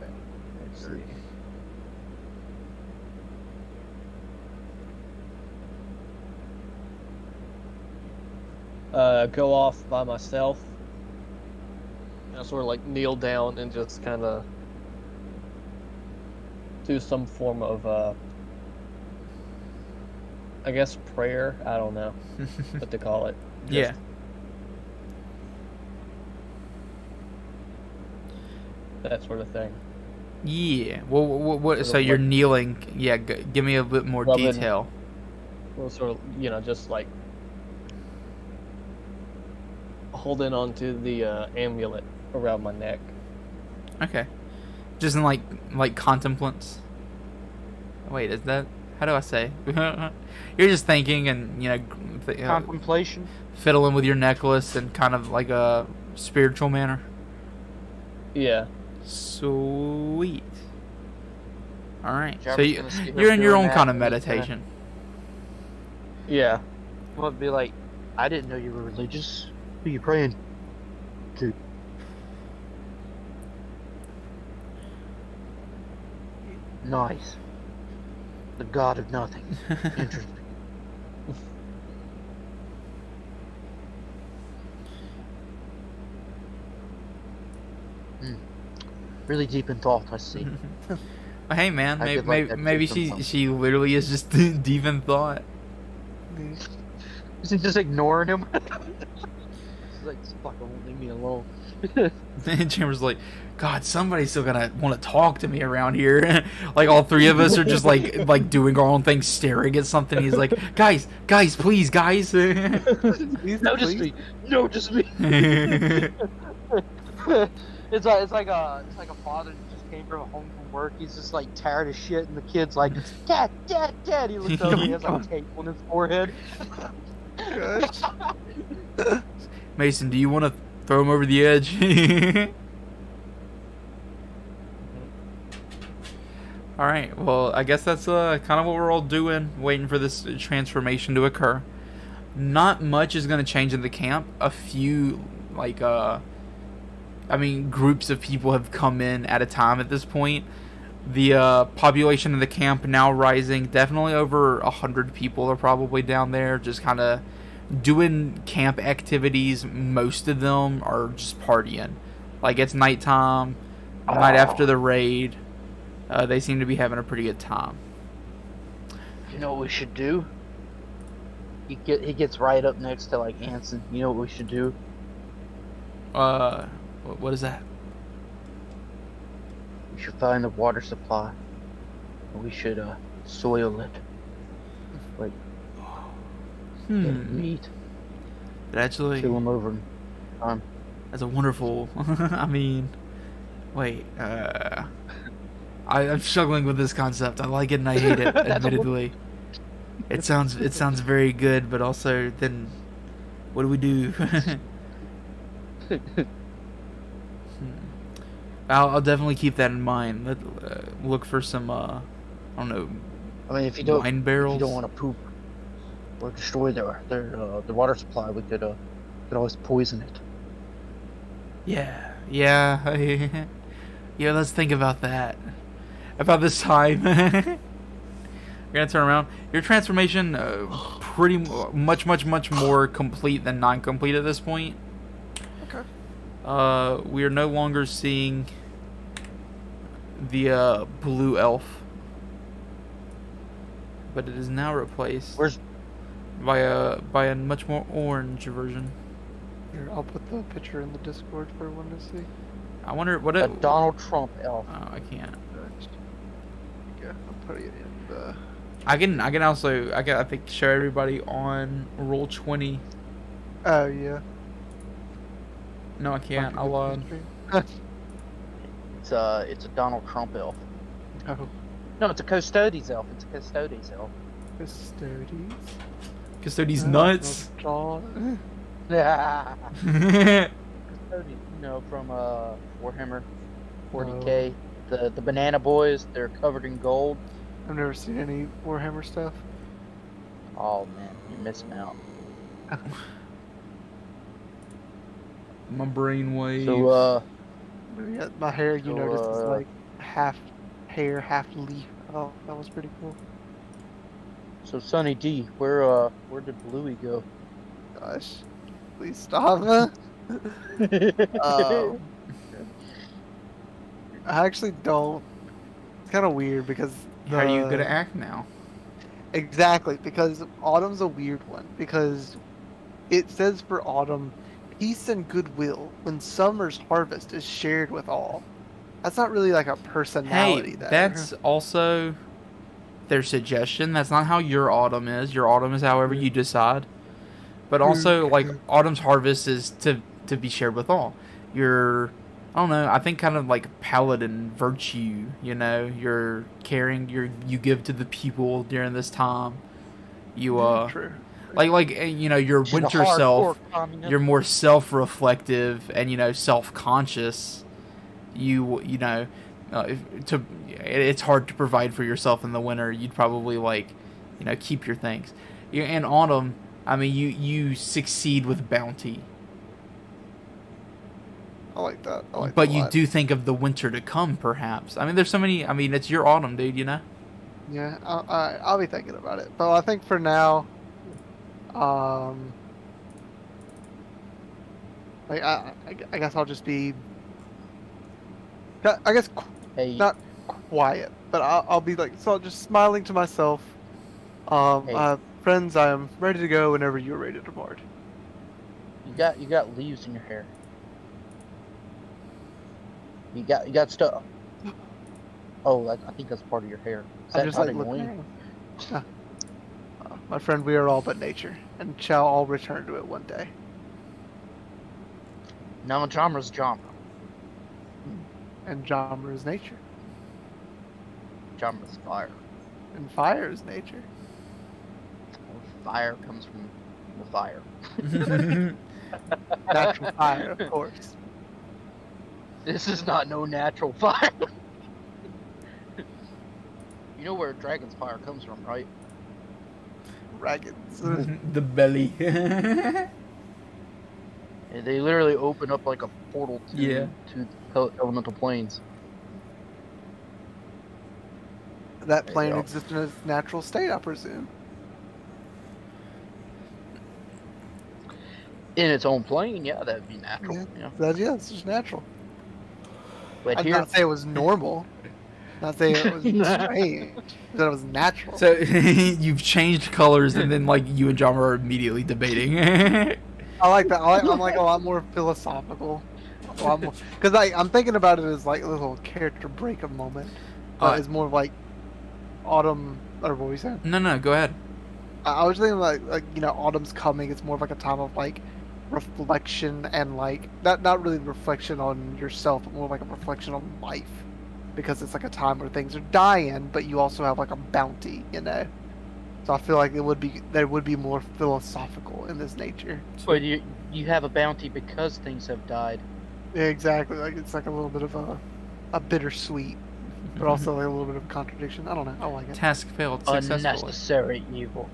Let's see. Go off by myself. I sort of like kneel down and just kind of do some form of, I guess, prayer. I don't know what to call it. Yeah. That sort of thing. Yeah. Well, what? Sort So of you're like- kneeling. Yeah. Give me a bit more Rubbing- detail. Well, sort of, just like holding onto the amulet around my neck. Okay. Just in like contemplance. Wait, is that? How do I say? You're just thinking and Contemplation. fiddling with your necklace in kind of like a spiritual manner. Yeah. Sweet. All right. So Jarvis gonna skip you're in your doing own that, kind of and he's gonna- meditation. Yeah. Well, it'd be like, I didn't know you were religious. Who you praying to? Nice. The god of nothing. Interesting. Really deep in thought, I see. Well, hey man, I maybe could like that maybe too she sometimes. literally is just deep in thought. Is he just ignoring him? He's like, this fucker won't leave me alone. And Chambers like, God, somebody's still gonna want to talk to me around here. Like all three of us are just like doing our own thing, staring at something. He's like, guys, please, guys. Notice me. Notice me. It's like a father that just came from home from work. He's just like tired of shit, and the kid's like, Dad, Dad, Dad. He looks over, and he has like tape on his forehead. Mason, do you want to throw him over the edge? All right. Well, I guess that's kind of what we're all doing, waiting for this transformation to occur. Not much is going to change in the camp. A few, groups of people have come in at a time at this point. The population of the camp now rising. Definitely over 100 people are probably down there, just kind of doing camp activities. Most of them are just partying. Like, it's nighttime, night after the raid. They seem to be having a pretty good time. You know what we should do? He gets right up next to like Anson. You know what we should do? What is that? We should find the water supply. And we should soil it. Like meat. That actually, Kill him over. that's a wonderful. Wait. I'm struggling with this concept. I like it and I hate it, admittedly. It sounds very good, but also then, what do we do? I'll definitely keep that in mind. Look for some I don't know, I mean, if you don't, wine barrels. if you don't want to poop or destroy their water supply, we could always poison it. Yeah. Yeah, let's think about that. About this time. We're gonna turn around. Your transformation, pretty much more complete than non-complete at this point. Okay. We are no longer seeing the blue elf, but it is now replaced by a much more orange version. Here, I'll put the picture in the Discord for everyone to see. I wonder what A it. Donald Trump elf. Oh, I can't. Yeah, I'm putting it in the. I can also I think show everybody on roll 20. Oh yeah. No, I can't. I lied. It's a Donald Trump elf. Oh, No, it's a Custodes elf. It's a Custodes elf. Custodes. Custodes nuts. John. Yeah. Custodes, from Warhammer 40K. The banana boys. They're covered in gold. I've never seen any Warhammer stuff. Oh man, you're missing out. My brain waves. So Yeah, my hair, you So, noticed, is like half hair, half leaf. Oh, that was pretty cool. So Sonny D, where did Bluey go? Gosh, please stop. Um, I actually don't. It's kind of weird because. How are you gonna act now? Exactly, because autumn's a weird one. Because it says for autumn, peace and goodwill when summer's harvest is shared with all. That's not really like a personality. Hey, there. that's also their suggestion. That's not how your autumn is. Your autumn is however you decide. But also, like, autumn's harvest is to be shared with all. Your, I don't know, I think kind of like paladin virtue, you know, you're caring, you give to the people during this time. You, True. you know, your She's a winter hardcore self, communist. you're more self-reflective and, you know, self-conscious. You know, it's hard to provide for yourself in the winter. You'd probably, like, you know, keep your things. In autumn, I mean, you succeed with bounty. I like that. I like But that a you lot. do think of the winter to come, perhaps. I mean, there's so many. I mean, it's your autumn, dude. You know. Yeah, I'll be thinking about it. But I think for now, like I guess I'll just be. I guess Hey, not quiet, but I'll be like just smiling to myself. Hey. Friends, I am ready to go whenever you're ready to depart. you got leaves in your hair. You got stuff. Oh, I think that's part of your hair. Is I'm that just not like looking annoying? around. My friend, we are all but nature, and shall all return to it one day. No, Jamra's Jamra. And genre is nature, Jamra's fire. and fire is nature. Fire comes from the fire. Natural fire, of course. This is not no natural fire. You know where dragon's fire comes from, right? Dragons. The belly. And they literally open up like a portal to Yeah. to elemental planes. That There you plane go. exists in its natural state, I presume. In its own plane, yeah, that'd be natural. Yeah. Yeah, it's just natural. But I'd here, not say it was normal. Not say it was strange. That it was natural. So you've changed colors, and then like you and John are immediately debating. I like that. I'm like a lot more philosophical. Because I'm thinking about it as like a little character break-up moment. It's more of like autumn, or what were we saying? No, go ahead. I was thinking like you know, autumn's coming. It's more of like a time of like reflection and like not really reflection on yourself, but more like a reflection on life, because it's like a time where things are dying, but you also have like a bounty, you know. So I feel like there would be more philosophical in this nature. But you have a bounty because things have died. Yeah, exactly. Like it's like a little bit of a bittersweet, but also like a little bit of a contradiction. I don't know. I like it. Task failed successfully. Unnecessary evil.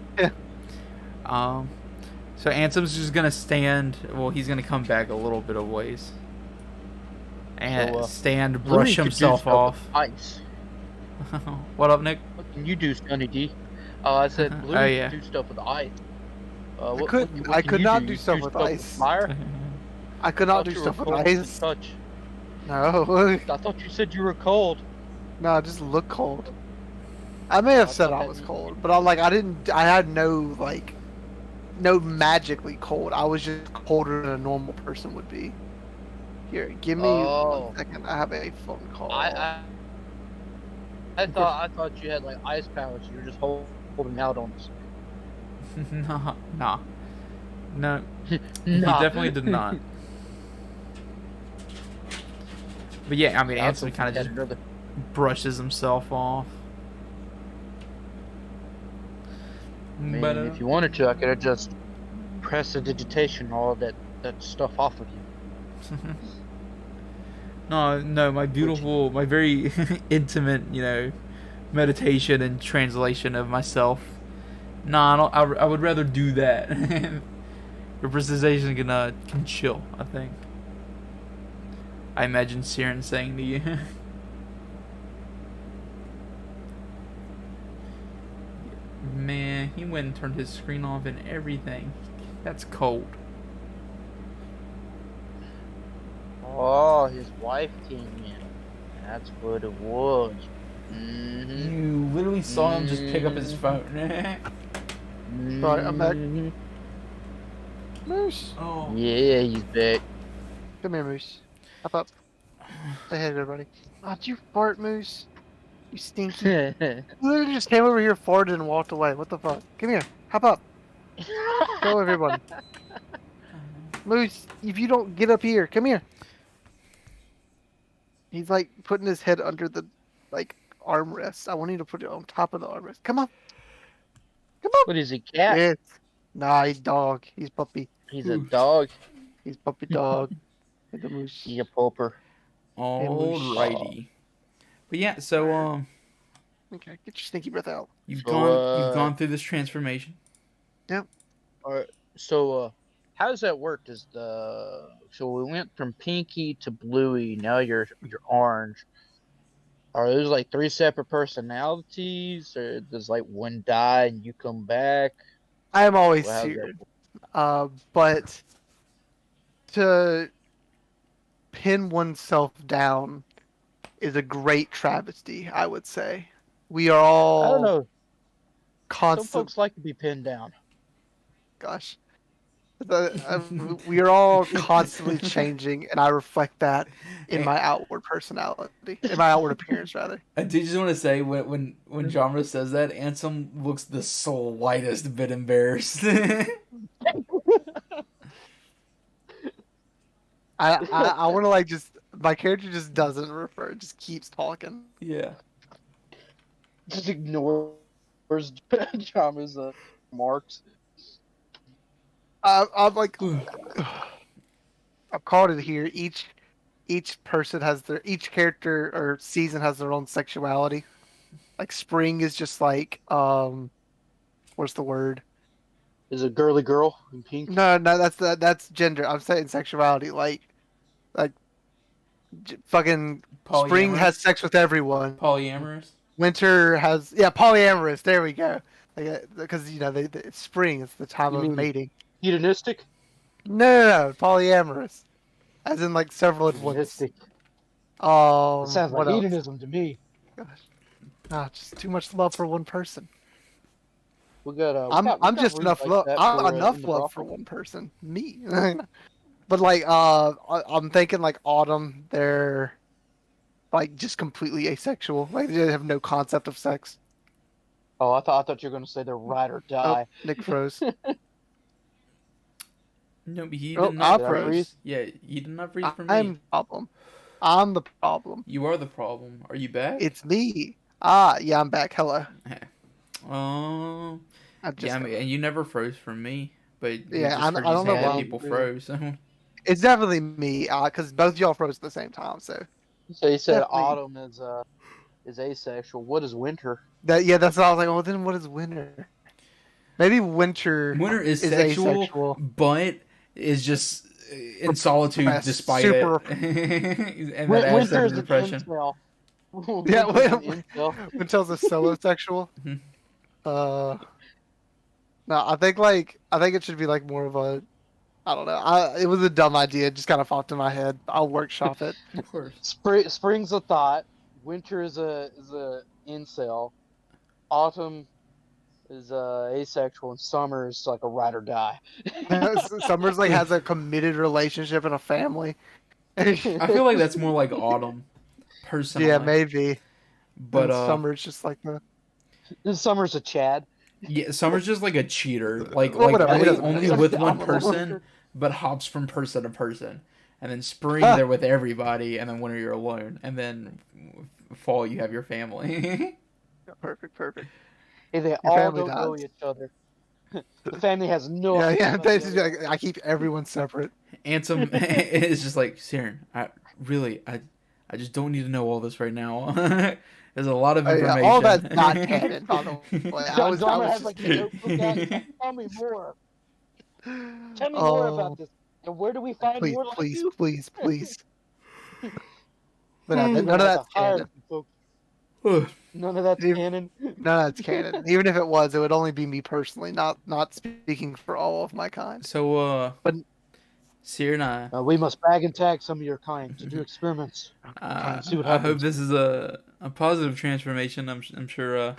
So Ansem's just gonna stand. Well, he's gonna come back a little bit of ways, and So, stand, Bluey brush could do himself stuff off. with Ice. What up, Nick? What can you do, Sonny D? I said Blue Oh, yeah. can do stuff with ice. I could not do You stuff with ice. Fire? I could not do stuff with ice. Touch. No, I thought you said you were cold. no, I just look cold. I may have I said thought I that was meant- cold, but I didn't. I had no magically cold. I was just colder than a normal person would be. Here, give me Oh. 1 second. I have a phone call. I thought you had like ice powers. You were just holding out on us. Nah. No, he Nah. definitely did not. But yeah, I mean, I Ansem thought kind you of had just another- brushes himself off. I mean, But, if you wanted to, I could have just prestidigitation all that stuff off of you. no, my beautiful, my very intimate, meditation and translation of myself. Nah, I would rather do that. Representation can chill, I think. I imagine Siren saying to you. Man, he went and turned his screen off and everything. That's cold. Oh, his wife came in. That's what it was. Mm-hmm. You literally saw him just pick up his phone. Sorry, I'm back. Mhm. Moose, Oh. Yeah, he's back. come here, Moose. Hop up. Say hey to everybody. Oh, did you fart, Moose? You stinky. You literally just came over here, farted, and walked away. What the fuck? Come here. Hop up. Go, everyone. Moose, if you don't get up here, come here. He's like putting his head under the armrest. I want you to put it on top of the armrest. Come on. Come on. What is he, cat? Yes. Nah, he's dog. He's puppy. He's a dog. He's puppy dog. Hey, the Moose. He's a pulper. Alrighty. But yeah, so Okay, get your stinky breath out. you've So, gone through this transformation. Alright, so how does that work? So we went from Pinky to Bluey. Now you're orange. Are those like 3 separate personalities, or does like one die and you come back? I am always Well, how's that seared. But to pin oneself down is a great travesty, I would say. We are all I don't know. Some constant. folks like to be pinned down. Gosh. We are all constantly changing, and I reflect that in my outward personality, in my outward appearance, rather. I did just want to say when Genre says that, Ansem looks the slightest bit embarrassed. I want to just my character just doesn't refer, just keeps talking. Yeah. Just ignores Jama's marks. I'm like, I've called it here. Each person has each character or season has their own sexuality. Like Spring is just like what's the word? Is a girly girl in pink? No, that's gender. I'm saying sexuality. Like fucking Spring Polyamorous? has sex with everyone. Polyamorous? Winter has polyamorous. There we go. Because it's spring. It's the time You of mean- mating. Hedonistic? No, polyamorous, as in like several at once. Hedonistic. Sounds Sounds like what else? hedonism to me. Just too much love for one person. We got. I'm just enough love. I'm enough love for one person. Me. But I'm thinking like Autumn. They're like just completely asexual. Like they have no concept of sex. Oh, I thought you were gonna say they're ride or die. Nick froze. No, but he Oh, did not I freeze. froze. Yeah, he did not freeze for me. I'm the problem. I'm the problem. You are the problem. Are you back? It's me. Ah, yeah, I'm back. Hello. Yeah, I mean, and you never froze for me, but Yeah, just I heard you don't say know that why. people froze. So. It's definitely me, because both y'all froze at the same time. So So you said definitely autumn is asexual. What is winter? that's what I was like. Well, then what is winter? Maybe winter Winter is is sexual, asexual. but is just in solitude Repressed, despite super. it, and that adds to Winter the is an depression. incel. Yeah, Winter's an incel. Winter's a solosexual. Mhm. Uh, no, I think it should be like more of a. I don't know. It was a dumb idea. It just kind of popped in my head. I'll workshop it. Of course. Spring's a thought. Winter is a incel. Autumn is asexual, and summer is like a ride or die. Summer's like has a committed relationship and a family. I feel like that's more like autumn, personally. Yeah, maybe. But And summer's just like the. Summer's a Chad. yeah, summer's just like a cheater, Well, whatever, it doesn't only matter. with one Nominal. person, but hops from person to person. And then spring Ah. they're with everybody, and then winter you're alone, and then fall you have your family. Perfect. Hey, they Your all family don't know dies. each other. The family has no Yeah, idea. yeah. about the Basically, other. like, I keep everyone separate. Ansem is just like, Siren, I just don't need to know all this right now. There's a lot of information. All that's not canon, by the way. I was Dharma has just like a notebook out. Tell me more. Tell me more about this. And where do we find please, more like please, you? please, please. But We're none gonna of have that's to hire canon. you folks. None of that's Dude. canon. None of that's canon. Even if it was, it would only be me personally, not speaking for all of my kind. So, But- Seer and I, We must bag and tag some of your kind to do experiments. See what I hope happens. this is a positive transformation. I'm sure.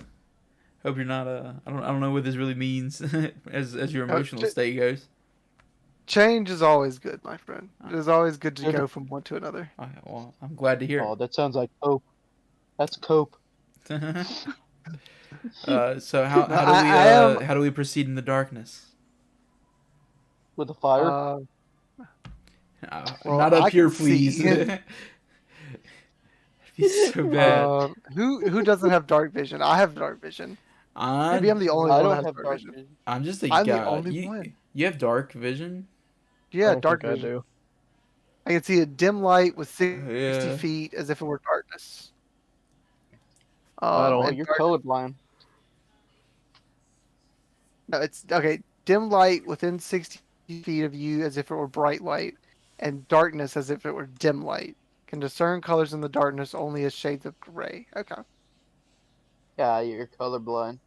Hope you're not. I don't know what this really means as your emotional state goes. Change is always good, my friend. It is always good to go from one to another. Okay, well, I'm glad to hear. Oh, that sounds like cope. That's cope. So how do we proceed in the darkness? With a fire. Well, Not up I here, can see. please. It'd be so bad. Who doesn't have dark vision? I have dark vision. Maybe I'm the only I one that don't has have dark vision. I'm just a I'm the guy. only one. You have dark vision? Yeah, I don't dark think vision. I do. I can see a dim light with 60 Yeah. feet as if it were darkness. I don't- Oh, and you're dark- colorblind. No, it's okay. Dim light within 60 feet of you as if it were bright light, and darkness as if it were dim light. Can discern colors in the darkness only as shades of gray. Okay, Yeah, you're colorblind.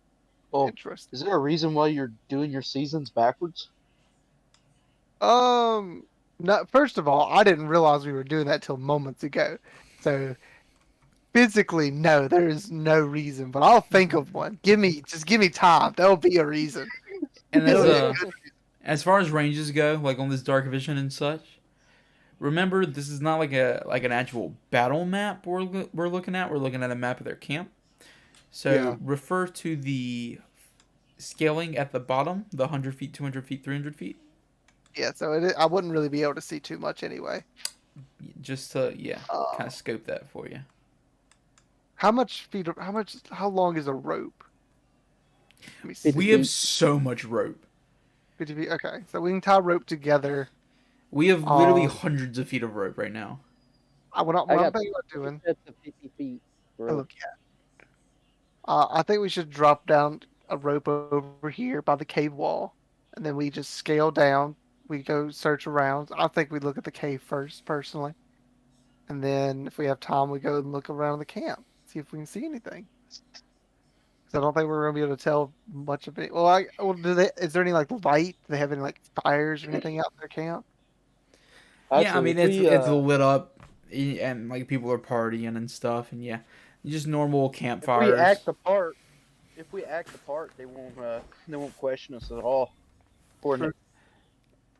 Well, interesting. is there a reason why you're doing your seasons backwards? No, first of all, I didn't realize we were doing that till moments ago. So physically, no, there is no reason. But I'll think of one. Give me time. There'll be a reason. And There'll be a good as far as ranges go, like on this dark vision and such, remember this is not like an actual battle map we're looking at. We're looking at a map of their camp. So Yeah. refer to the scaling at the bottom, the 100 feet, 200 feet, 300 feet. Yeah, so I wouldn't really be able to see too much anyway. Just to kind of scope that for you. How long is a rope? Let me see. We have so much rope. 50 feet. Okay, so we can tie rope together. We have literally hundreds of feet of rope right now. What I'm thinking about doing. That's the 50 feet. Oh, look, yeah. I think we should drop down a rope over here by the cave wall, and then we just scale down. We go search around. I think we look at the cave first, personally, and then if we have time, we go and look around the camp, see if we can see anything. Because I don't think we're gonna be able to tell much of it. Well, is there any like light? Do they have any like fires or anything out in their camp? Yeah, I mean it's lit up, and like people are partying and stuff, and just normal campfires. If we act the part, they won't question us at all.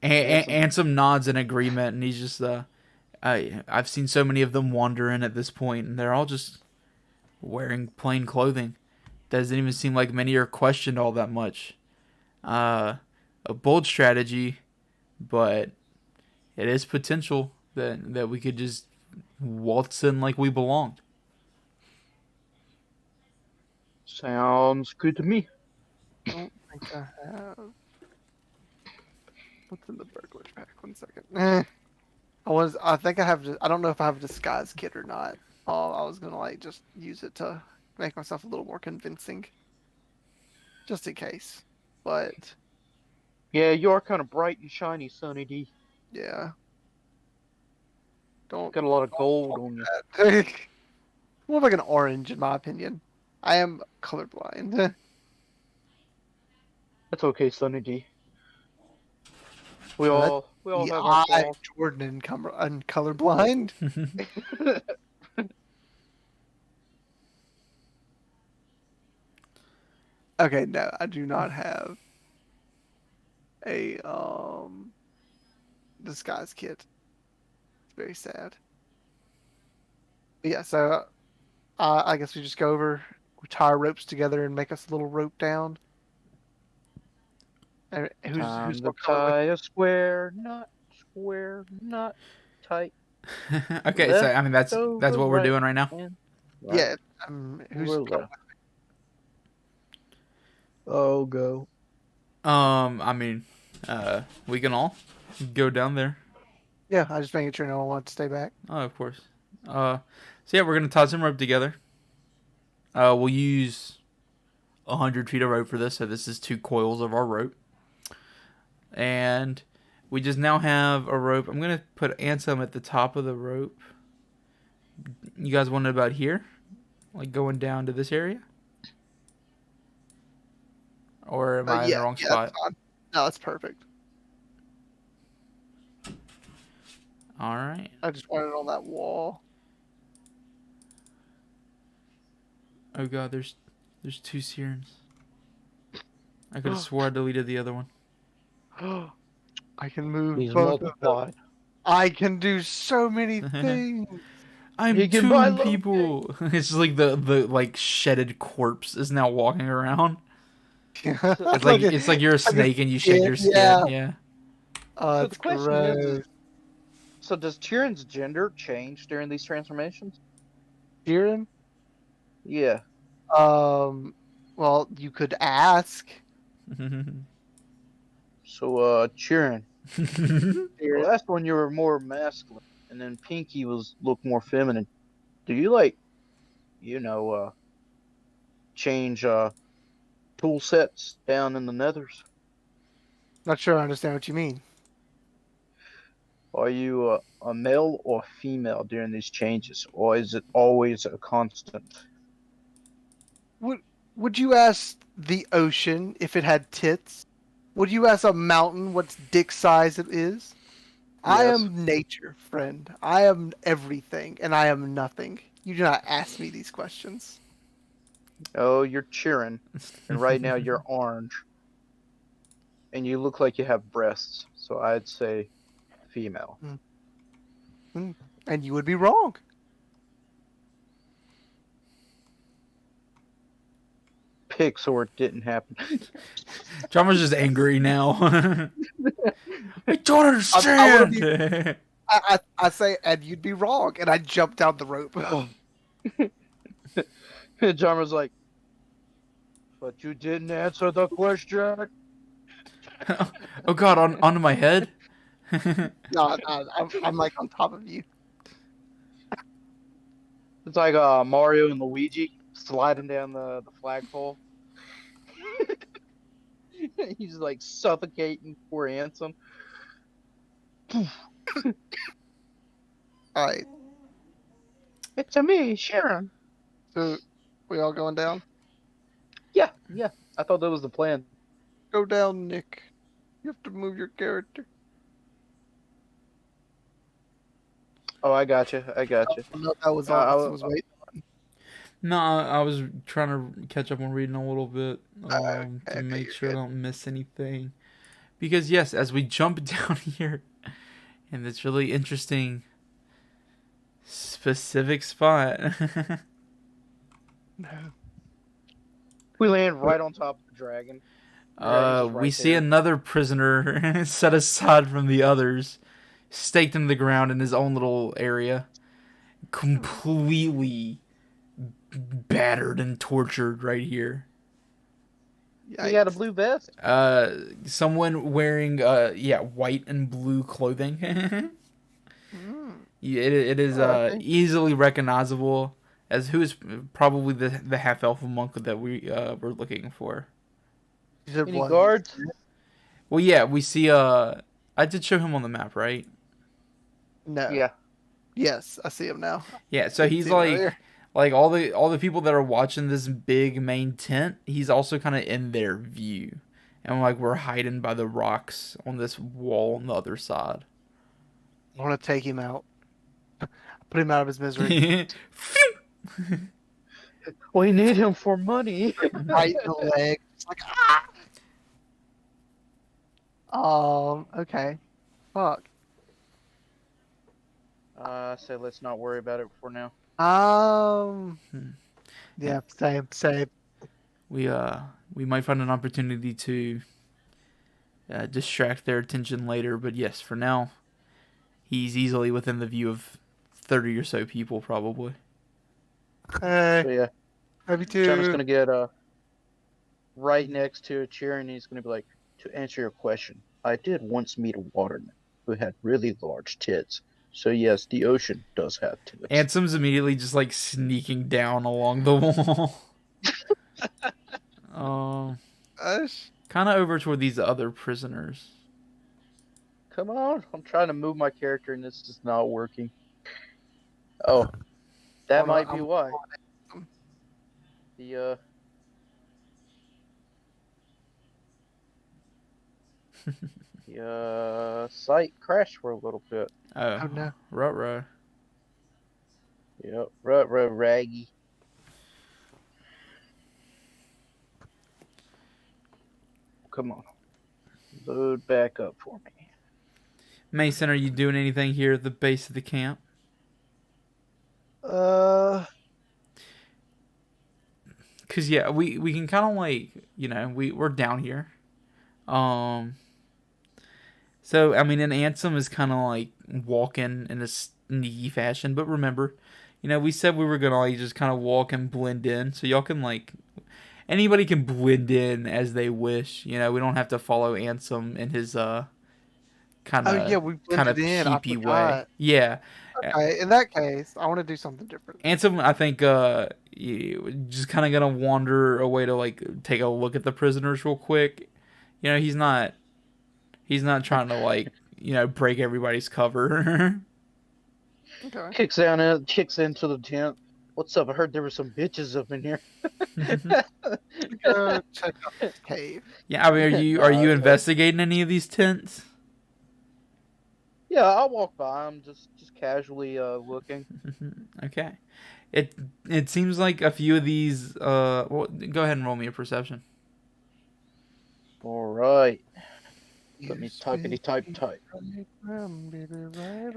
Ansem nods in agreement, and he's just I've seen so many of them wandering at this point, and they're all just wearing plain clothing. Doesn't even seem like many are questioned all that much. A bold strategy, but it is potential that we could just waltz in like we belong. Sounds good to me. think I have. What's in the burglar pack? 1 second. I think I have. I don't know if I have a disguise kit or not. I was gonna like just use it to make myself a little more convincing, just in case. But Yeah, you are kind of bright and shiny, Sunny D. yeah, don't. Got a lot of gold on you. More like an orange, in my opinion. I am colorblind. That's okay, Sunny D. We So all Yeah, have our I'm flaws. Jordan and colorblind. Okay, no, I do not have a disguise kit. It's very sad. But yeah, so I guess we just go over, we tie our ropes together and make us a little rope down. And Time who's to tie a square knot tight. Okay, so I mean that's Left what over, we're right, doing right now. and Yeah, who's over going left. Oh, go. I mean, we can all go down there. Yeah, I just making sure no one wants to stay back. Oh, of course. So yeah, we're gonna tie some rope together. We'll use 100 feet of rope for this. So this is 2 coils of our rope, and we just now have a rope. I'm gonna put Ansem at the top of the rope. You guys want it about here, like going down to this area, or am I in the wrong spot? That's fine. No, that's perfect. All right. I just wanted it on that wall. Oh god, there's 2 sirens. I could have swore I deleted the other one. I can move He's both of them. multiplied. I can do so many things. I'm He can buy two low people. It's just like the like shedded corpse is now walking around. It's like you're a snake and you shed your skin. yeah. Yeah. Oh, So that's the question gross. is, so does Tyrion's gender change during these transformations? Kieran? Yeah. Well, you could ask. So, Tyrion. Tyrion. Last one you were more masculine, and then Pinky looked more feminine. Do you change tool sets down in the nethers? Not sure I understand what you mean. Are you a male or female during these changes, or is it always a constant? Would you ask the ocean if it had tits? Would you ask a mountain what dick size it is? I Yes. am nature, friend. I am everything, and I am nothing. You do not ask me these questions. Oh, you're cheering, and right now you're orange, and you look like you have breasts. So I'd say female. And you would be wrong. Pics or it didn't happen. Drummer's just angry now. I don't I wanna understand. I say, and you'd be wrong, and I jump down the rope. John was like, but you didn't answer the question. Oh god, onto my head. No, I'm like on top of you. It's like Mario and Luigi sliding down the flagpole. He's like suffocating poor Ansem. Alright, It's a me, Sharon. so we all going down? Yeah. I thought that was the plan. Go down, Nick. You have to move your character. Oh, I got you. No, that was I all. I was waiting. No, I was trying to catch up on reading a little bit Okay, to make you're sure I good. don't miss anything. Because yes, as we jump down here in this really interesting specific spot. We land right on top of the dragon. Dragon's just We right see there. another prisoner set aside from the others, staked into the ground in his own little area, completely battered and tortured right here. He had a blue vest. Someone wearing white and blue clothing. It is Okay. easily recognizable as who is probably the half elf monk that we were looking for. You said Any what? guards? Well, yeah, we see. I did show him on the map, right? No. Yeah. Yes, I see him now. Yeah, so Didn't he's see him earlier. like all the people that are watching this big main tent. He's also kind of in their view, and like we're hiding by the rocks on this wall on the other side. I want to take him out. Put him out of his misery. We need him for money. Right in the leg. It's like, okay. Fuck. I say let's not worry about it for now. Yeah, same. We might find an opportunity to distract their attention later, but yes, for now, he's easily within the view of 30 or so people, probably. Hey, So yeah, maybe China's too. gonna get right next to a chair, and he's gonna be like, "To answer your question, I did once meet a waterman who had really large tits. So yes, the ocean does have tits." Ansem's immediately just like sneaking down along the wall. Kind of over toward these other prisoners. Come on, I'm trying to move my character, and it's just not working. Oh, that Hold on, might be why. The site crashed for a little bit. Oh no. Ruh-roh. Yep, raggy. Come on, load back up for me. Mason, are you doing anything here at the base of the camp? Cause yeah, we can kind of like, you know, we're down here. So I mean, an Ansem is kind of like walking in a sneaky fashion, but remember, you know, we said we were gonna like just kind of walk and blend in, so y'all can like anybody can blend in as they wish. You know, we don't have to follow Ansem in his kind of we kind of blended in. I peepee way. forgot. Yeah. Okay, in that case, I want to do something different. Ansem, I think, just kind of gonna wander away to like take a look at the prisoners real quick. You know, he's not trying to like, you know, break everybody's cover. Okay. Kicks into the tent. What's up? I heard there were some bitches up in here. Go check out this cave. Yeah, I mean, are you investigating any of these tents? Yeah, I'll walk by. I'm just casually looking. Okay. It seems like a few of these. Well, go ahead and roll me a perception. All right. Let me type.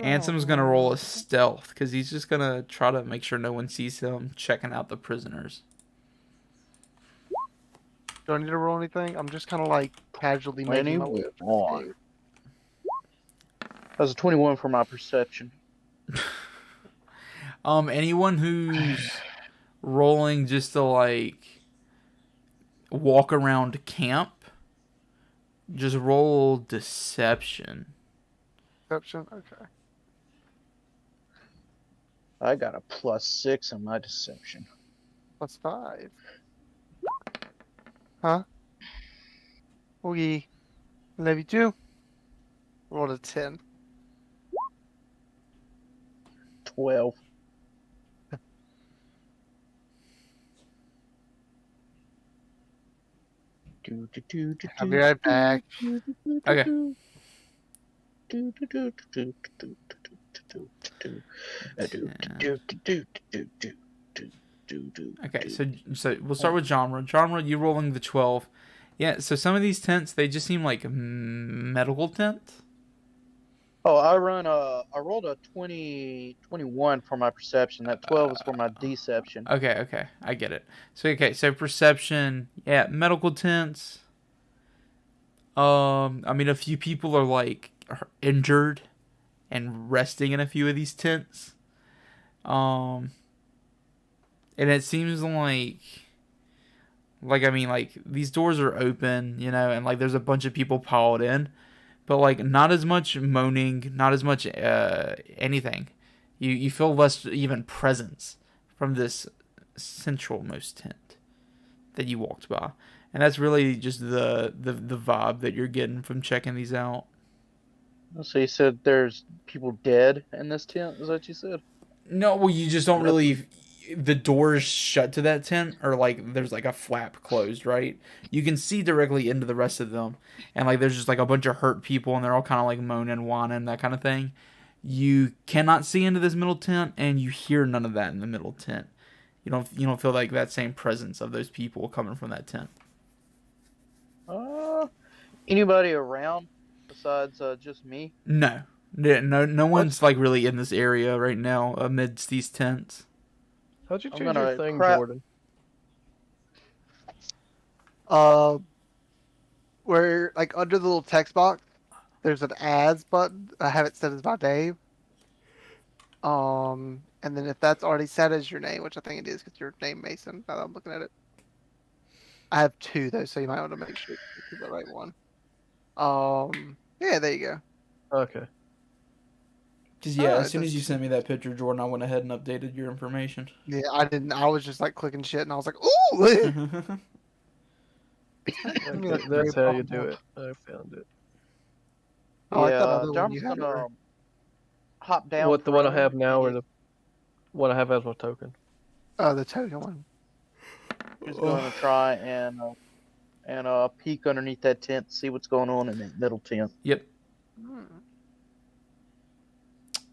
Ansem's gonna roll a stealth because he's just gonna try to make sure no one sees him checking out the prisoners. Do I need to roll anything? I'm just kind of like casually making my way. On. That was a 21 for my perception. Anyone who's rolling just to like walk around camp, just roll deception. Deception? Okay. I got a +6 on my deception. +5. Huh? We love you too. Rolled a 10. 12. I'll be right back. Okay. Okay, so we'll start with genre. Genre, you rolling the 12. Yeah, so some of these tents, they just seem like medical tents. Oh, I rolled a 21 for my perception. That 12 is for my deception. Okay, I get it. So perception, yeah, medical tents. I mean, a few people are like injured and resting in a few of these tents. And it seems like Like, I mean, like, these doors are open, and, like, there's a bunch of people piled in. But, like, not as much moaning, not as much anything. You feel less even presence from this centralmost tent that you walked by. And that's really just the vibe that you're getting from checking these out. So you said there's people dead in this tent? Is that what you said? No, well, you just don't really. The doors shut to that tent, or like there's like a flap closed, right? You can see directly into the rest of them, and like there's just like a bunch of hurt people, and they're all kind of like moaning, whining, that kind of thing. You cannot see into this middle tent, and you hear none of that in the middle tent. You don't feel like that same presence of those people coming from that tent. Anybody around besides just me? No, no one's like really in this area right now amidst these tents. How'd you I'm choose gonna your thing, crap- Jordan? Where like under the little text box, there's an ads button. I have it set as my name. And then if that's already set as your name, which I think it is, because your name Mason. Now that I'm looking at it, I have two though, so you might want to make sure you pick the right one. Yeah, there you go. Okay. Cause yeah, Oh, as it soon as does- you sent me that picture, Jordan, I went ahead and updated your information. Yeah, I didn't. I was just like clicking shit, and I was like, ooh. Okay, that's how you do it. I found it. I like that Yeah, other one John's you had gonna there. hop down. What, the one I prone, have now, or and the one I have as my token? The token one. he's going to try and peek underneath that tent, see what's going on in that middle tent. Yep.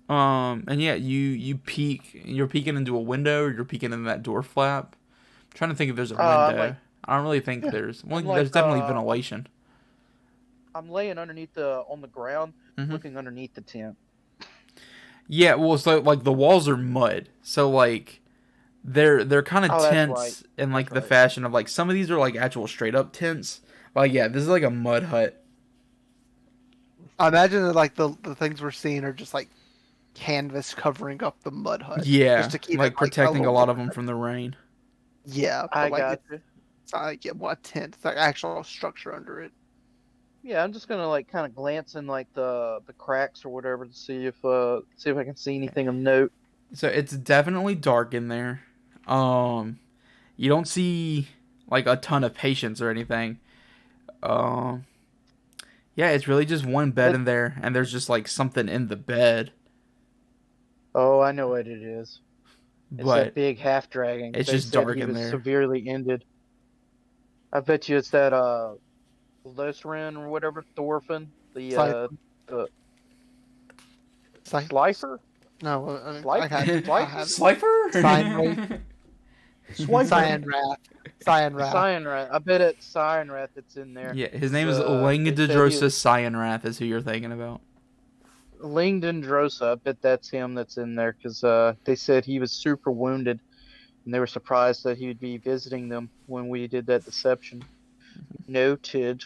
And yeah, you peek. You're peeking into a window, or you're peeking in that door flap. I'm trying to think if there's a window. I don't really think there's. Well, I'm there's like, definitely ventilation. I'm laying underneath on the ground, Mhm. looking underneath the tent. Yeah, well, so like the walls are mud, so like they're kind of Oh, that's tents right. in like That's the right. fashion of like some of these are like actual straight up tents. Like yeah, this is like a mud hut. I imagine that like the things we're seeing are just like canvas covering up the mud hut. Yeah, just to keep like it, protecting a little lot of them warmer. from the rain. Yeah, I but like got you. it's not like a tent. It's like actual structure under it. Yeah, I'm just gonna like kind of glance in like the cracks or whatever to see if I can see anything of note. So it's definitely dark in there. You don't see like a ton of patients or anything. Yeah, it's really just one bed in there, and there's just like something in the bed. Oh, I know what it is. It's But that big half dragon. it's They just said dark he in was there. severely ended. I bet you it's that Losrin or whatever, Thorfinn, the Slifer? No, Slife? I had Slifer? Cyan Wrath. Cyan Wrath. Cyanrath. I bet it's Cyanrath that's in there. Yeah, his name is They said he Langdedrosa was- Cyanrath is who you're thinking about. Lyngdon Drosa. I bet that's him that's in there because they said he was super wounded, and they were surprised that he'd be visiting them when we did that deception. Noted.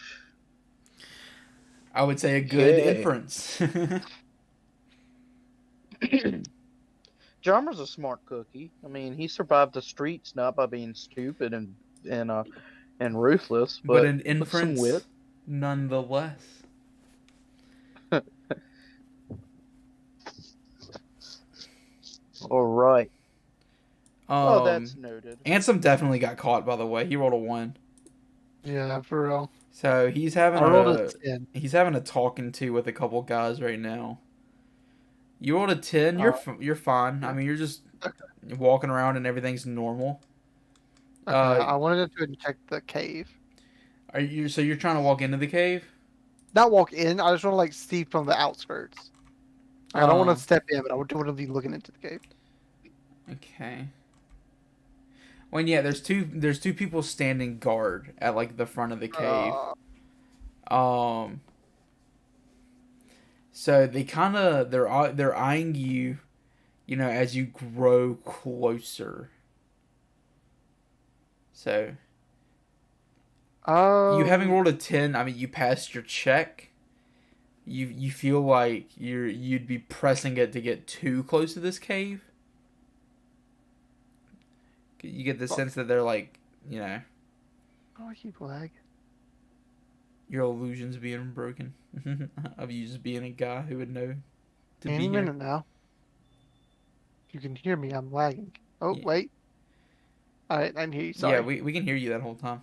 I would say a good Okay. inference. Jarmer's a smart cookie. I mean, he survived the streets not by being stupid and ruthless, but but an with some inference wit. nonetheless. All right. Oh, that's Um, noted. Ansem definitely got caught, by the way. He rolled a 1. Yeah, for real. So he's having I rolled a a 10. he's having a talking to with a couple guys right now. You rolled a 10. You're fine. I mean, you're just walking around and everything's normal. Okay, I wanted to check the cave. Are you so you're trying to walk into the cave? Not walk in. I just want to like see from the outskirts. I don't Oh. want to step in, but I do want to be looking into the cave. Okay. Well, yeah, there's two people standing guard at like the front of the cave. So they kind of they're eyeing you, as you grow closer. So you having rolled a 10, I mean, you passed your check. You feel like you'd be pressing it to get too close to this cave. You get the sense that they're like, Oh, you lag. Your illusion's being broken. Of you just being a guy who would know to Any be here. minute now. If you can hear me, I'm lagging. Oh, Yeah. wait. Alright, I can hear you. Yeah, Sorry. we can hear you that whole time.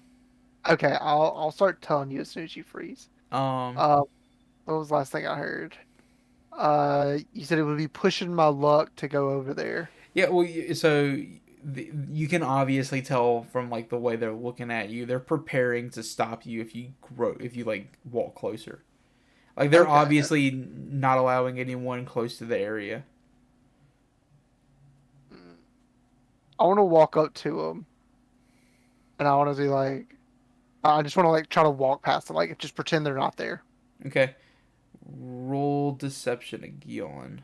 Okay, I'll start telling you as soon as you freeze. Um, What was the last thing I heard? You said it would be pushing my luck to go over there. yeah, well, so you can obviously tell from like the way they're looking at you, they're preparing to stop you if you like walk closer. Like they're Okay. obviously not allowing anyone close to the area. I want to walk up to them, and I want to be like, I just want to like try to walk past them, like just pretend they're not there. Okay. Roll deception again.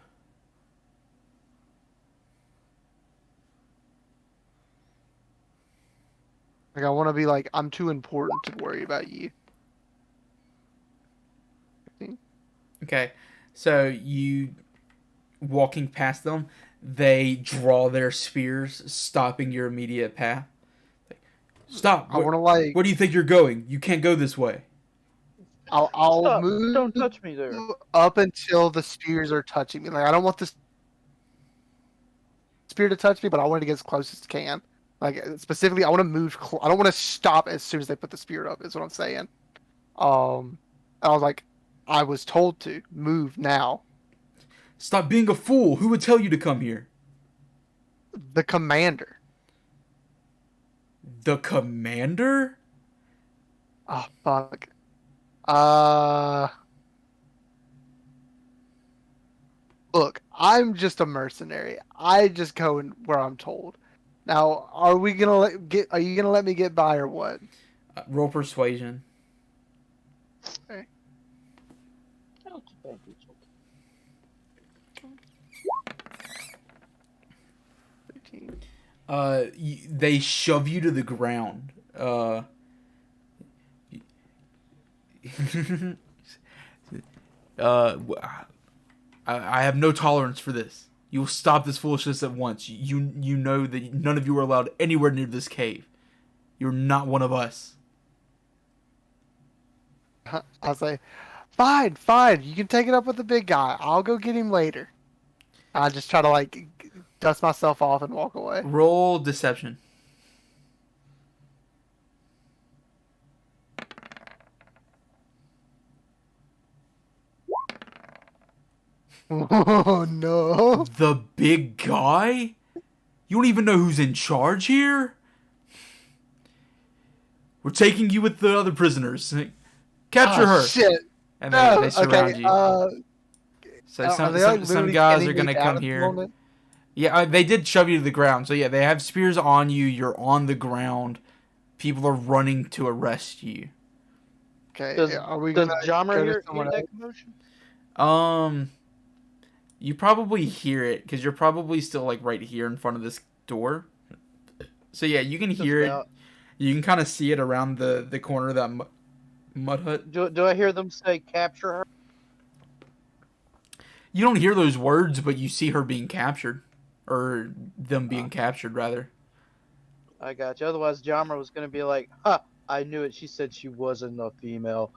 Like I want to be like, I'm too important to worry about you. Okay. So you walking past them, they draw their spears, stopping your immediate path. Stop. I want to like, Where do you think you're going? You can't go this way. I'll Stop. move Don't touch me there. up until the spears are touching me. Like I don't want this spear to touch me, but I want to get as close as I can. Like specifically, I want to move. I don't want to stop as soon as they put the spear up. Is what I'm saying. I was like, I was told to move now. Stop being a fool. Who would tell you to come here? The commander. The commander? Oh fuck. Look, I'm just a mercenary. I just go where I'm told. Now, are we gonna Are you gonna let me get by or what? Roll persuasion. They shove you to the ground. I have no tolerance for this. You will stop this foolishness at once. You know that none of you are allowed anywhere near this cave. You're not one of us. I'll say, fine. You can take it up with the big guy. I'll go get him later. I just try to like dust myself off and walk away. Roll deception. Oh no! The big guy? You don't even know who's in charge here? We're taking you with the other prisoners. Capture her. Shit! And No. they surround Okay. you. So Are they, like, some literally guys pinning are me gonna down come at the here. moment? Yeah, they did shove you to the ground. So yeah, they have spears on you. You're on the ground. People are running to arrest you. Okay. Does Are we does gonna Jammer go to hear someone that else? commotion? You probably hear it because you're probably still like right here in front of this door. So yeah, you can hear it. You can kind of see it around the corner of that mud hut. Do I hear them say capture her? You don't hear those words, but you see her being captured, or them being captured rather. I got you. Otherwise, Jammer was gonna be like, "Ha! I knew it. She said she wasn't a female."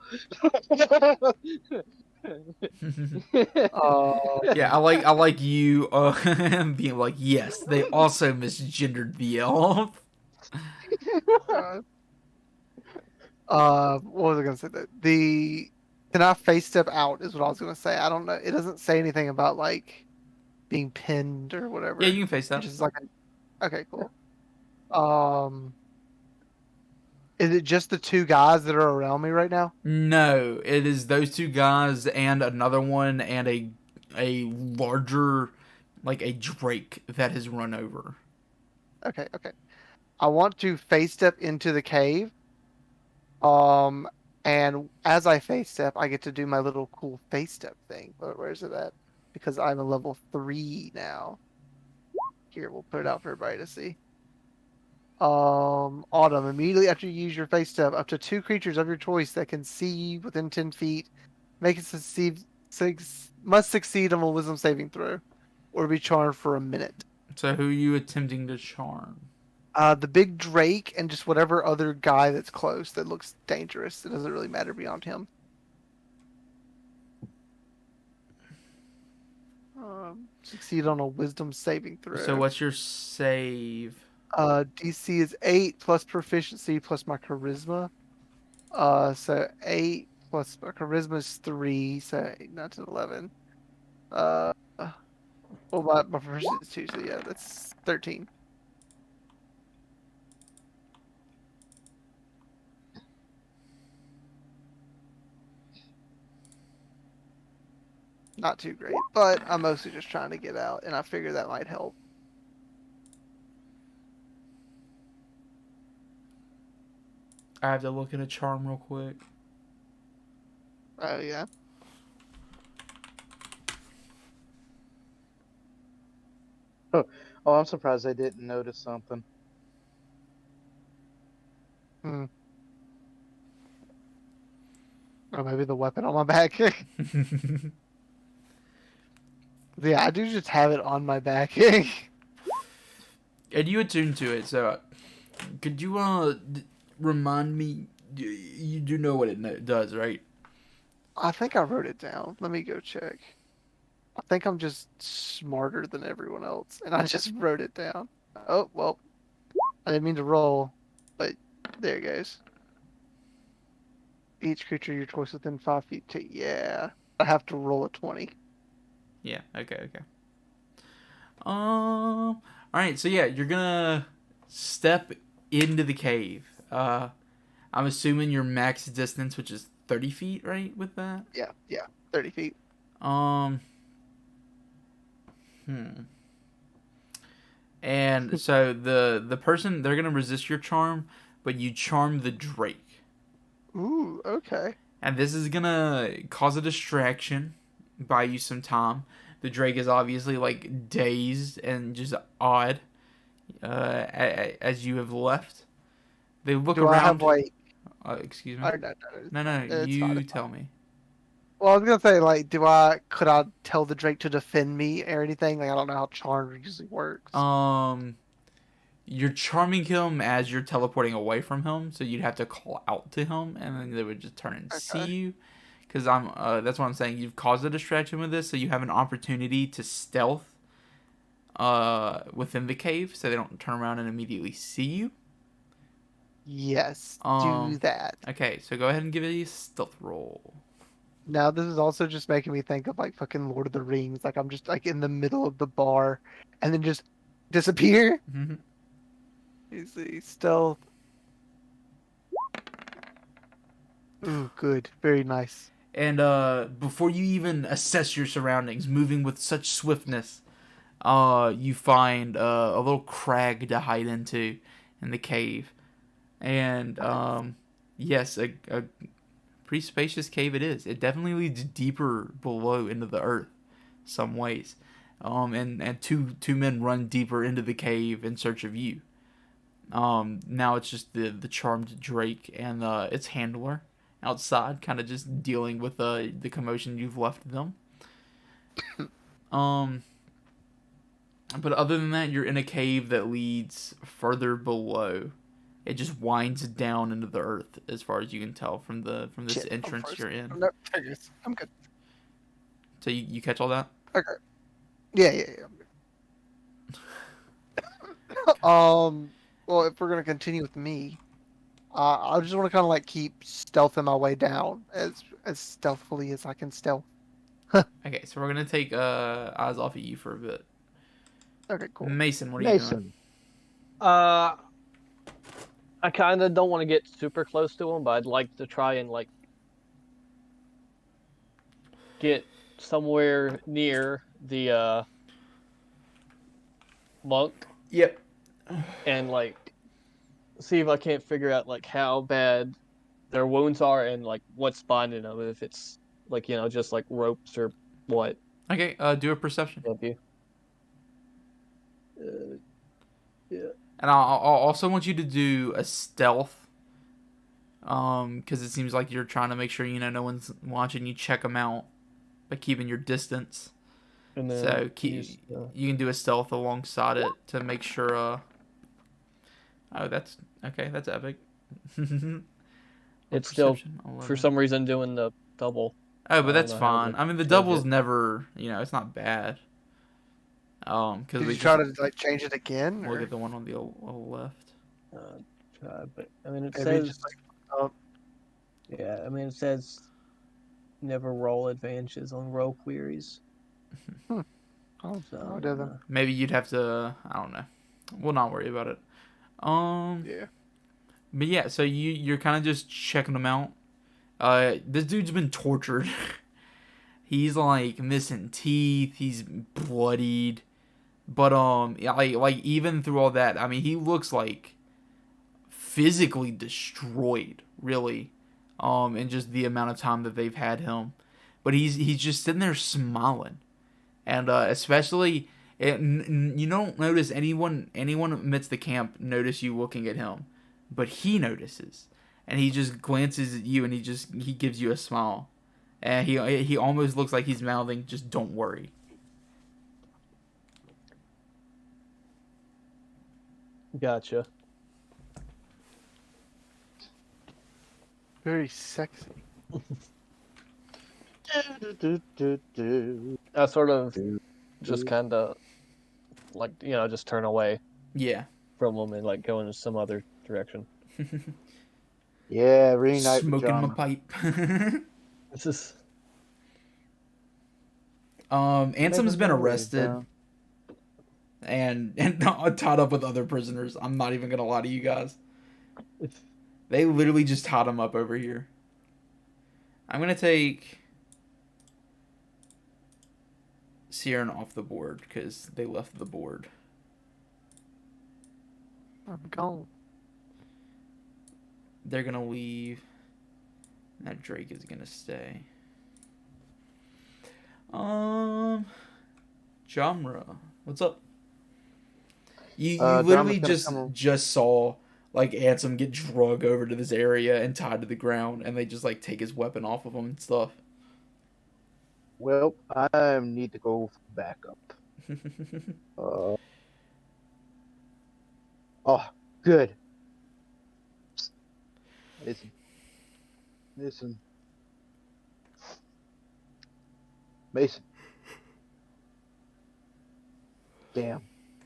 Yeah, I like you being like, yes, they also misgendered the elf. What was I gonna say? Can I face step out? Is what I was gonna say. I don't know. It doesn't say anything about like being pinned or whatever. Yeah, you can face that. Which is like, okay, cool. Is it just the two guys that are around me right now? No, it is those two guys and another one and a larger, like a drake that has run over. Okay. I want to face step into the cave. And as I face step, I get to do my little cool face step thing. Where's it at? Because I'm a level 3 now. Here, we'll put it out for everybody to see. Autumn. Immediately after you use your face step, up to 2 creatures of your choice that can see you within 10 feet must succeed on a wisdom saving throw, or be charmed for a minute. So who are you attempting to charm? The big Drake and just whatever other guy that's close that looks dangerous. It doesn't really matter beyond him. Succeed on a wisdom saving throw. So what's your save? DC is 8 plus proficiency plus my charisma. So 8 plus my charisma is 3, so 8, 9, 10, 11. Well, my proficiency is 2, so yeah, that's 13. Not too great, but I'm mostly just trying to get out, and I figure that might help. I have to look at a charm real quick. Oh, yeah. Oh, I'm surprised I didn't notice something. Or maybe the weapon on my back. Yeah, I do just have it on my back. And you attune to it, so could you remind me? You do know what it does, right? I think I wrote it down. Let me go check. I think I'm just smarter than everyone else, and I just wrote it down. Oh, well, I didn't mean to roll, but there it goes. Each creature your choice within 5 feet. Yeah, I have to roll a 20. Yeah. Okay. All right. So yeah, you're gonna step into the cave. I'm assuming your max distance, which is 30 feet, right? With that. Yeah, 30 feet. And so the person, they're gonna resist your charm, but you charm the Drake. Ooh, okay. And this is gonna cause a distraction, buy you some time. The Drake is obviously like dazed and just odd as you have left. They look Do around. I have like? Excuse me. No, No, it's you fine, it's tell me. Well, I was gonna say, like, could I tell the Drake to defend me or anything? Like, I don't know how charm usually works. You're charming him as you're teleporting away from him, so you'd have to call out to him, and then they would just turn and see you. Because that's what I'm saying. You've caused a distraction with this, so you have an opportunity to stealth within the cave, so they don't turn around and immediately see you. Yes, do that. Okay, so go ahead and give it a stealth roll. Now, this is also just making me think of like fucking Lord of the Rings. Like, I'm just like in the middle of the bar, and then just disappear. Mm-hmm. You see, stealth. Ooh, good, very nice. And before you even assess your surroundings, moving with such swiftness, you find a little crag to hide into in the cave. And yes, a pretty spacious cave it is. It definitely leads deeper below into the earth, some ways. And two men run deeper into the cave in search of you. Now it's just the charmed Drake and its handler outside, kind of just dealing with the commotion you've left them. But other than that, you're in a cave that leads further below. It just winds down into the earth, as far as you can tell from this Shit, entrance you're in. No, I'm good. So you catch all that? Okay. Yeah. Well, if we're gonna continue with me, I just want to kind of like keep stealthing my way down as stealthily as I can stealth. Okay, so we're gonna take eyes off of you for a bit. Okay, cool. Mason, what are you doing? I kind of don't want to get super close to him, but I'd like to try and like get somewhere near the monk. Yep. And like see if I can't figure out like how bad their wounds are and like what's binding them. If it's like just like ropes or what. Okay. Do a perception. Help you. Yeah. And I'll also want you to do a stealth. Because it seems like you're trying to make sure no one's watching you check them out by keeping your distance. And then So you can do a stealth alongside it to make sure Oh, that's okay. That's epic. It's still, Perception, for 11. some reason, doing the double. Oh, I but don't that's know how fine. to I mean, the change double's it. never, it's not bad. Because Did we you try just to like change it again? look Or at the one on the left. But I mean, it maybe says, just like oh, yeah. I mean, it says never roll advantages on roll queries. oh, So oh, it doesn't. Maybe you'd have to. I don't know. We'll not worry about it. Yeah. But yeah, so you're kind of just checking them out. This dude's been tortured. He's like missing teeth. He's bloodied. But yeah, like even through all that, I mean, he looks like physically destroyed, really. In just the amount of time that they've had him. But he's just sitting there smiling, and especially you don't notice anyone amidst the camp notice you looking at him, but he notices, and he just glances at you, and he gives you a smile, and he almost looks like he's mouthing, "Just don't worry." Gotcha. Very sexy. I sort of just kind of like just turn away Yeah. from them and like go in some other direction. Yeah, reunite with Smoking my John. pipe. This is Ansom's been Never know, arrested bro. and tied up with other prisoners. I'm not even gonna lie to you guys. They literally just tied him up over here. I'm gonna take Sierra off the board because they left the board. I'm gone. They're gonna leave. That Drake is gonna stay. Jamra, what's up? You literally Jamra's gonna just saw like Ansem get drug over to this area and tied to the ground, and they just like take his weapon off of him and stuff. Well, I need to go for backup. Oh, good. Listen. Mason. Damn.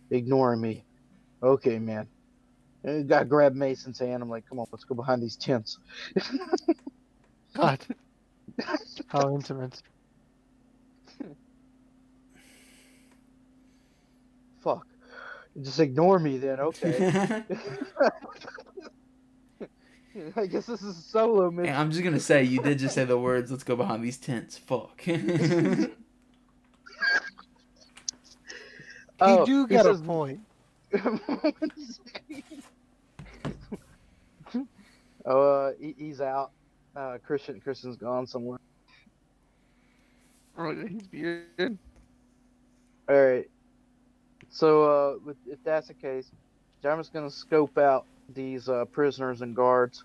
Ignoring me. Okay, man. I gotta grab Mason's hand. I'm like, come on, let's go behind these tents. God. How intimate. Fuck. Just ignore me then, okay. I guess this is a solo mission. And I'm just gonna say, you did just say the words, "Let's go behind these tents." Fuck. You do he get a says- point. He's out. Christian's gone somewhere. Oh, yeah, he's muted. All right. So, if that's the case, I'm just gonna scope out these prisoners and guards.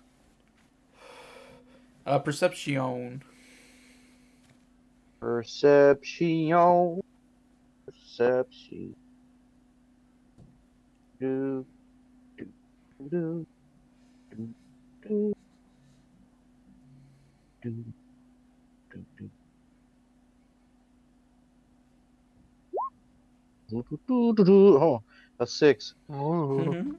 Perception. Perception. Do, do, do, do, do, do, do, do. Oh, a 6. Ooh.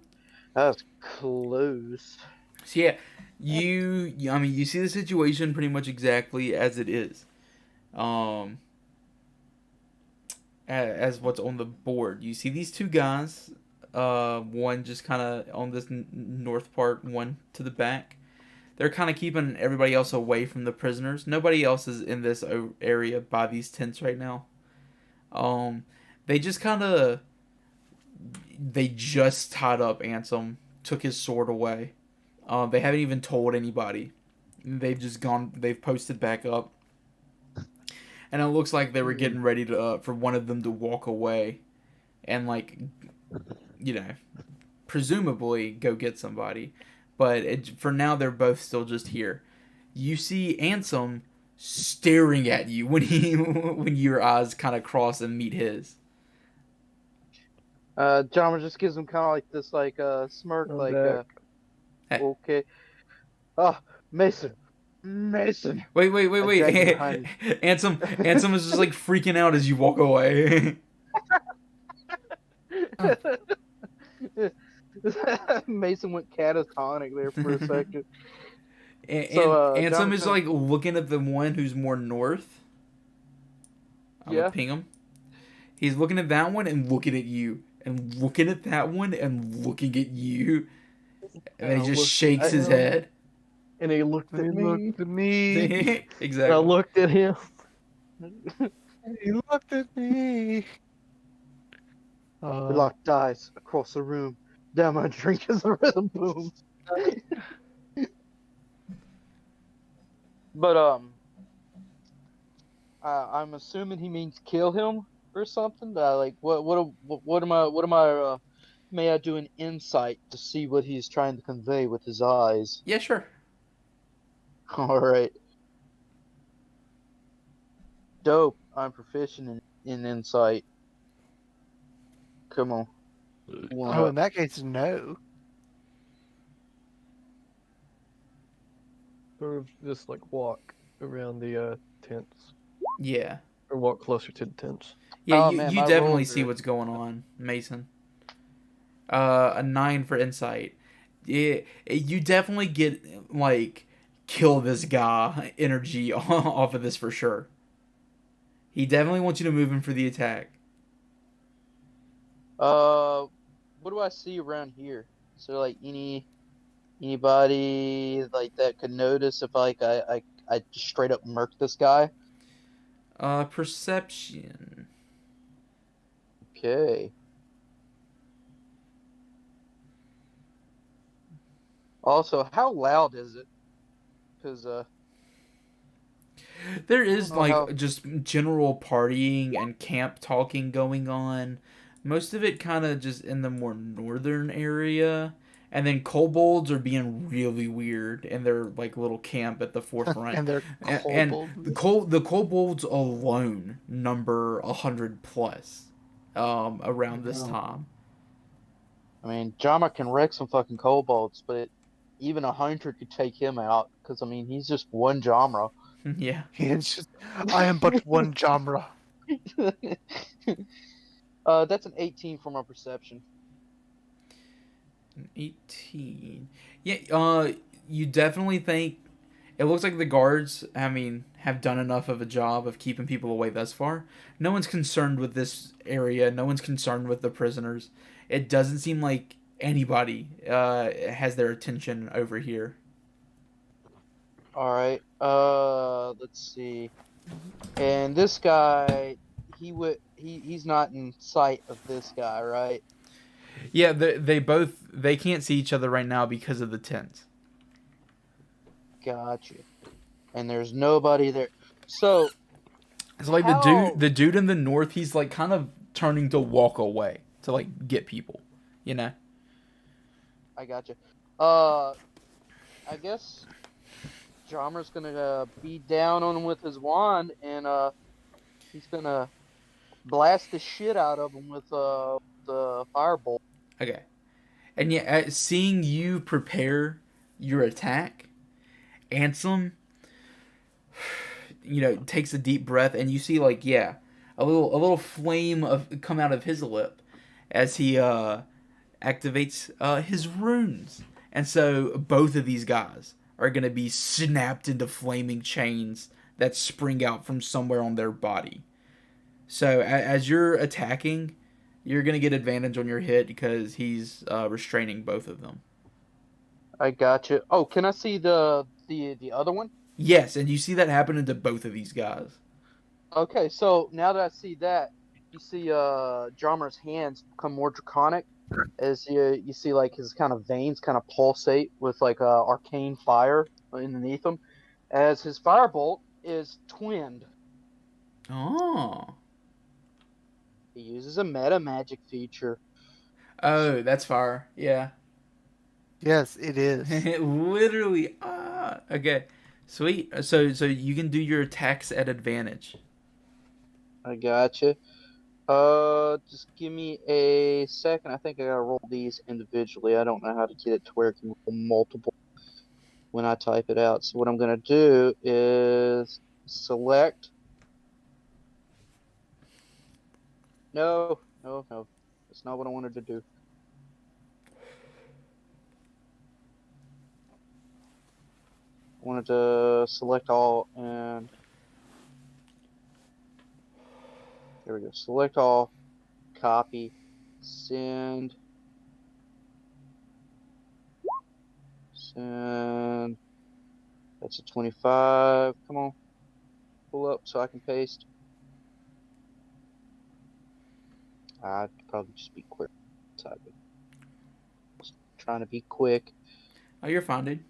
That's close. So yeah, I mean, you see the situation pretty much exactly as it is, as what's on the board. You see these two guys, one just kind of on this north part, one to the back. They're kind of keeping everybody else away from the prisoners. Nobody else is in this area by these tents right now. They just tied up Ansem, took his sword away. They haven't even told anybody. They've posted back up. And it looks like they were getting ready to for one of them to walk away and presumably go get somebody. But for now, they're both still just here. You see Ansem staring at you when your eyes kind of cross and meet his. Jama just gives him kind of like this, like smirk, I'm like back. okay. Oh, Mason, Mason. Wait. I drag you behind Ansem is just like freaking out as you walk away. Mason went catatonic there for a second. And So, Ansem Jama is kind like looking at the one who's more north. I'm Yeah. gonna ping him. He's looking at that one and looking at you, and looking at that one and looking at you, and then he just shakes his head. And he looked at He me. looked at me. And I Exactly. looked at him. He looked at me. we locked eyes across the room. Down my drink as the rhythm booms. But I'm assuming he means kill him or something. Like what am I? May I do an insight to see what he's trying to convey with his eyes? Yeah, sure. All right. Dope. I'm proficient in insight. Come on. One Oh, up. in that case, no. Sort of just like walk around the tents. Yeah. Or walk closer to the tents. Yeah, Oh, you, man, you my definitely rolls see are- what's going on, Mason. A 9 for insight. Yeah, you definitely get like kill this guy energy off of this for sure. He definitely wants you to move him for the attack. What do I see around here? So like anybody like that could notice if like I just straight up murk this guy? Perception. Okay. Also, how loud is it? Because There is I don't know like just general partying and camp talking going on. Most of it kind of just in the more northern area. And then kobolds are being really weird in their like little camp at the forefront. And they're And kobolds. the kobolds alone number 100 plus around this time. I mean, Jama can wreck some fucking kobolds, but even 100 could take him out. Because I mean, he's just one Jamra. Yeah. It's just, I am but one genre. That's an 18 for my perception. 18. Yeah, you definitely think it looks like the guards, I mean, have done enough of a job of keeping people away thus far. No one's concerned with this area. No one's concerned with the prisoners. It doesn't seem like anybody has their attention over here. All right. Let's see. And this guy, he's not in sight of this guy, right? Yeah, they can't see each other right now because of the tents. Gotcha. And there's nobody there. So It's like the dude in the north, he's like kind of turning to walk away to like get people, you know. I gotcha. I guess Jarmer's gonna be down on him with his wand, and he's gonna blast the shit out of him with the firebolt. Okay. And yeah, seeing you prepare your attack, Ansem, takes a deep breath, and you see like a little flame come out of his lip as he activates his runes, and so both of these guys are gonna be snapped into flaming chains that spring out from somewhere on their body. So as you're attacking, you're gonna get advantage on your hit because he's restraining both of them. I gotcha. Oh, can I see the other one? Yes, and you see that happening to both of these guys. Okay, so now that I see that, you see Jarmer's hands become more draconic as you see like his kind of veins kind of pulsate with like arcane fire underneath him, as his firebolt is twinned. Oh. He uses a meta magic feature. Oh, that's fire. Yeah. Yes, it is. Literally. Okay. Sweet. So you can do your attacks at advantage. I gotcha. Just give me a second. I think I gotta roll these individually. I don't know how to get it to where it can roll multiple when I type it out. So what I'm gonna do is select. No, no, no. That's not what I wanted to do. I wanted to select all and there we go. Select all, copy, send, send. That's a 25. Come on, pull up so I can paste. I'd probably just be quick. Typing. Just trying to be quick. Oh, you're fine, dude.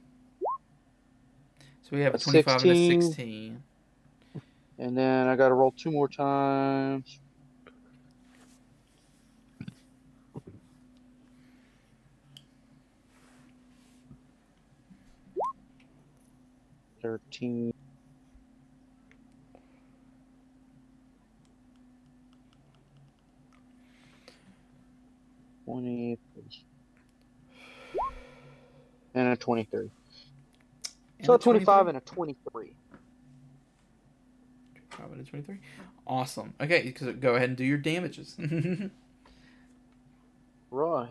So we have a A 25 and a 16. 16. And then I gotta roll 2 more times. $13. 20 and a 23. And So a a 25 23? and a 23. 25 and a 23. Awesome. Okay, go ahead and do your damages. Right.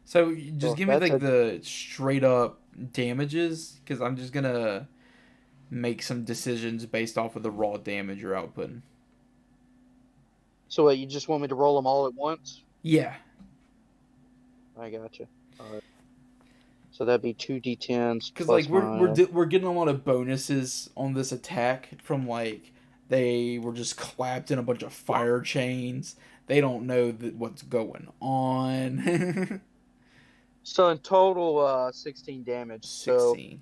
So just Well, give me that's like a the straight up damages, because I'm just gonna make some decisions based off of the raw damage you're outputting. so what, you just want me to roll them all at once? Yeah. I gotcha. All right. So that'd be 2d10s Because like plus my. we're getting a lot of bonuses on this attack from like they were just clapped in a bunch of fire chains. They don't know what's going on. So in total, 16 damage. So 16.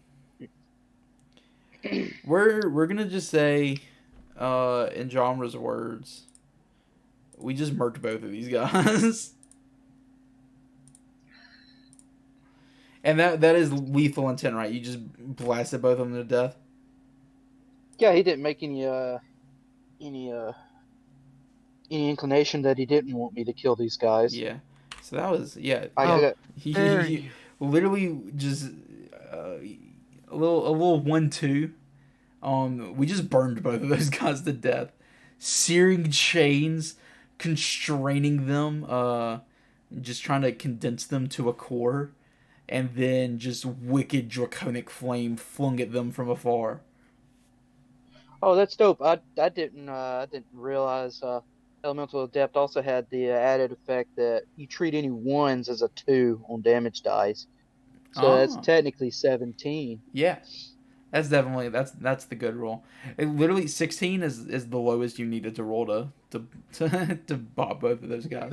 We're gonna just say, in Genre's words, we just murked both of these guys. And that is lethal intent, right? You just blasted both of them to death. yeah, he didn't make any any inclination that he didn't want me to kill these guys. Yeah. So that was I Oh, got you literally just a little 1-2. We just burned both of those guys to death. Searing chains, constraining them, just trying to condense them to a core, and then just wicked draconic flame flung at them from afar. Oh, that's dope. I didn't realize Elemental Adept also had the added effect that you treat any ones as a 2 on damage dice. So that's Ah, technically 17. yeah. That's definitely that's the good roll. It literally 16 is the lowest you needed to roll to bop both of those guys.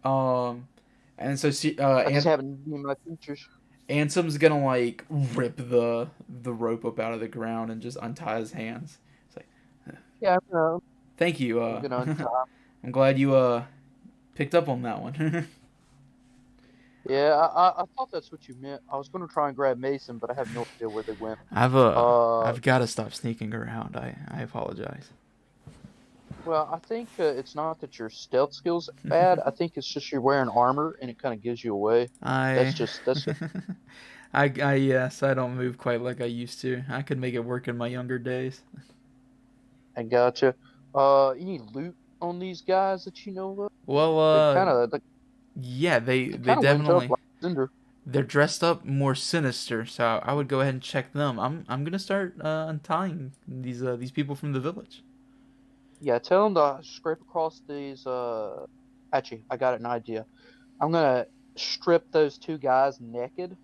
And so I just haven't seen my features. Ansem's gonna like rip the rope up out of the ground and just untie his hands. It's like, Yeah, I know. thank you. I'm gonna untie. I'm glad you picked up on that one. Yeah, I thought that's what you meant. I was gonna try and grab Mason, but I have no idea where they went. I've got to stop sneaking around. I apologize. Well, I think it's not that your stealth skills bad. I think it's just you're wearing armor and it kind of gives you away. That's just I yes, I don't move quite like I used to. I could make it work in my younger days. I gotcha. Any loot on these guys that you know of? Well, They kind of like yeah, they kind of went up definitely like Cinder. they're dressed up more sinister, so I would go ahead and check them. I'm gonna start untying these people from the village. Yeah, tell them to scrape across these. Actually, I got an idea. I'm gonna strip those 2 guys naked,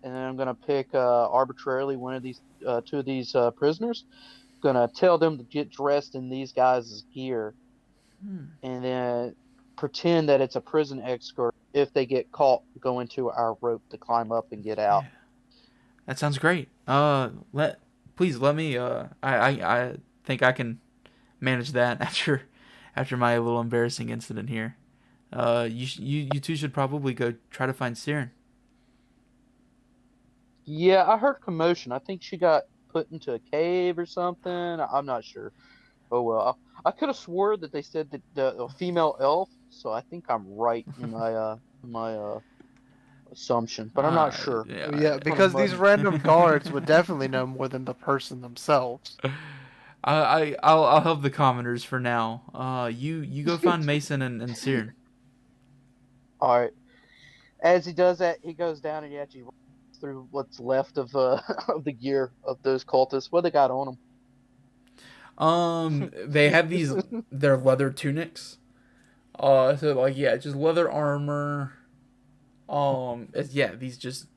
and then I'm gonna pick arbitrarily one of these 2 of these prisoners. Gonna tell them to get dressed in these guys' gear, and then pretend that it's a prison escort. If they get caught, go into our rope to climb up and get out. Yeah. That sounds great. Please let me. I think I can manage that after my little embarrassing incident here. You two should probably go try to find Siren. Yeah, I heard commotion. I think she got put into a cave or something. I'm not sure. Oh well, I could have swore that they said that the female elf, so I think I'm right in my assumption, but I'm not sure. Well, yeah, because these random guards would definitely know more than the person themselves. I'll help the commoners for now. You go find Mason and Searin. All right. As he does that, he goes down and he actually runs through what's left of of the gear of those cultists. What they got on them? They have these their leather tunics. So like yeah, just leather armor. These just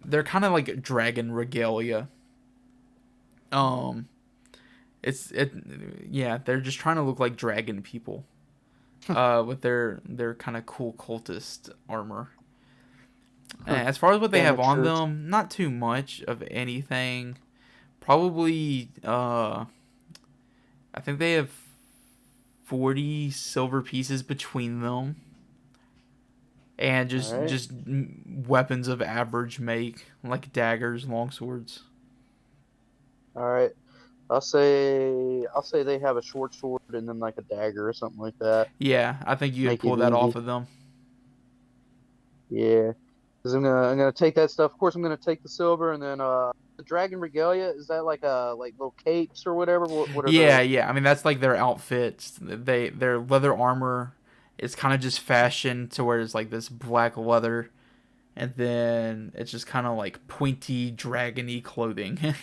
they're kind of like dragon regalia. They're just trying to look like dragon people. With their kind of cool cultist armor. And as far as what they have on them, not too much of anything. Probably, I think they have 40 silver pieces between them, and just weapons of average make, like daggers, longswords. All right. I'll say they have a short sword and then like a dagger or something like that. Yeah, I think you could Make pull it that off easy. of them. Yeah, because I'm gonna take that stuff. Of course, I'm gonna take the silver and then the dragon regalia. Is that like little capes or whatever? What are Yeah, those? yeah. I mean, that's like their outfits. Their leather armor is kind of just fashioned to where it's like this black leather, and then it's just kind of like pointy, dragony clothing.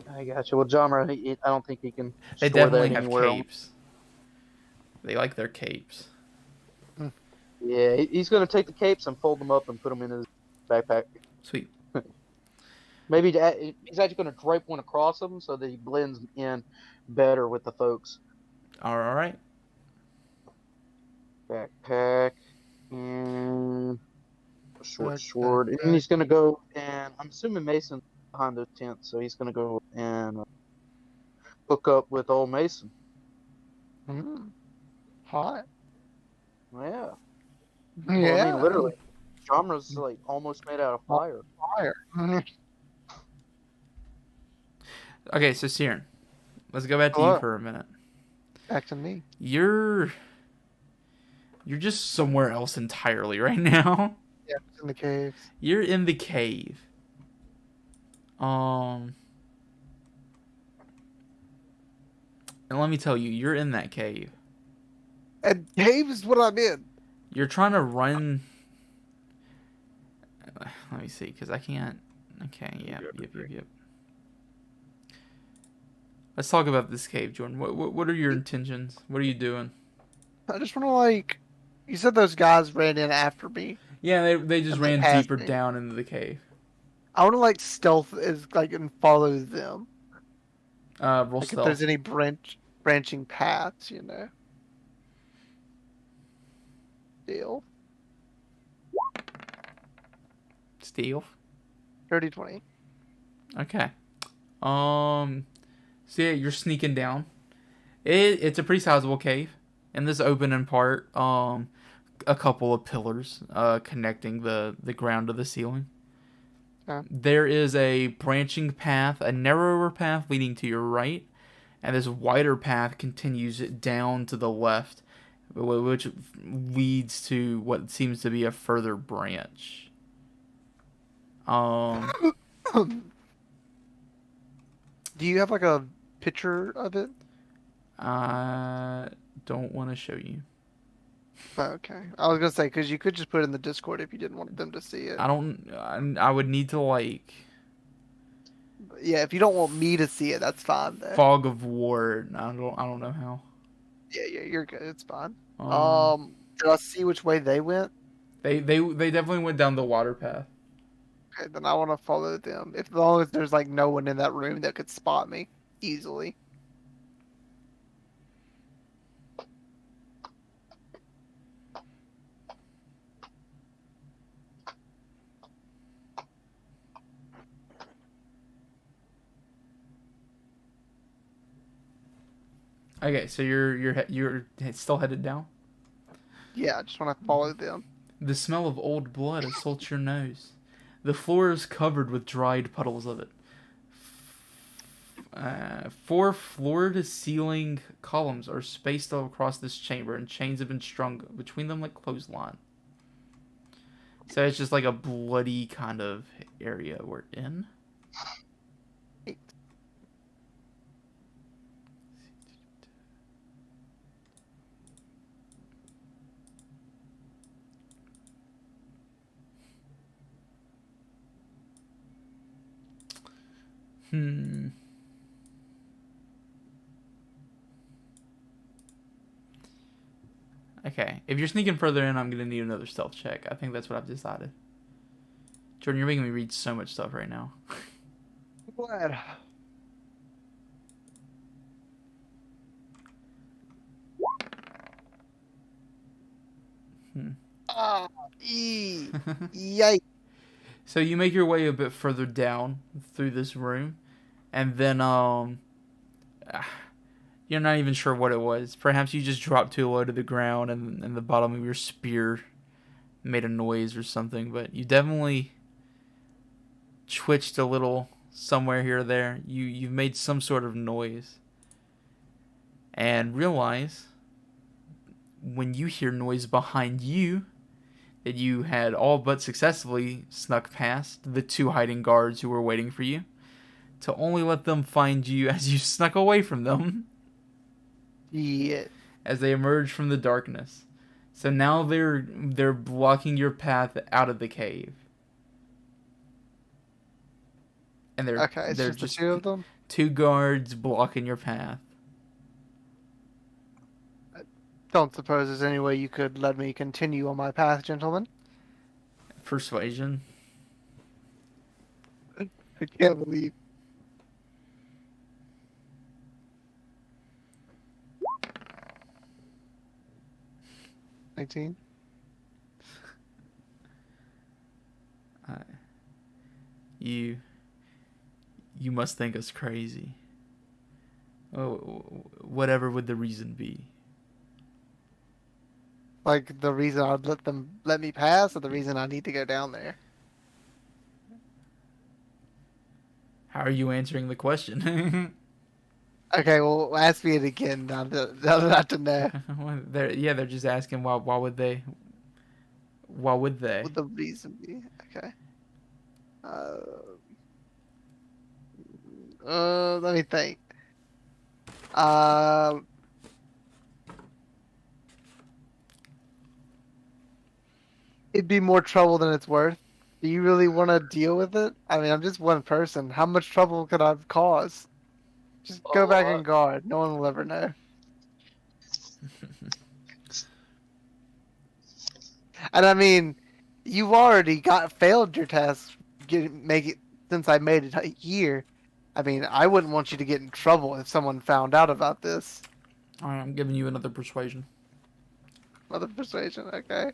I got you. Well, John, I don't think he can They store definitely that have anywhere. capes. They like their capes. Yeah, he's gonna take the capes and fold them up and put them in his backpack. Sweet. Maybe he's actually gonna drape one across him so that he blends in better with the folks. All right. Backpack and a short sword, and he's gonna go and I'm assuming Mason's behind those tents, so he's gonna go and hook up with old Mason. Hot. Yeah. Yeah. Well, I mean, literally, Jamra's like almost made out of fire. Fire. Okay, so Siren, let's go back to you for a minute. Back to me. You're just somewhere else entirely right now. Yeah, it's in the caves. You're in the cave. And let me tell you, you're in that cave. And cave is what I'm in. You're trying to run. Let me see, because I can't. Okay, yep. Let's talk about this cave, Jordan. What are your intentions? What are you doing? I just want to you said those guys ran in after me. Yeah, they just ran deeper down into the cave. I want to stealth and follow them. Roll stealth. If there's any branching paths, Steal. 30-20. Okay. So yeah, you're sneaking down. It's a pretty sizable cave. In this opening part, a couple of pillars connecting the ground to the ceiling. There is a branching path, a narrower path leading to your right, and this wider path continues down to the left, which leads to what seems to be a further branch. Do you have a picture of it? I don't want to show you. Okay. I was gonna say, because you could just put it in the Discord if you didn't want them to see it. I would need to Yeah, if you don't want me to see it, that's fine then. Fog of War. I don't know how. Yeah, you're good. It's fine. Did I see which way they went? They definitely went down the water path. Okay, then I want to follow them. As long as there's no one in that room that could spot me easily. Okay, so you're still headed down? Yeah, I just want to follow them. The smell of old blood assaults your nose. The floor is covered with dried puddles of it. 4 floor-to-ceiling columns are spaced all across this chamber, and chains have been strung between them like clothesline. So it's just like a bloody kind of area we're in. Okay, if you're sneaking further in, I'm gonna need another stealth check. I think that's what I've decided. Jordan, you're making me read so much stuff right now. Glad. Yikes. So you make your way a bit further down through this room, and then you're not even sure what it was. Perhaps you just dropped too low to the ground, and the bottom of your spear made a noise or something. But you definitely twitched a little somewhere here or there. You've made some sort of noise, and realize when you hear noise behind you that you had all but successfully snuck past the 2 hiding guards who were waiting for you, to only let them find you as you snuck away from them. Yeah. As they emerge from the darkness. So now they're blocking your path out of the cave. And they're Okay, it's they're just the 2 of them? 2 guards blocking your path. Don't suppose there's any way you could let me continue on my path, gentlemen? Persuasion. I can't believe. $19. You must think us crazy. Oh, whatever would the reason be? Like, the reason I'd let me pass, or the reason I need to go down there? How are you answering the question? Okay, well, ask me it again. Now not to know. They're just asking why would they? Why would they? What would the reason be? Okay. Let me think. It'd be more trouble than it's worth. Do you really want to deal with it? I mean, I'm just one person. How much trouble could I cause? Just go back and guard. No one will ever know. And I mean, you've already failed your test. Make it since I made it a year. I mean, I wouldn't want you to get in trouble if someone found out about this. All right, I'm giving you another persuasion. Another persuasion, okay.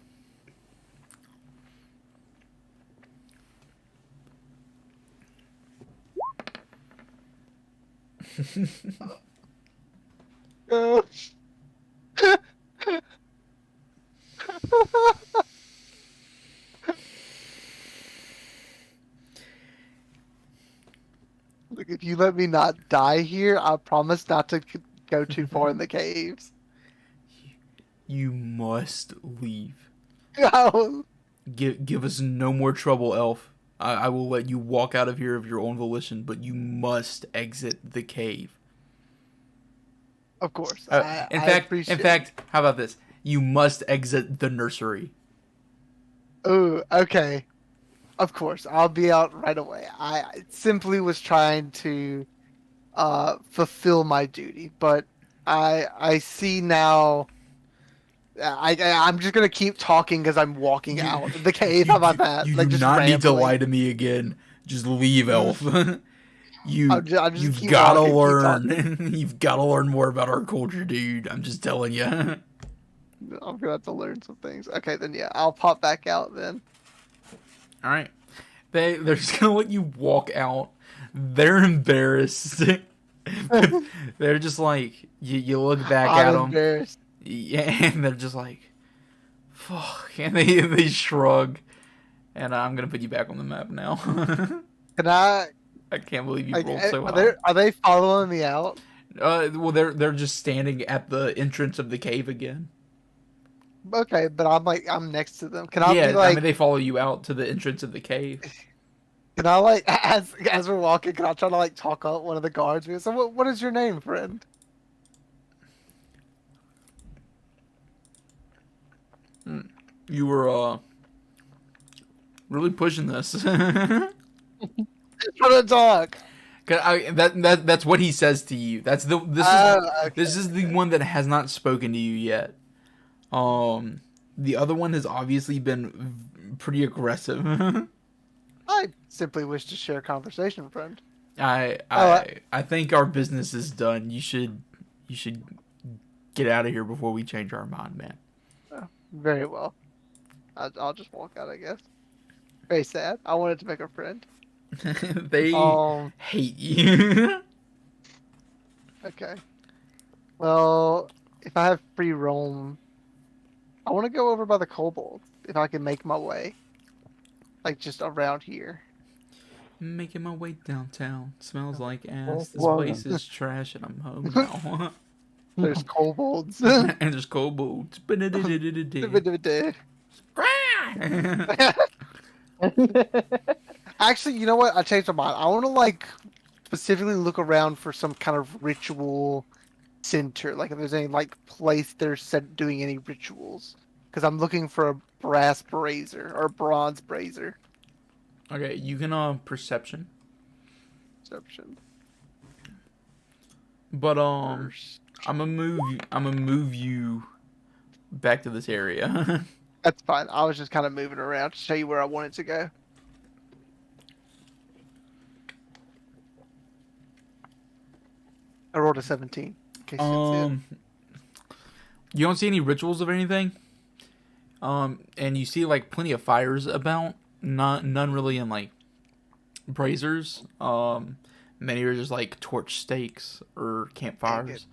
Oh. Look, if you let me not die here, I promise not to go too far in the caves. You must leave. No. Give us no more trouble, Elf. I will let you walk out of here of your own volition, but you must exit the cave. Of course. In fact, how about this? You must exit the nursery. Oh, okay. Of course, I'll be out right away. I simply was trying to fulfill my duty, but I see now. I'm just gonna keep talking because I'm walking out of the cave. How about that? You like, do just not need to rambling. lie to me again. Just leave, Elf. You've keep gotta walking, learn. You've gotta learn more about our culture, dude. I'm just telling you. I'm gonna have to learn some things. Okay, then yeah, I'll pop back out then. All right, they're just gonna let you walk out. They're embarrassed. They're just like you look back at them. Embarrassed. Yeah, and they're just like, fuck, and they shrug. And I'm gonna put you back on the map now. I can't believe you Like, rolled so are they following me out? Well, they're just standing at the entrance of the cave again. Okay, but I'm next to them. Can I Yeah, be like? I mean they follow you out to the entrance of the cave. Can I like as we're walking? Can I try to like talk up one of the guards? So what is your name, friend? You were really pushing this. Trying to talk. That's what he says to you. This is the one that has not spoken to you yet. The other one has obviously been pretty aggressive. I simply wish to share conversation, friend. I think our business is done. You should get out of here before we change our mind, man. Very well. I'll just walk out, I guess. Very sad. I wanted to make a friend. They hate you. Okay. Well, if I have free roam, I want to go over by the kobolds. If I can make my way, like just around here. Making my way downtown. Smells like ass. This Whoa. place is trash, and I'm home now. There's kobolds. And there's kobolds. Actually, you know what? I changed my mind. I want to like specifically look around for some kind of ritual center, like if there's any like place they're doing any rituals. Because I'm looking for a brass brazier or a bronze brazier. Okay, you can perception. Perception. But I'm gonna move you back to this area. That's fine. I was just kind of moving around to show you where I wanted to go. I rolled a 17. In case you didn't see it. You don't see any rituals of anything. And you see like plenty of fires about. None really in like braziers. Many are just like torch stakes or campfires.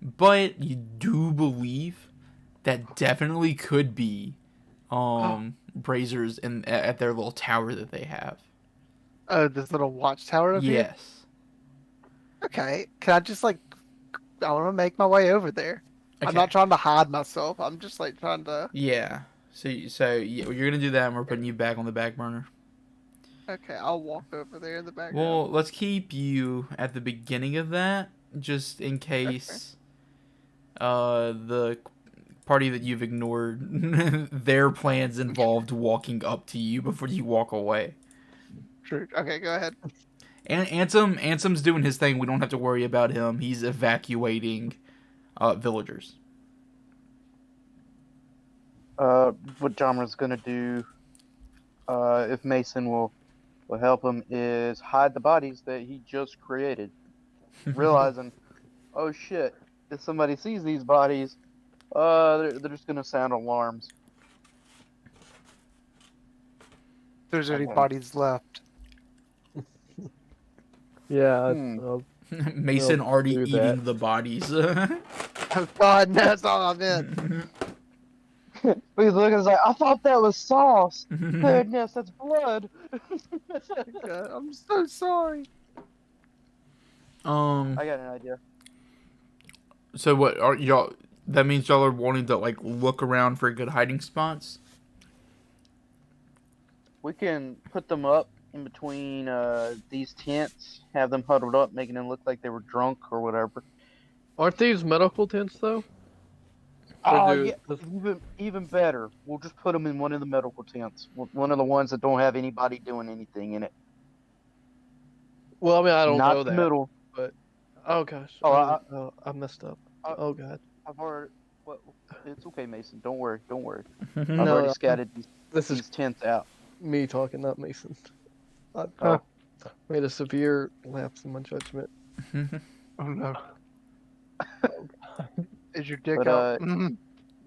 But you do believe that definitely could be braziers at their little tower that they have. Oh, this little watchtower up here? Yes. Okay. Can I just like... I want to make my way over there. Okay. I'm not trying to hide myself. I'm just like trying to... Yeah. So yeah, you're gonna do that, and we're putting you back on the back burner. Okay, I'll walk over there in the background. Well, let's keep you at the beginning of that, just in case the party that you've ignored, their plans involved walking up to you before you walk away. True. Okay, go ahead. And Ansem's doing his thing. We don't have to worry about him. He's evacuating villagers. What Jamra's gonna do, if Mason will help him, is hide the bodies that he just created. Realizing, oh shit, if somebody sees these bodies, they're just gonna sound alarms. If there's any bodies left. Yeah. Mason We'll already do eating that. the bodies. Oh god, no, that's all I meant. He's looking like, I thought that was sauce. Goodness, that's blood. God, I'm so sorry. I got an idea. So what are y'all? That means y'all are wanting to like look around for good hiding spots. We can put them up in between these tents, have them huddled up, making them look like they were drunk or whatever. Aren't these medical tents though? Oh, Or do- yeah, even better. We'll just put them in one of the medical tents, one of the ones that don't have anybody doing anything in it. Well, I mean, I don't Not know the that. middle. Oh gosh. Oh, I messed up. I- Oh god. I've already. Well, it's okay, Mason. Don't worry. I've No, already scattered This these is tents out. me talking, not Mason. I Oh. made a severe lapse in my judgment. Oh no. Is your dick But, out? No.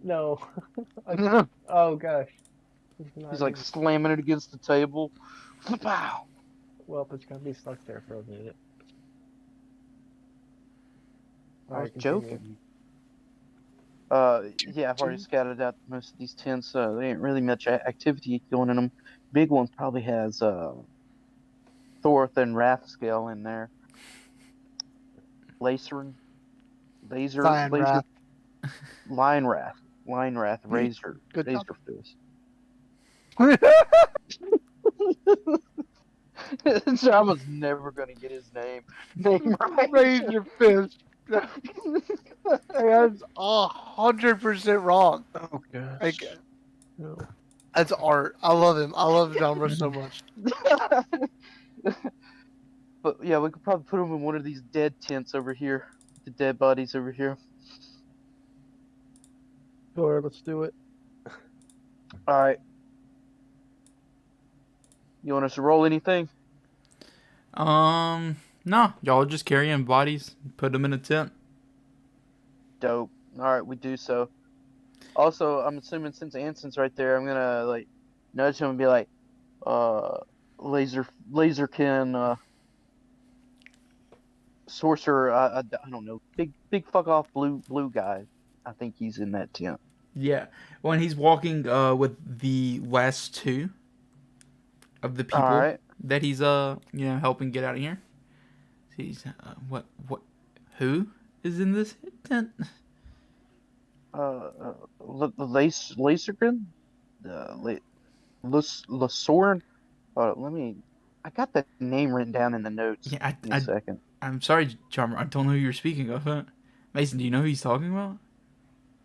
No. Oh gosh. He's like slamming it against the table. Pow! Well, it's gonna be stuck there for a minute. I was joking. Yeah, I've already scattered out most of these tents. There ain't really much activity going in them. Big one probably has Thorth and Wrathscale in there. Lacerin, Laser, Cyan Laser, Wrath. Line Wrath, Razor, Good job. Razor Fist. I was never gonna get his name right. Razor Fist. That's 100% wrong. Oh gosh. Like, No. that's art. I love him. I love Genre so much. But yeah, we could probably put him in one of these dead tents over here. The dead bodies over here. Sure, let's do it. All right. You want us to roll anything? No, y'all just carrying bodies, put them in a tent. Dope. All right, we do so. Also, I'm assuming since Anson's right there, I'm gonna like nudge him and be like, Laserkin, sorcerer. I don't know. Big fuck off blue guy. I think he's in that tent. Yeah, when he's walking with the last two of the people All right. that he's helping get out of here. He's what who is in this tent? Laserkin, Lasorin. Let me. I got the name written down in the notes. Yeah, in a second. I'm sorry, Charmer. I don't know who you're speaking of. Mason, do you know who he's talking about?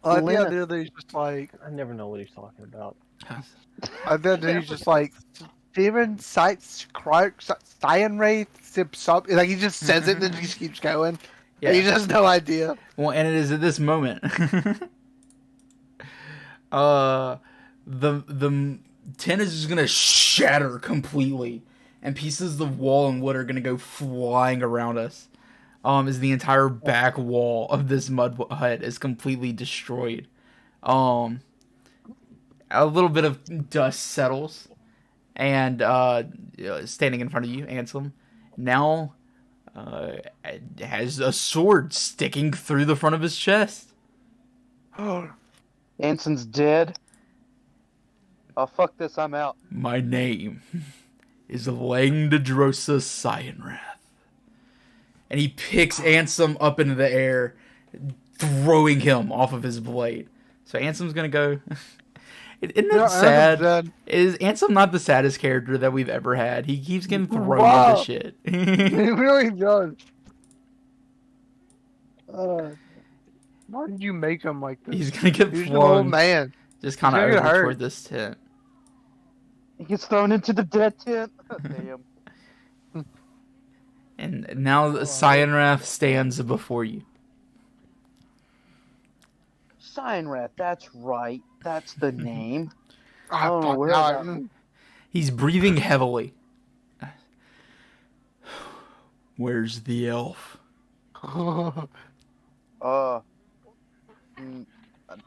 I think Lena. I knew that he's just like. I never know what he's talking about. I think that he's just like. Steven Sights, Cyan Wraith, Sip Sub. Like he just says it and then just keeps going. Yeah. He just has no idea. Well, and it is at this moment. The tent is just gonna shatter completely, and pieces of wall and wood are gonna go flying around us. As the entire back wall of this mud hut is completely destroyed. A little bit of dust settles, and standing in front of you, Ansem, now has a sword sticking through the front of his chest. Anson's dead. Oh, fuck this, I'm out. My name is Langdadrosa Cyanrath. And he picks Ansem up into the air, throwing him off of his blade. So Ansem's gonna go. Isn't that sad? Is Ansem not the saddest character that we've ever had? He keeps getting thrown into shit. He really does. Why did you make him like this? He's gonna get He's an old flung man. just kind of He's gonna get over hurt. toward this tent. He gets thrown into the dead tent. Damn. And now Cyanrath stands before you. Cyanrath, that's right. That's the name. Ah, Oh, fuck, where now is that? He's breathing heavily. Where's the elf?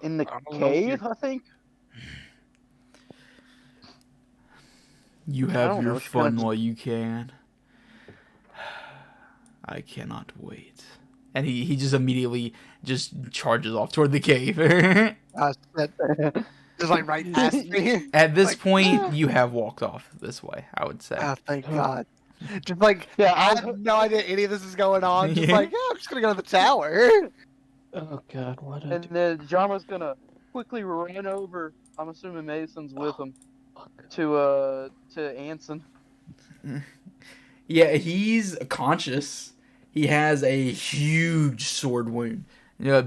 In the I don't know cave, I think. You I have don't your know, it's fun kinda- while you can. I cannot wait. And he just immediately just charges off toward the cave. Just like right past me. At this point, you have walked off this way, I would say. Oh, thank God. Just like, Yeah, I have no idea any of this is going on. Just Yeah. like, yeah, I'm just gonna go to the tower. Oh God, what a And then Jama's gonna quickly run over. I'm assuming Mason's with him to Anson. Yeah, he's conscious. He has a huge sword wound,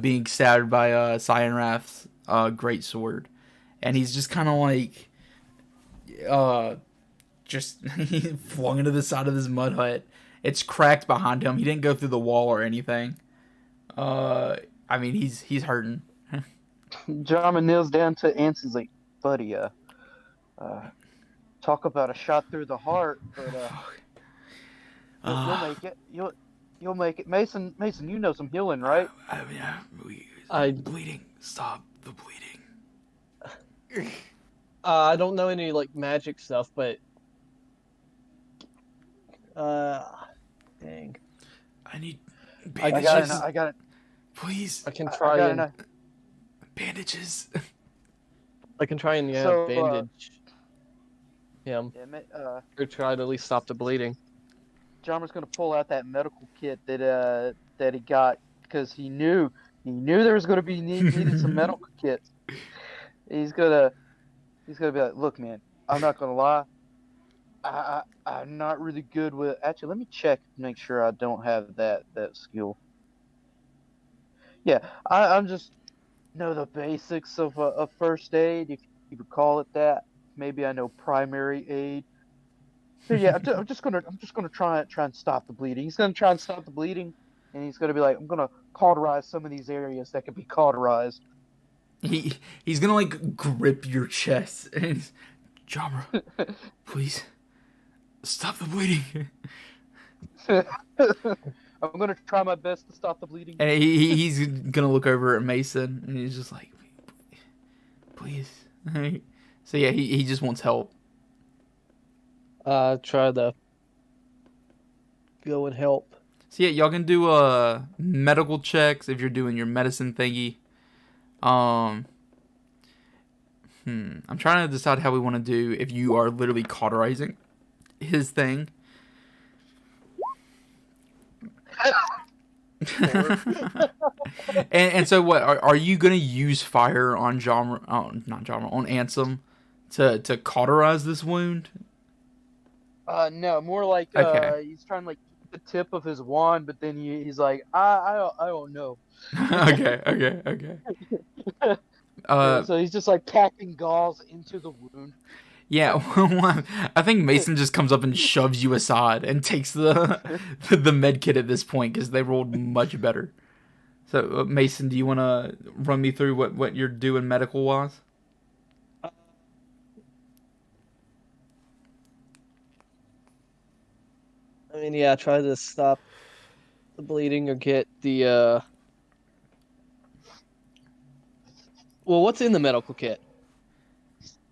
being stabbed by Cyanrath's great sword, and he's just kind of like, just flung into the side of this mud hut. It's cracked behind him. He didn't go through the wall or anything. I mean, he's hurting. Jama kneels down to Anson's like, buddy, talk about a shot through the heart, but you'll make it. You'll make it. Mason, you know some healing, right? Bleeding. Stop the bleeding. I don't know any like magic stuff, but dang. I need I bandages. I got it. Please. I can I try got and it. Bandages. So, bandage him Yeah, or try to at least stop the bleeding. Jarmer's gonna pull out that medical kit that he got because he knew there was gonna be needed some medical kits. He's gonna be like, look, man, I'm not gonna lie. I'm not really good with. Actually, let me check to make sure I don't have that skill. Yeah, I'm just know the basics of first aid, if you could call it that. Maybe I know primary aid. But yeah, I'm just gonna try and stop the bleeding. He's gonna try and stop the bleeding, and he's gonna be like, I'm gonna cauterize some of these areas that can be cauterized. He's gonna like grip your chest and he's, Jamra, please stop the bleeding. I'm gonna try my best to stop the bleeding. And he's gonna look over at Mason and he's just like, please. So yeah, he just wants help. Try to go and help. So yeah, y'all can do medical checks if you're doing your medicine thingy. I'm trying to decide how we want to do if you are literally cauterizing his thing. and so what are you gonna use fire on Jamra? Oh, not Jamra, on Ansem to cauterize this wound? No, more like Okay. he's trying to like keep the tip of his wand, but then he's like, I don't know. Okay. So he's just like packing gauze into the wound. Yeah, I think Mason just comes up and shoves you aside and takes the med kit at this point because they rolled much better. So Mason, do you want to run me through what you're doing medical wise? I mean, yeah, try to stop the bleeding or get the. Well, what's in the medical kit?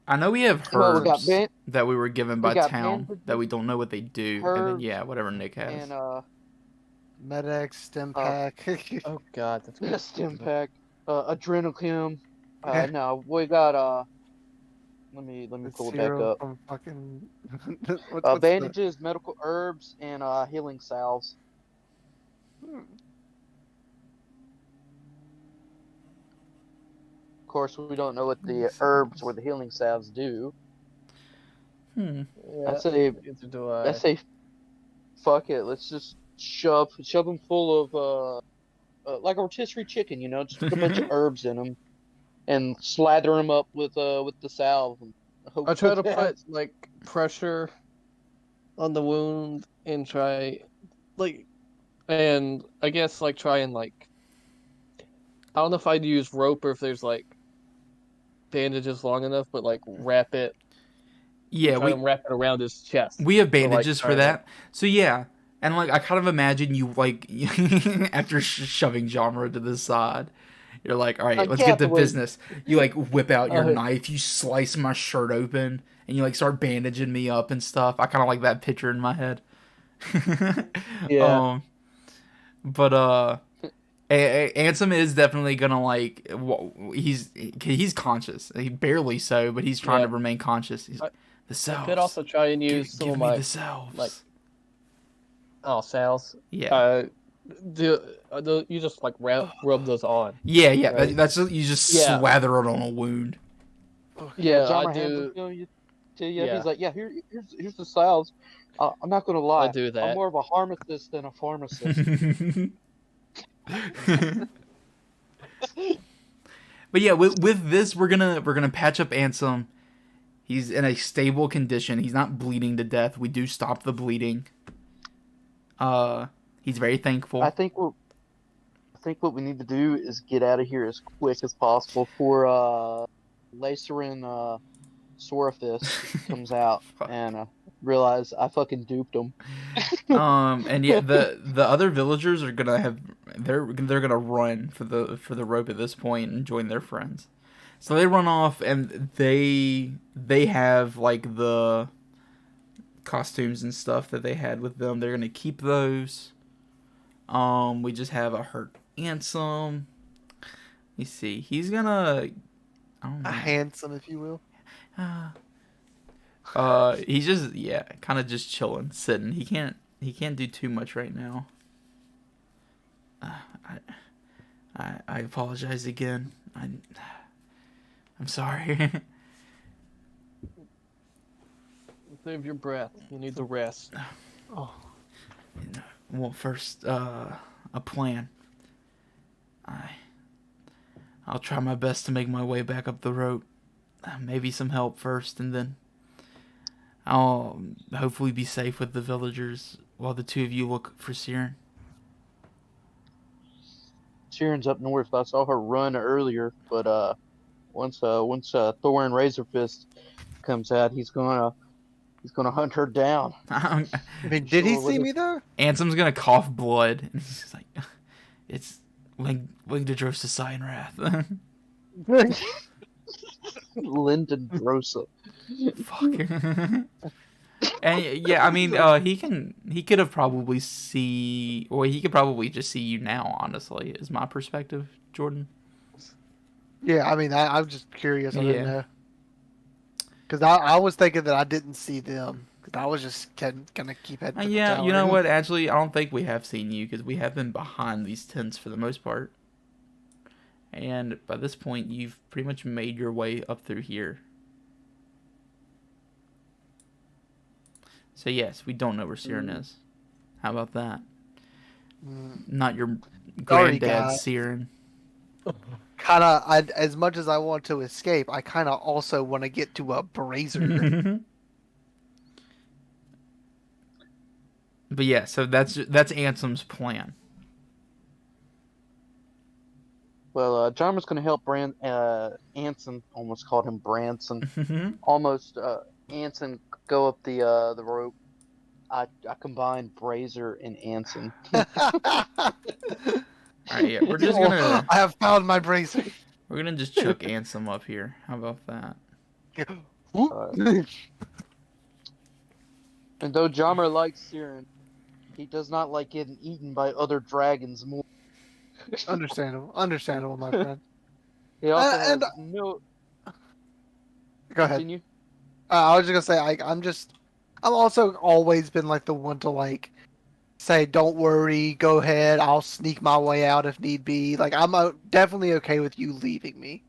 I know we have Well, we got herbs that we were given by got town bandages, that we don't know what they do, and then herbs, yeah, whatever Nick has. and Medex, stem pack. Oh God, that's a stim pack, adrenochem. Yeah. No, we got let me pull it back up. From fucking... what's Bandages, medical herbs, and healing salves. Of course, we don't know what the herbs or the healing salves do. Yeah, I say, neither do I. fuck it. Let's just shove them full of like a rotisserie chicken, just put a bunch of herbs in them and slather them up with the salve. And hope I try to for that. put like pressure on the wound and try, and I guess like try and like. I don't know if I'd use rope or if there's like bandages long enough, but like wrap it. Yeah, try to wrap it around his chest. we have So, like, bandages for try to- that. So yeah, and like I kind of imagine you like after shoving Jamra to the side, you're like, all right, let's get to Captain, wait. business. You like whip out your Uh, knife, you slice my shirt open, and you like start bandaging me up and stuff. I kind of like that picture in my head. Yeah. But Ansem is definitely gonna like. He's conscious. He barely so, but he's trying Yeah. to remain conscious. He's I- the cells. I could also try and use some give of me my the cells. like- cells. yeah. You just like rub those on. Yeah. right. That's you just Yeah. slather it on a wound. Yeah, John I hands do. them to you. Yeah. He's like, yeah, here's the salves. I'm not gonna lie. I do I'm that. more of a pharmacist than a pharmacist. But yeah, with this, we're gonna patch up Ansem. He's in a stable condition. He's not bleeding to death. We do stop the bleeding. He's very thankful. I think what we need to do is get out of here as quick as possible before Lacerin Sorafist comes out and realize I fucking duped him. And yeah, the other villagers are gonna have they're gonna run for the rope at this point and join their friends. So they run off and they have like the costumes and stuff that they had with them. They're gonna keep those. We just have a hurt Ansem. Let me see. He's gonna handsome, if you will. he's just kind of just chilling, sitting. He can't he can't do too much right now. I apologize again. I'm sorry. Save your breath. You need the rest. Oh, Well, first, a plan. I'll try my best to make my way back up the rope. Maybe some help first, and then I'll hopefully be safe with the villagers while the two of you look for Siren. Siren's up north. I saw her run earlier, but once Thorin Razorfist comes out, he's gonna hunt her down. I mean, did he Sure, see what me though? Ansom's gonna cough blood, and he's just like, "It's Lingdadrosa Cyanrath." Lyndon Drosa. Fuck. And yeah, I mean, he could have probably he could probably just see you now. Honestly, is my perspective, Jordan. Yeah, I mean, I'm just curious. I Yeah. didn't know. Because I was thinking that I didn't see them. Because I was just gonna keep heading. To the Yeah, you tower. know what? Actually, I don't think we have seen you because we have been behind these tents for the most part. And by this point, you've pretty much made your way up through here. So yes, we don't know where Siren is. How about that? Not your Sorry, granddad, guys. Siren. Kind of, as much as I want to escape, I kind of also want to get to a brazier. But yeah, so that's Ansom's plan. Well, Jarmer's gonna help Anson. Almost called him Branson. Almost Anson go up the rope. I combined Brazier and Anson. Alright, yeah, we're just gonna I have found my brazier. just chuck Ansom up here. How about that? And though Jarmer likes Siren, he does not like getting eaten by other dragons more. Understandable, my friend. He also has and- no. Go ahead. Continue. I was just gonna say, I'm also always been like the one to like say, don't worry, go ahead, I'll sneak my way out if need be. Like I'm definitely okay with you leaving me.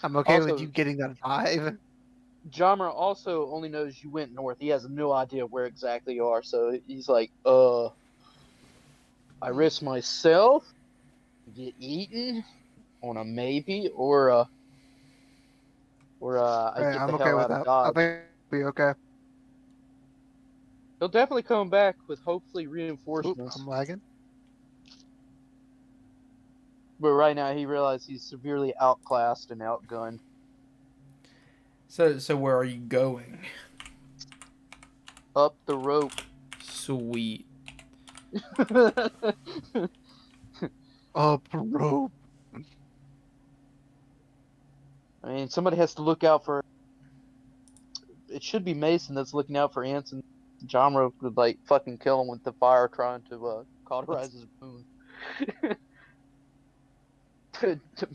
I'm okay with Also- you getting that vibe. Jarmer also only knows you went north. He has no idea where exactly you are, so he's like, I risk myself to get eaten on a maybe, or I Hey, get I'm the okay hell with out that. of Dodge. I think it'll be okay. He'll definitely come back with hopefully Oop, reinforcements. I'm lagging. But right now he realizes he's severely outclassed and outgunned. So where are you going? Up the rope. Sweet. Up rope. I mean, somebody has to look out for. It should be Mason that's looking out for Anson. Jarmer would like fucking kill him with the fire, trying to cauterize his wound.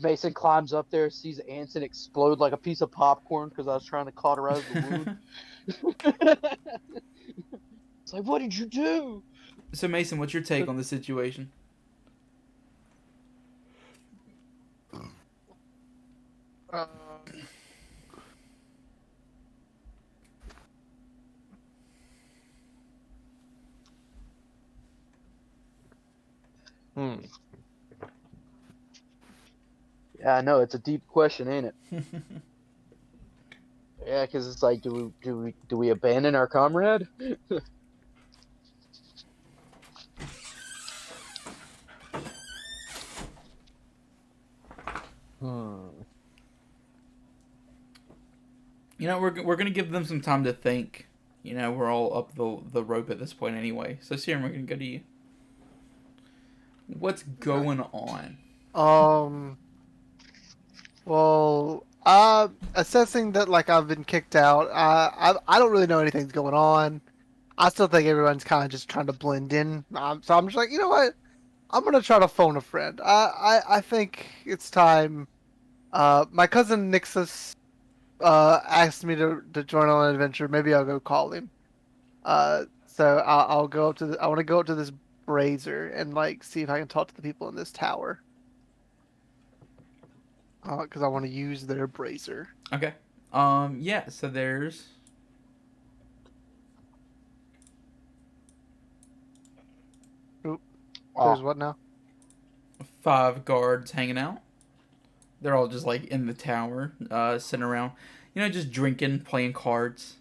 Mason climbs up there, sees Anson explode like a piece of popcorn because I was trying to cauterize the wound. It's like, what did you do? So Mason, what's your take on the situation? Yeah, I know it's a deep question, ain't it? Yeah, because it's like, do we abandon our comrade? You know, we're gonna give them some time to think. You know, we're all up the rope at this point anyway. So Siren, we're gonna go to you. What's going on? Well, assessing that like I've been kicked out, I don't really know anything's going on. I still think everyone's kind of just trying to blend in. So I'm just like, you know what? I'm gonna try to phone a friend. I think it's time. My cousin Nixus asked me to join on an adventure. Maybe I'll go call him. So I'll go up to I want to go up to this brazier and like see if I can talk to the people in this tower. Because I want to use their brazier. Okay. Yeah. So there's. There's what now? 5 guards hanging out. They're all just like in the tower, sitting around, just drinking, playing cards.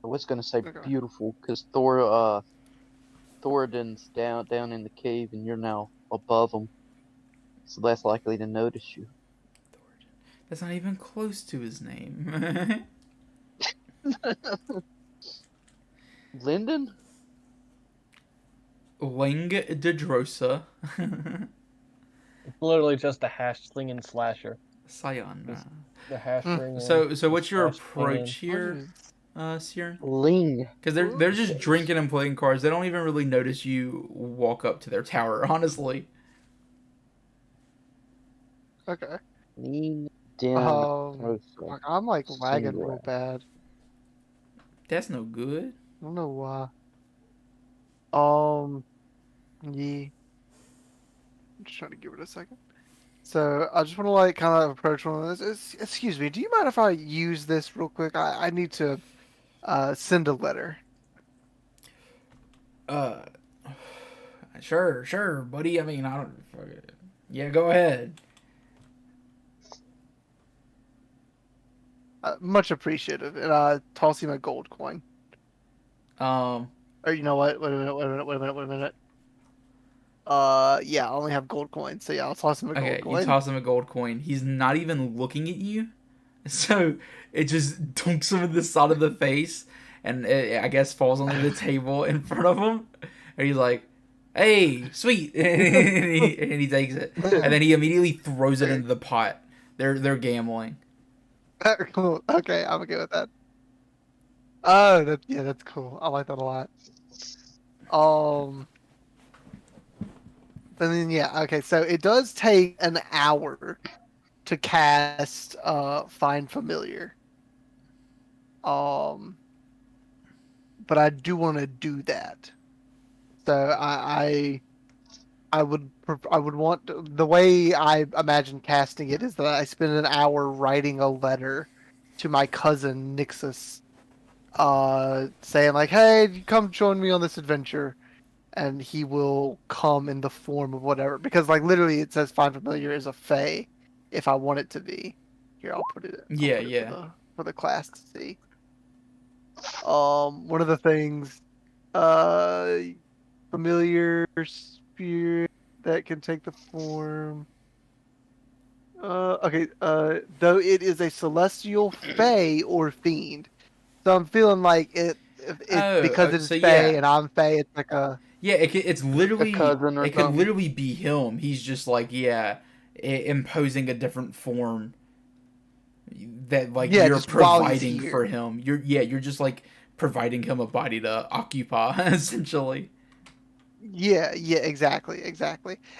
I was gonna say Okay. beautiful, because Thoradin's down in the cave, and you're now above him, so less likely to notice you. That's not even close to his name. Linden? Ling Dedrosa. It's literally just a hash slinging slasher. Sayonara. The hash ring. So what's your slash approach here, Siern? Ling. Because they're just drinking and playing cards. They don't even really notice you walk up to their tower, honestly. Okay. Ling Den. Like, I'm like lagging Singular. real bad. That's no good. I don't know why. Yeah. I'm just trying to give it a second. So I just want to like kind of approach one of those. Excuse me, do you mind if I use this real quick? I need to send a letter. Sure, buddy. I mean, I don't. Yeah, go ahead. Much appreciative. And toss him a gold coin. Or you know what? Wait a minute. Yeah, I only have gold coins, so yeah, I'll toss him a gold Okay, coin. you toss him a gold coin. He's not even looking at you, so it just dunks him in the side of the face, and I guess falls onto the table in front of him. And he's like, "Hey, sweet," and he takes it, and then he immediately throws it into the pot. They're gambling. Cool. Okay, I'm okay with that. Oh, that's cool. I like that a lot. And then yeah, okay. So it does take an hour to cast Find Familiar. But I do want to do that. So I would want, the way I imagine casting it is that I spend an hour writing a letter to my cousin Nixus, saying like, "Hey, come join me on this adventure," and he will come in the form of whatever. Because like literally, it says Find Familiar is a Fae, if I want it to be. Here, I'll put it. Yeah. For the class to see. One of the things, familiar spirit that can take the form. Okay. Though it is a celestial fae or fiend, so I'm feeling like because it's so fae yeah. and I'm fae. It's like a Yeah, it's literally A cousin or it could something. literally be him. He's just like imposing a different form that like Yeah, you're just while he's providing here. for him. You're just like providing him a body to occupy essentially. yeah, exactly.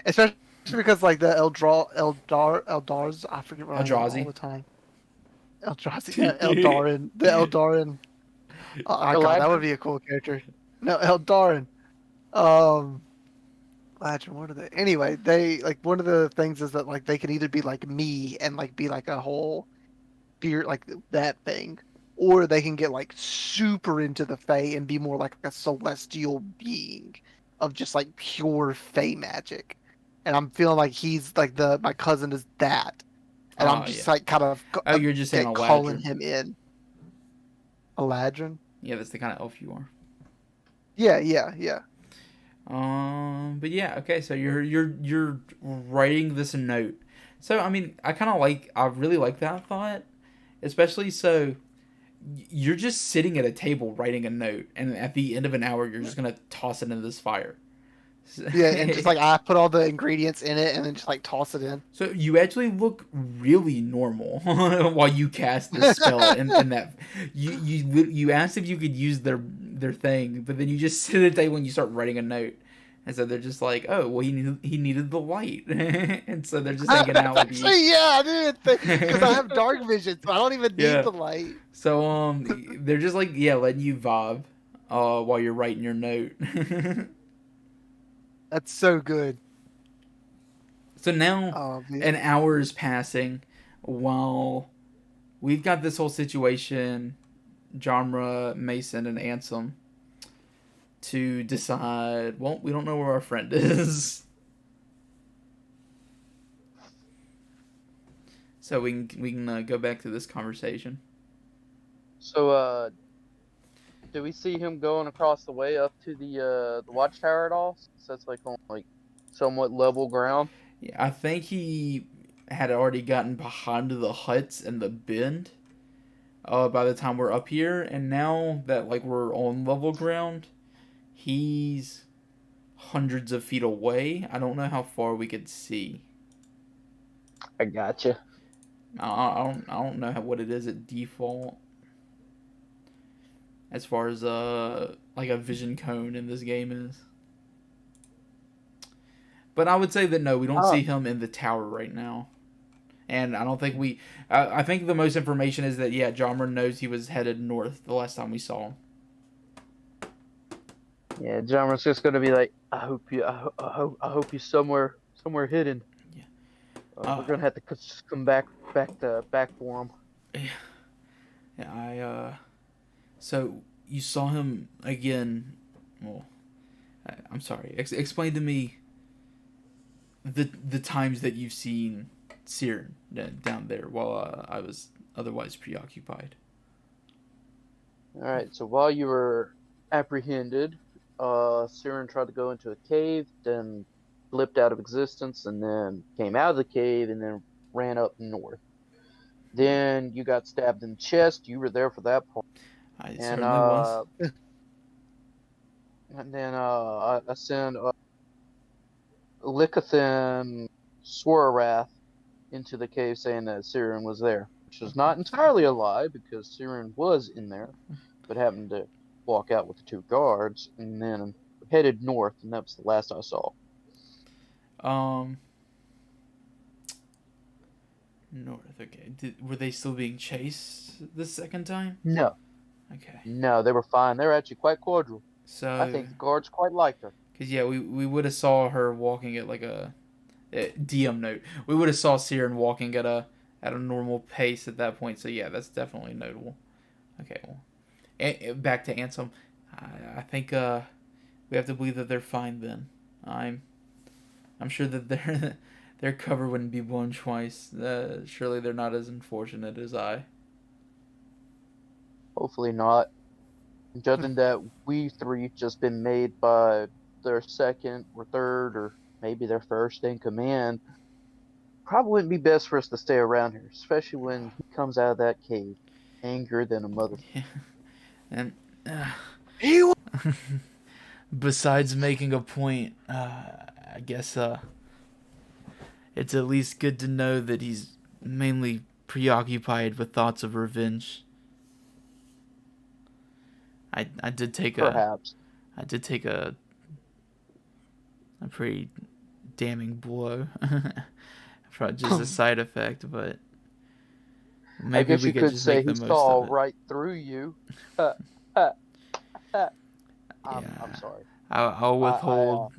Especially because like the Eldars, I forget what I name Eldrazi. all the time. Eldrazi, Eldarin, the Eldarin. Oh my god, that would be a cool character. No, Eldarin. Legend, what are they? Anyway, they like one of the things is that like they can either be like me and like be like a whole beer like that thing, or they can get like super into the Fae and be more like a celestial being of just like pure Fae magic. And I'm feeling like he's like my cousin is that, and I'm just like kind of You're just saying calling Eladrin. him in. Eladrin? Yeah, that's the kind of elf you are. Yeah. But yeah, okay. So you're writing this note. So I mean, I really like that thought, especially so you're just sitting at a table writing a note, and at the end of an hour, you're just gonna toss it into this fire. Yeah, and just like I put all the ingredients in it and then just like toss it in. So you actually look really normal while you cast this spell, and that you asked if you could use their thing, but then you just sit at a table and you start writing a note, and so they're just like, oh well, he needed the light, and so they're just hanging out with you. Actually, yeah, I didn't think because I have dark vision, so I don't even need Yeah. the light. So they're just like letting you vibe. while you're writing your note. That's so good. So now Oh, man. an hour is passing while we've got this whole situation, Jamra, Mason, and Ansem, to decide, well, we don't know where our friend is. So we can go back to this conversation. So, do we see him going across the way up to the watchtower at all? Since that's like on like somewhat level ground. Yeah, I think he had already gotten behind the huts and the bend by the time we're up here, and now that like we're on level ground, he's hundreds of feet away. I don't know how far we could see. I gotcha. I don't know what it is at default as far as like a vision cone in this game is. But I would say that no, we don't see him in the tower right now. And I don't think we... I think the most information is that, yeah, Jamra knows he was headed north the last time we saw him. Yeah, Jamra's just gonna be like, I hope you're somewhere hidden. Yeah. We're gonna have to come back for him. Yeah, so you saw him again. Well, I'm sorry. Explain to me the times that you've seen Siren down there while I was otherwise preoccupied. All right. So while you were apprehended, Siren tried to go into a cave, then blipped out of existence, and then came out of the cave, and then ran up north. Then you got stabbed in the chest. You were there for that point. I certainly was. And then I sent Likathan Swarath into the cave saying that Siren was there, which is not entirely a lie because Siren was in there, but happened to walk out with the two guards and then headed north, and that was the last I saw. North. Okay. Were they still being chased the second time? No. Okay. No, they were fine. They were actually quite cordial. So I think the guards quite liked her. Because, yeah, we would have saw her walking at, like, a DM note. We would have saw Siren walking at a normal pace at that point. So, yeah, that's definitely notable. Okay, well. Back to Ansem. I think we have to believe that they're fine then. I'm sure that their cover wouldn't be blown twice. Surely they're not as unfortunate as I. Hopefully not. Judging that we three just been made by their second or third or maybe their first in command, probably wouldn't be best for us to stay around here, especially when he comes out of that cave angrier than a mother. Yeah. And He besides making a point, I guess it's at least good to know that he's mainly preoccupied with thoughts of revenge. I did take Perhaps. I did take a pretty damning blow. Probably just a side effect, but maybe I guess we you could could just say make the he most saw of it. right through you. I'm sorry. I'll withhold,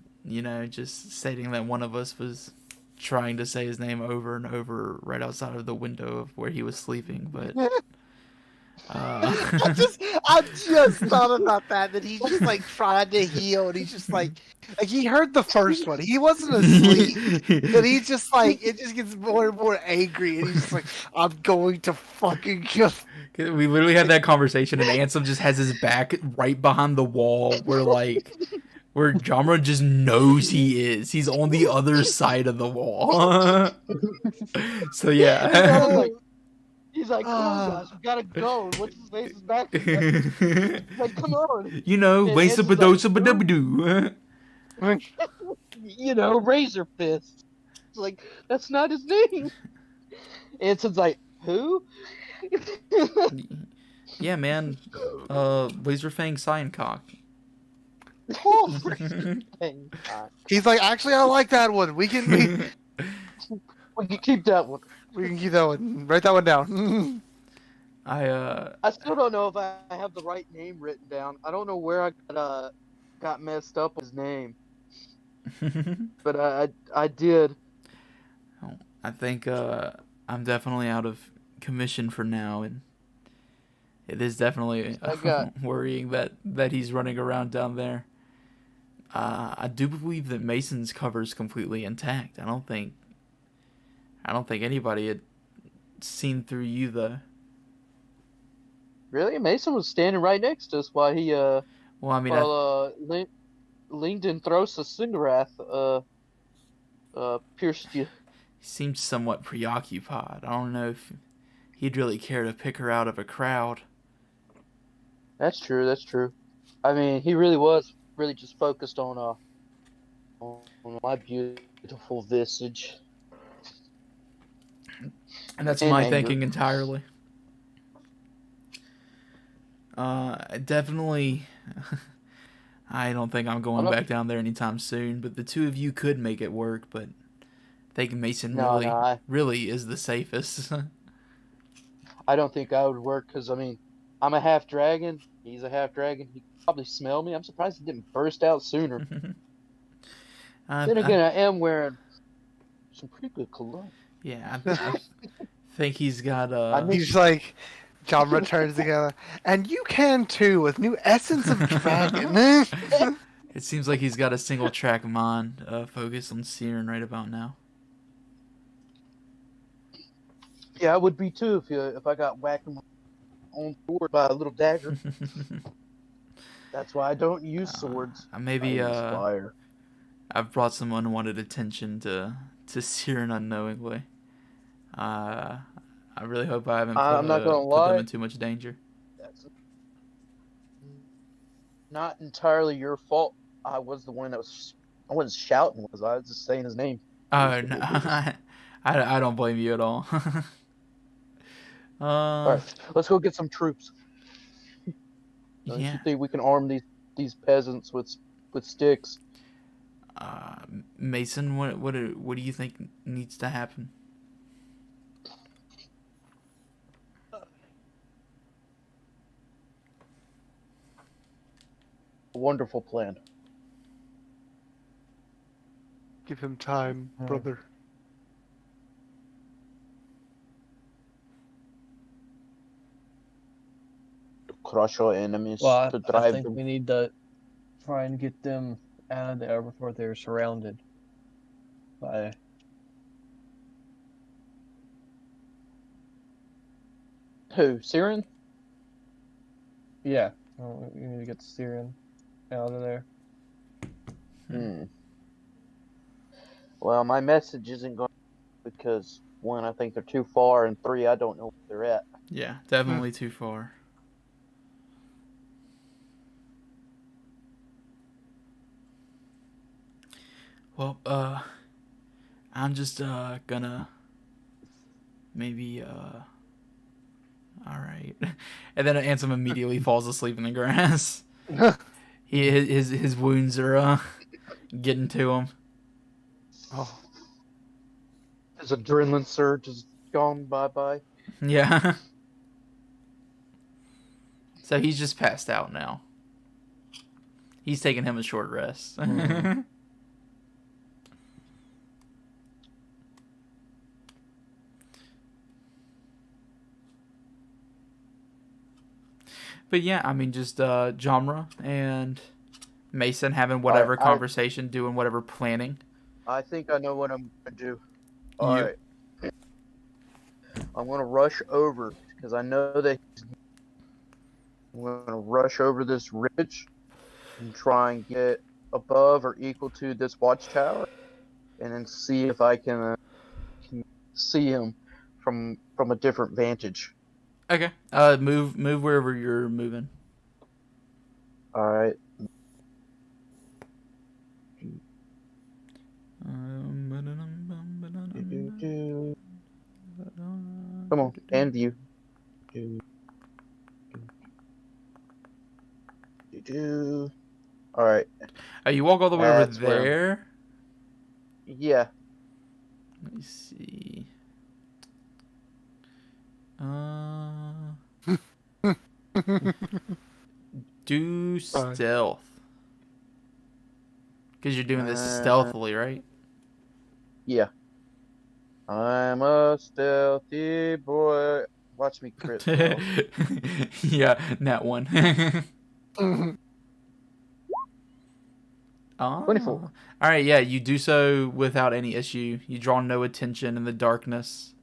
just stating that one of us was trying to say his name over and over right outside of the window of where he was sleeping, but I just thought about that he's just like trying to heal, and he's just like he heard the first one. He wasn't asleep, but he's just like it just gets more and more angry, and he's just like, I'm going to fucking kill. We literally had that conversation, and Ansem just has his back right behind the wall where Jamra just knows he is. He's on the other side of the wall. So yeah. He's like, come on, guys, we gotta go. What's his face is back? He's like, come on. Waste Badosa Badabadoo. Razor Fist. It's like, that's not his name. Anson's like, who? Yeah, man. Laserfang Cyancock. Oh, Razorfang. He's like, actually, I like that one. We can We can keep that one. we can keep that one. Write that one down. I still don't know if I have the right name written down. I don't know where I got messed up with his name, but I did. I think I'm definitely out of commission for now, and it is definitely I got worrying that he's running around down there. I do believe that Mason's cover is completely intact. I don't think anybody had seen through you though. really Mason was standing right next to us while he Well, I mean, Langdon Throsa Singarath pierced you. he seemed somewhat preoccupied. I don't know if he'd really care to pick her out of a crowd. That's true. That's true. I mean, he really was really just focused on my beautiful visage. And that's And my anger. thinking entirely. Definitely. I don't think I'm going back down there anytime soon. But the two of you could make it work. But I think Mason really is the safest. I don't think I would work because I mean, I'm a half dragon. He's a half dragon. He could probably smell me. I'm surprised he didn't burst out sooner. Then again, I am wearing some pretty good cologne. Yeah, I think he's got. He's like, John returns together, and you can too with new Essence of Dragon. It seems like he's got a single track mind focused on Siren right about now. Yeah, I would be too if I got whacked on my own sword by a little dagger. That's why I don't use swords. Maybe I use fire. I've brought some unwanted attention to Siren unknowingly. I really hope I haven't I'm not gonna put them lie. in too much danger. That's not entirely your fault. I was the one that was. I wasn't shouting. I was just saying his name. Oh no, I don't blame you at all. All right, let's go get some troops. Don't you think we can arm these peasants with sticks? Mason, what do you think needs to happen? A wonderful plan. Give him time, brother. To crush our enemies, Well, to I drive think them. we need to try and get them out of there before they're surrounded by. Who? Siren? Yeah, we need to get the Syrian out of there. Well, my message isn't going because one, I think they're too far, and three, I don't know where they're at. Yeah, definitely too far. Well, I'm just gonna maybe all right. And then Ansem immediately falls asleep in the grass. His wounds are getting to him. Oh, His adrenaline surge is gone bye. Yeah. So he's just passed out now. He's taking him a short rest. But yeah, I mean, just Jamra and Mason having whatever conversation, doing whatever planning. I think I know what I'm gonna do. All right. I'm gonna rush over because I know that I'm gonna rush over this ridge and try and get above or equal to this watchtower, and then see if I can see him from a different vantage. Okay. Move wherever you're moving. All right. Come on, and view. All right. You walk all the way over there. Yeah. Let me see. Do Fine. stealth. Because you're doing this stealthily, right? Yeah. I'm a stealthy boy. Watch me crit, bro. Yeah, that one. Oh. 24. All right, yeah, you do so without any issue. You draw no attention in the darkness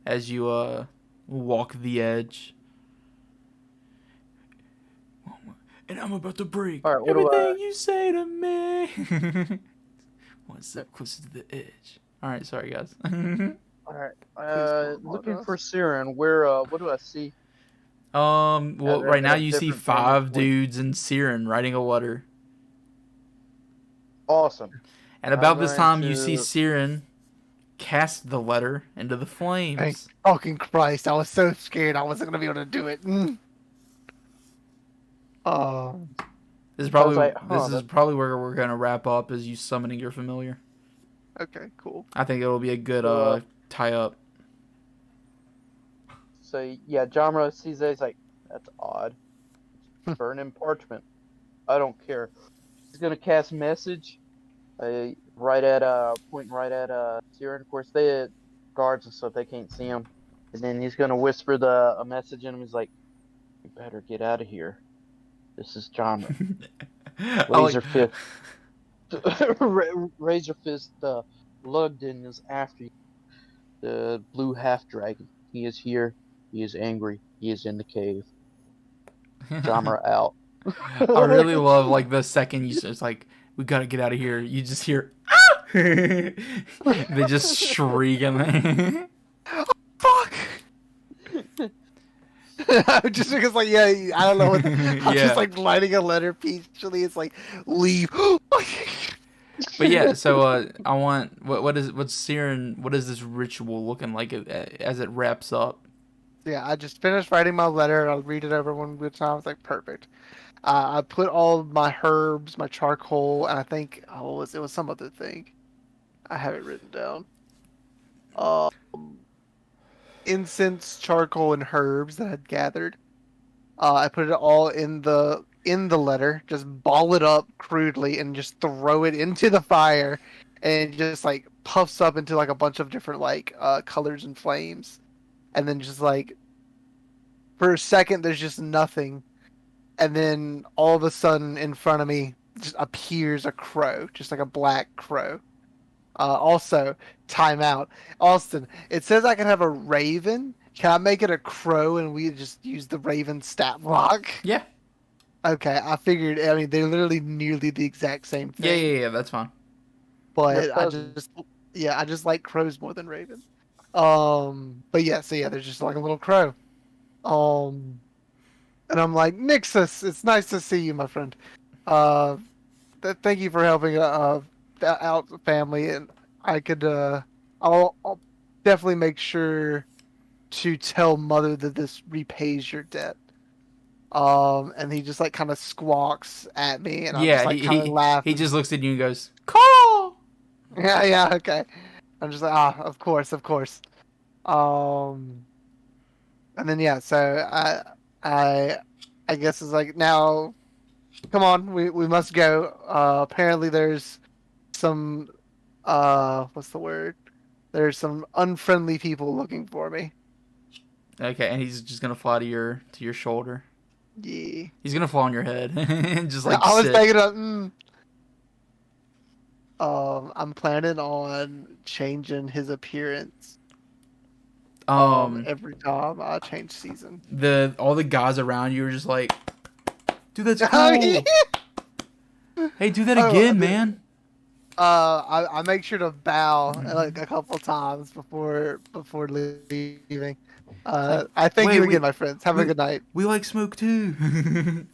as you walk the edge. And I'm about to break All right, what do everything you say to me. One step closer to the edge. All right, sorry guys. All right. don't Looking apologize. for Siren. Where? What do I see? Well, right now you see Different 5 vantage point. dudes in Siren writing a letter. Awesome. And about I'm this going time, you see to- Siren cast the letter into the flames. Thank fucking Christ! I was so scared I wasn't gonna be able to do it. This is probably like, huh, this is that's- probably where we're gonna wrap up, is you summoning your familiar. Okay, cool. I think it'll be a good tie up. So yeah, Jamra sees that. He's like, "That's odd. It's burning parchment. I don't care." He's gonna cast message. Pointing right at Siren. Of course, they had guards and stuff. They can't see him. And then he's gonna whisper a message in him. He's like, "You better get out of here. This is Jamra. Laser fist. Razor fist. Lugden is after you. The blue half dragon. He is here. He is angry. He is in the cave. Jamra out." I really love like the second you just like, we gotta get out of here. You just hear, ah! They just shriek and Fuck. Just because, like, yeah, I don't know what. I'm Yeah. just like lighting a letter peacefully. It's like, leave. But yeah, so I want what's Siren? What is this ritual looking like as it wraps up? Yeah, I just finished writing my letter. I'll read it over one good time. I was like, perfect. I put all my herbs, my charcoal, and I think it was some other thing. I have it written down. Incense, charcoal, and herbs that I'd gathered. I put it all in the letter. Just ball it up crudely and just throw it into the fire, and it just like puffs up into like a bunch of different like colors and flames, and then just like for a second there's just nothing. And then all of a sudden, in front of me, just appears a crow, just like a black crow. Also, timeout. Austin, it says I can have a raven. Can I make it a crow and we just use the raven stat block? Yeah. Okay, I figured. I mean, they're literally nearly the exact same thing. Yeah. That's fine. But They're cousins. I just like crows more than ravens. But yeah, so yeah, there's just like a little crow. And I'm like, Nixus, it's nice to see you, my friend. Thank you for helping out the family, and I could, I'll definitely make sure to tell Mother that this repays your debt. And he just like kind of squawks at me, and I'm Yeah, just like kind of laughing. he just looks at you and goes, "Call." Yeah, okay. I'm just like, of course. And then yeah, so I guess it's like, now, come on, we must go. Apparently there's some what's the word? There's some unfriendly people looking for me. Okay, and he's just gonna fly to your shoulder. Yeah. He's gonna fall on your head and just like I was sit. thinking I'm planning on changing his appearance. Every time I change season. All the guys around you are just like, dude, that's cool. Oh, yeah. Hey, do that again, man. I make sure to bow like a couple times before leaving. I thank wait, you we- again, my friends. Have a good night. We like smoke too.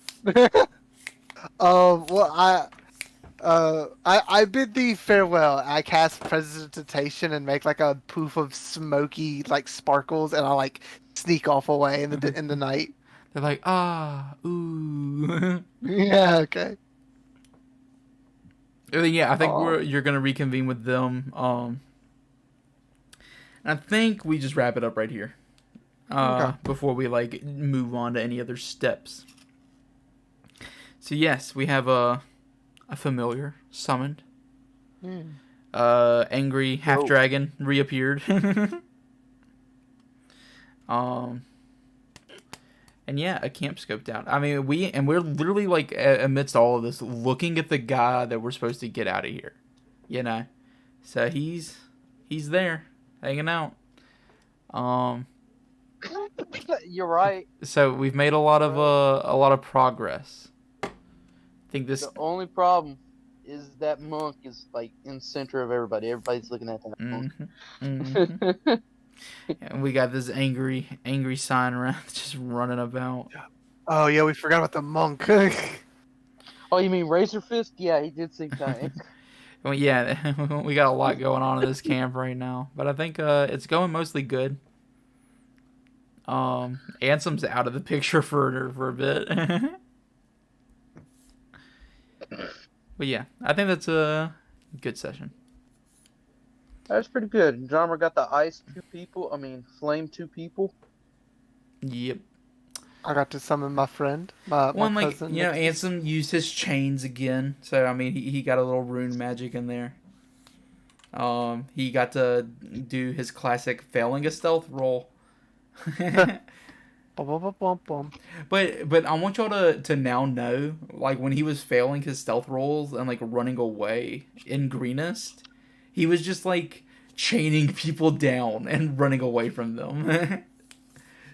Well, I bid thee farewell. I cast Prestidigitation and make like a poof of smoky like sparkles, and I like sneak off away in the night. They're like, ooh. Yeah, okay. Yeah, I think Aw. you're gonna reconvene with them. And I think we just wrap it up right here. before we like move on to any other steps. So yes, we have a familiar summoned. Angry half dragon reappeared. And yeah, a camp scoped out. I mean, we're literally like amidst all of this, looking at the guy that we're supposed to get out of here. You know, so he's there, hanging out. You're right. So we've made a lot of progress. I think this. The only problem is that monk is like in the center of everybody. Everybody's looking at that monk. And we got this angry sign around, just running about. Oh yeah, we forgot about the monk. Oh, you mean Razor Fist? Yeah, he did seem kind. Well, yeah, we got a lot going on in this camp right now, but I think it's going mostly good. Ansem's out of the picture for a bit. But yeah, I think that's a good session. That's pretty good. Drummer got the ice 2 people. I mean, flame 2 people. Yep. I got to summon my friend, my cousin. Ansem used his chains again, so I mean he got a little rune magic in there. He got to do his classic failing a stealth roll. But I want y'all to now know, like when he was failing his stealth rolls and like running away in Greenest, he was just like chaining people down and running away from them.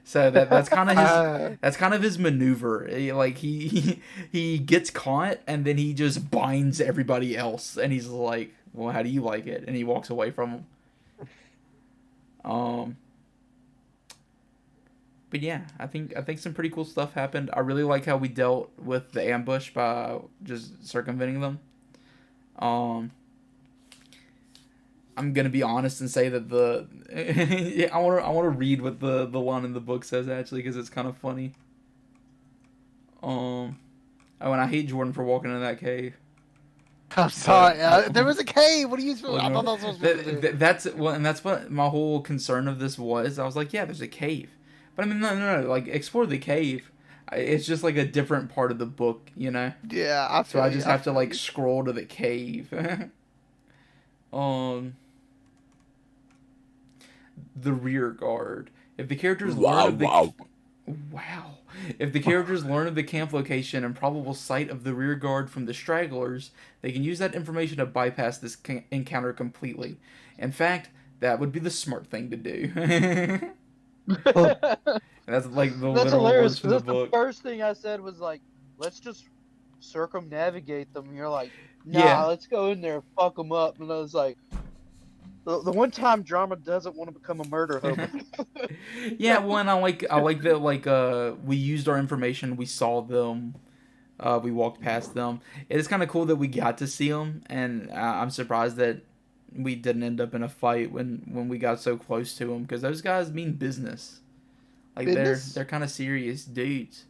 So that's kind of his maneuver. He gets caught and then he just binds everybody else and he's like, "Well, how do you like it?" And he walks away from them. But yeah, I think some pretty cool stuff happened. I really like how we dealt with the ambush by just circumventing them. I'm gonna be honest and say that I want to read what the line in the book says actually because it's kind of funny. And I hate Jordan for walking in that cave. I'm sorry. There was a cave. What are you supposed? I thought that was supposed to do. That's what my whole concern of this was. I was like, yeah, there's a cave, but I mean, no, like explore the cave. It's just like a different part of the book, you know. Yeah, I just have to like scroll to the cave. The rear guard. If the characters learn If the characters learn of the camp location and probable site of the rear guard from the stragglers, they can use that information to bypass this encounter completely. In fact, that would be the smart thing to do. That's like the That's literal hilarious. words from the That's the book. first thing I said was like, let's just circumnavigate them. And you're like, nah, Yeah. let's go in there and fuck them up. And I was like, the one time drama doesn't want to become a murder hobo. Yeah, well, and I like that. Like, we used our information. We saw them. We walked past them. It is kind of cool that we got to see them, and I'm surprised that we didn't end up in a fight when we got so close to them because those guys mean business. Like they're kind of serious dudes.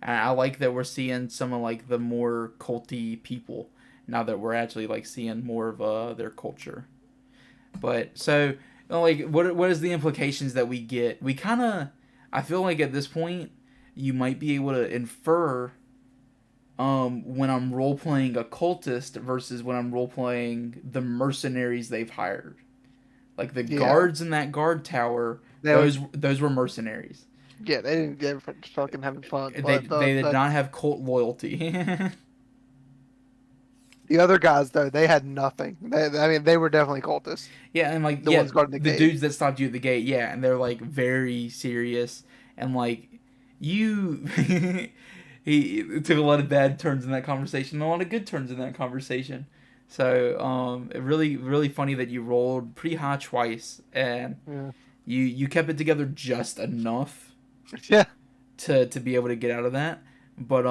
And I like that we're seeing some of like the more culty people now that we're actually like seeing more of their culture. But so like what is the implications that we get? We kind of I feel like at this point you might be able to infer when I'm role playing a cultist versus when I'm role playing the mercenaries they've hired. Like the guards in that guard tower, those were mercenaries. Yeah, they didn't get fucking having fun. They did not have cult loyalty. The other guys, though, they had nothing. They were definitely cultists. Yeah, and like ones guarding the gate. Dudes that stopped you at the gate, yeah, and they're like very serious and like you. He took a lot of bad turns in that conversation, and a lot of good turns in that conversation. So, really, really funny that you rolled pretty high twice, and you kept it together just enough, to be able to get out of that. But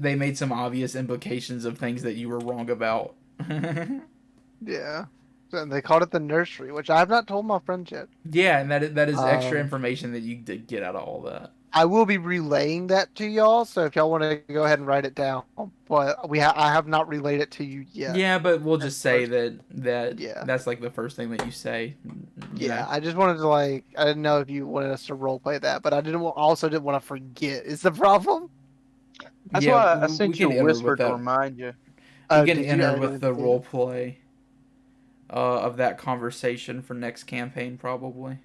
they made some obvious implications of things that you were wrong about. Yeah. And they called it the nursery, which I have not told my friends yet. Yeah, and that is extra information that you did get out of all that. I will be relaying that to y'all. So if y'all want to go ahead and write it down, but I have not relayed it to you yet. Yeah, but we'll just say first- that Yeah. that's like the first thing that you say. you Yeah, know? I just wanted to I didn't know if you wanted us to role play that, but I also didn't want to forget. Is the problem? That's Yeah, why I we sent you can a enter whisper with to that. remind you. We can Did you? enter I with didn't the see it. role play of that conversation for next campaign, probably.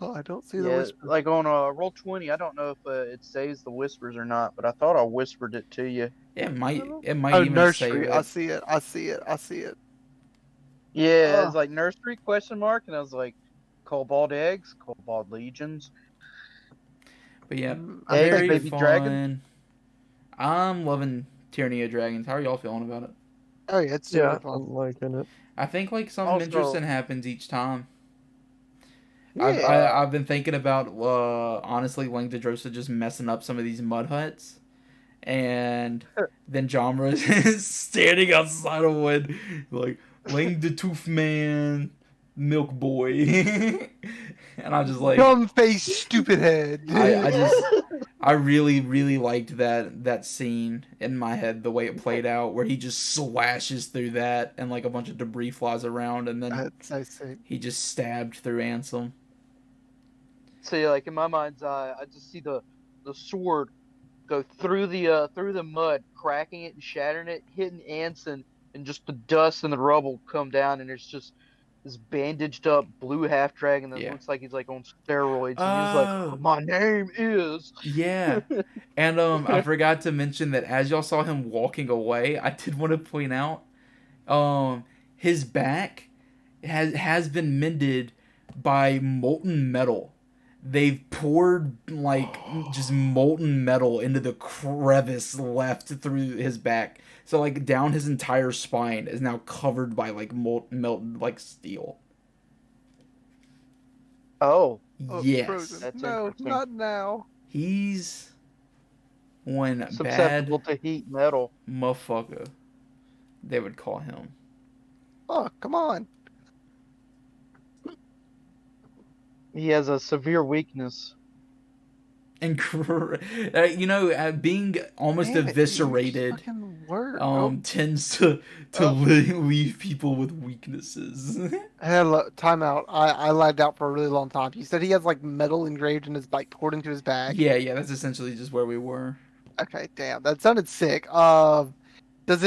Oh, I don't see the Yeah, whisper. like on Roll20, I don't know if it saves the whispers or not, but I thought I whispered it to you. It might Oh, even save nursery. I it. see it. I see it. I see it. Yeah, Oh, it's like nursery question mark, and I was like, Cobalt eggs, Cobalt legions. But yeah, I'm Eggs, very thinking. baby dragon. fun. I'm loving Tyranny of Dragons. How are y'all feeling about it? Oh yeah, it's Yeah, super fun. I'm liking it. I think like something Also, interesting happens each time. Yeah. I've been thinking about honestly Langdedrosa just messing up some of these mud huts, and then Jomra is standing outside of one like Lang the Tooth Man, Milk Boy, and I'm just like Dumb face, stupid head. I really liked that scene in my head, the way it played out, where he just slashes through that and like a bunch of debris flies around, and then That's I see. he just stabbed through Ansem. see, like in my mind's eye, I just see the sword go through the mud, cracking it and shattering it, hitting Anson, and just the dust and the rubble come down, and there's just this bandaged up blue half dragon that Yeah. looks like he's like on steroids, and he's Oh. like, "My name is." Yeah. And I forgot to mention that as y'all saw him walking away, I did want to point out his back has been mended by molten metal. They've poured like just molten metal into the crevice left through his back. So like down his entire spine is now covered by like melted like steel. Oh, Yes. Frozen. That's No, interesting. not now. He's one bad susceptible to heat metal. motherfucker, they would call him. Oh, come on. He has a severe weakness. And being almost Damn it, eviscerated it fucking work. tends to leave people with weaknesses. Hey, look, time out. I lagged out for a really long time. You said he has like metal engraved in his poured into his bag. Yeah, that's essentially just where we were. Okay, damn, that sounded sick. This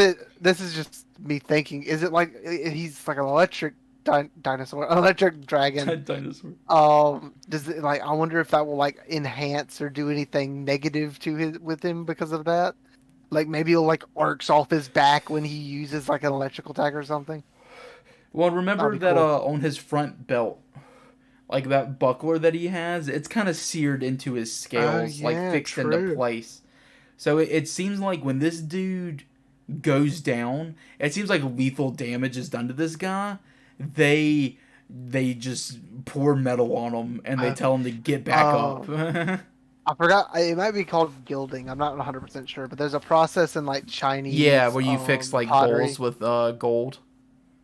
is just me thinking. Is it like he's like an electric dinosaur, an electric dragon? Dinosaur. Does it I wonder if that will like enhance or do anything negative to him because of that? Like maybe it'll like arcs off his back when he uses like an electrical attack or something. Well, remember That'd be that cool. on his front belt, like that buckler that he has, it's kind of seared into his scales, like yeah, fixed into true. place. So it seems like when this dude goes down, it seems like lethal damage is done to this guy. They just pour metal on him and they tell him to get back up. I forgot. It might be called gilding. I'm not 100% sure, but there's a process in like Chinese. Yeah, where you fix like pottery. bowls with gold.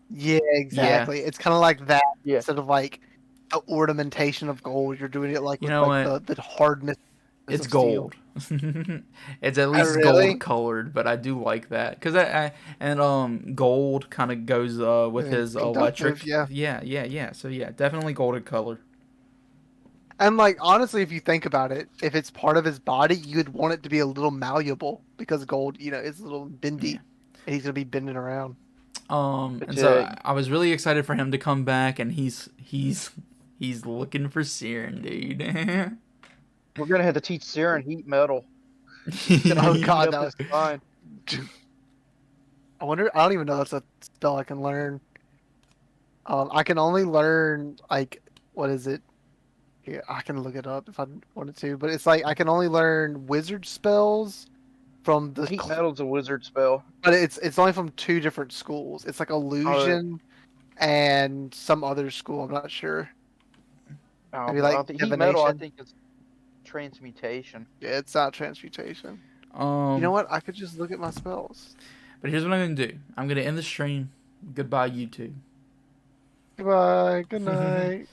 Yeah, exactly. It's kind of like that Yeah. instead of like the ornamentation of gold. You're doing it like You with know like the hardness. It's of steel. gold. It's at least really? gold colored, but I do like that because gold kind of goes with Yeah, his conductive, electric. yeah. Yeah. So yeah, definitely golded color. And like honestly, if you think about it, if it's part of his body, you'd want it to be a little malleable because gold, is a little bendy, Yeah. and he's gonna be bending around. And so I was really excited for him to come back, and he's looking for Siren, dude. We're gonna have to teach Siren heat metal. Oh god, Up that his was. spine. I wonder. I don't even know that's a spell I can learn. I can only learn like what is it? Yeah, I can look it up if I wanted to, but it's like I can only learn wizard spells from the. Heat metal's a wizard spell. But it's only from two different schools. It's like illusion and some other school. I'm not sure. Maybe like the heat metal, I divination. think, is transmutation. Yeah, it's not transmutation. You know what? I could just look at my spells. But here's what I'm gonna do. I'm gonna end the stream. Goodbye, YouTube. Goodbye. Good night.